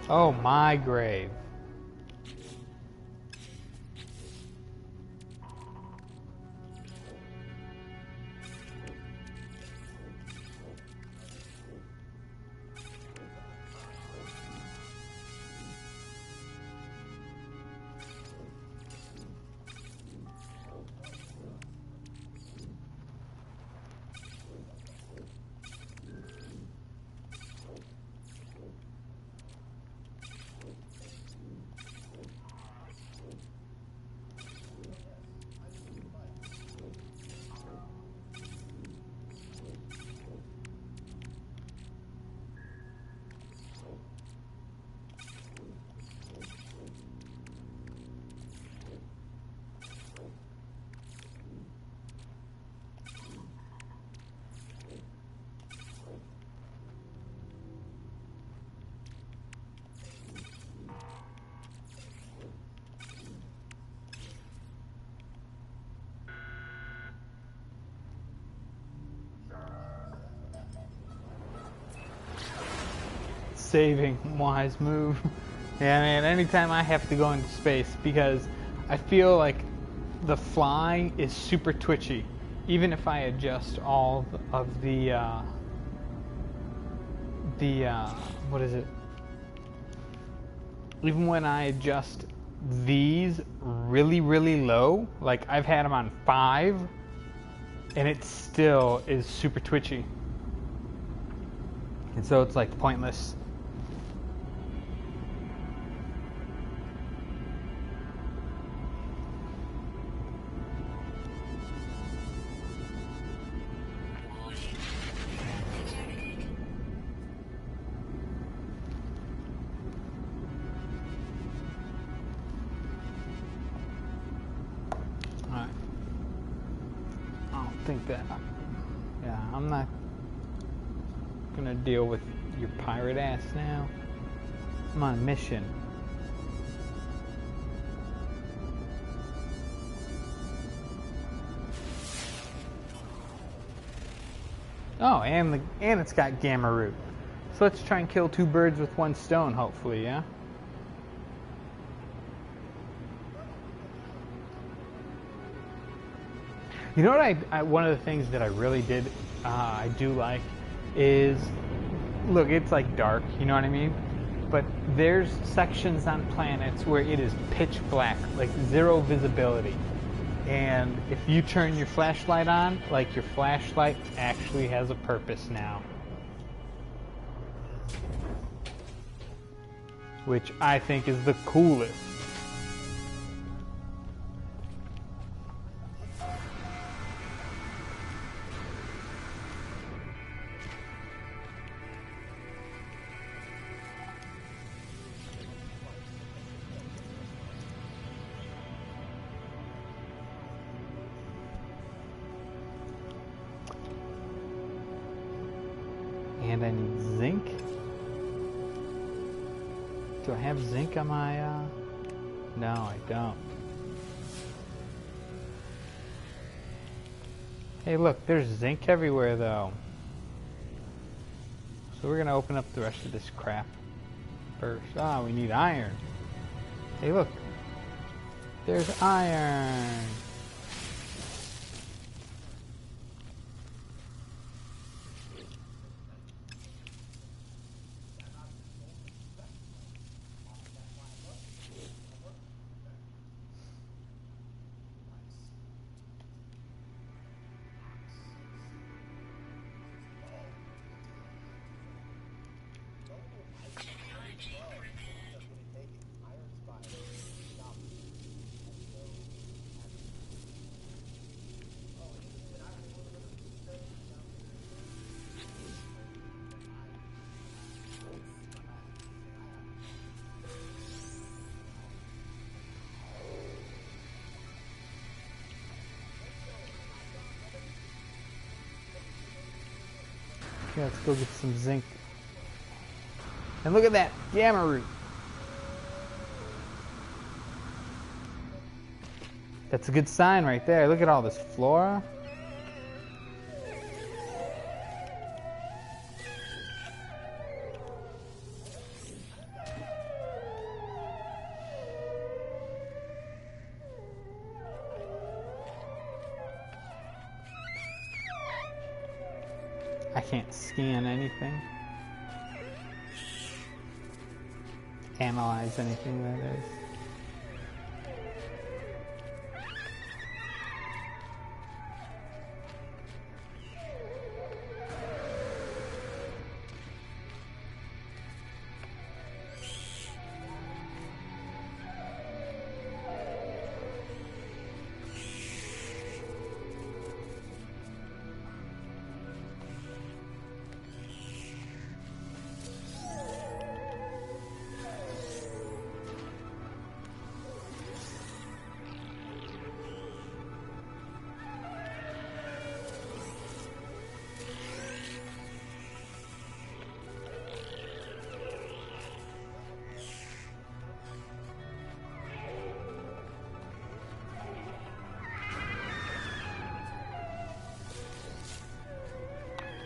Oh, my grave. saving wise move. Yeah, man, anytime I have to go into space, because I feel like the flying is super twitchy. Even if I adjust all of the what is it? Even when I adjust these really, really low, like I've had them on 5, and it still is super twitchy. And so it's like pointless. Alright. I don't think that. Yeah, I'm not gonna deal with your pirate ass now. I'm on a mission. Oh, and it's got gamma root. So let's try and kill 2 birds with 1 stone, hopefully, yeah? You know what I one of the things that I really did, I do like, is, look, it's like dark, you know what I mean? But there's sections on planets where it is pitch black, like 0 visibility. And if you turn your flashlight on, like your flashlight actually has a purpose now. Which I think is the coolest. And I need zinc. Do I have zinc on my, No, I don't. Hey, look, there's zinc everywhere, though. So we're gonna open up the rest of this crap first. Ah, we need iron. Hey, look. There's iron. Okay, let's go get some zinc. And look at that gamma root. That's a good sign right there. Look at all this flora. I can't scan anything. Analyze anything, that is.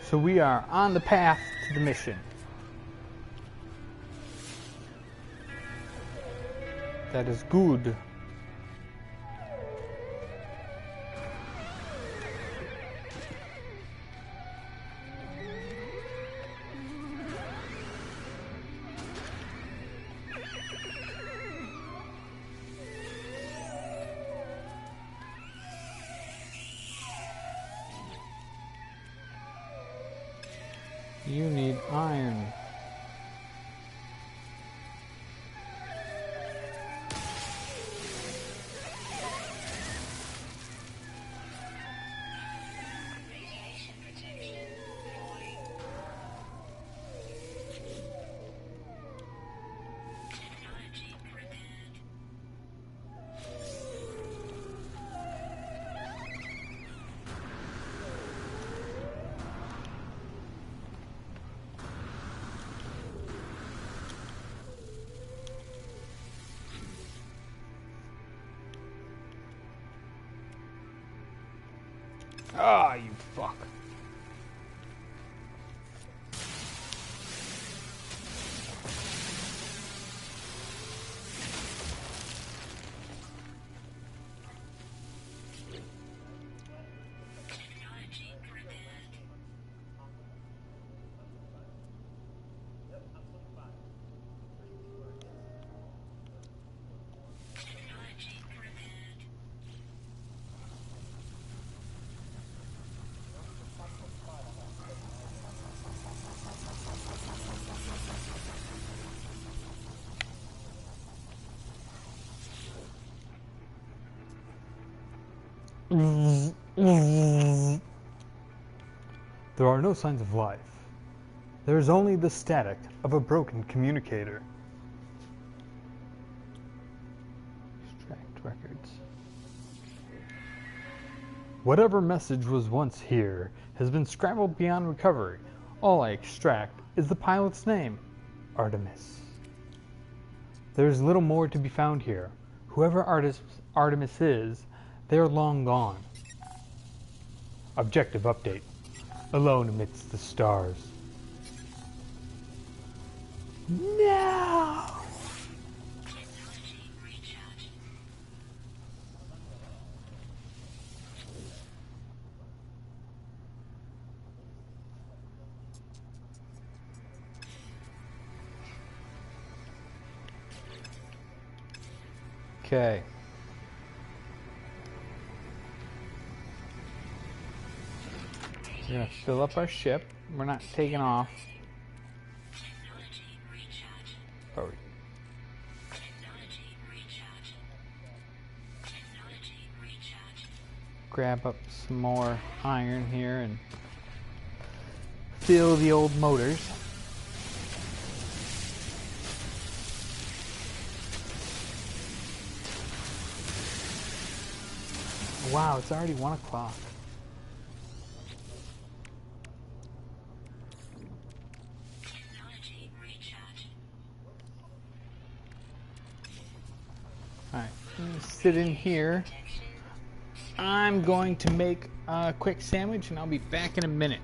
So we are on the path to the mission. That is good. You need iron. Radiation protection falling. Technology prepared. Ah, you fuck. Technology prepared. Technology prepared. There are no signs of life. There is only the static of a broken communicator. Extract records. Whatever message was once here has been scrambled beyond recovery. All I extract is the pilot's name, Artemis. There is little more to be found here. Whoever Artemis is, they are long gone. Objective update. Alone amidst the stars. No! Technology recharge. Okay. We're gonna fill up our ship. We're not taking off. Technology recharge. Are we? Technology recharge. Technology recharge. Grab up some more iron here and fill the old motors. Wow, it's already 1 o'clock. Technology recharge. Alright, sit in here. Protection. I'm going to make a quick sandwich and I'll be back in a minute.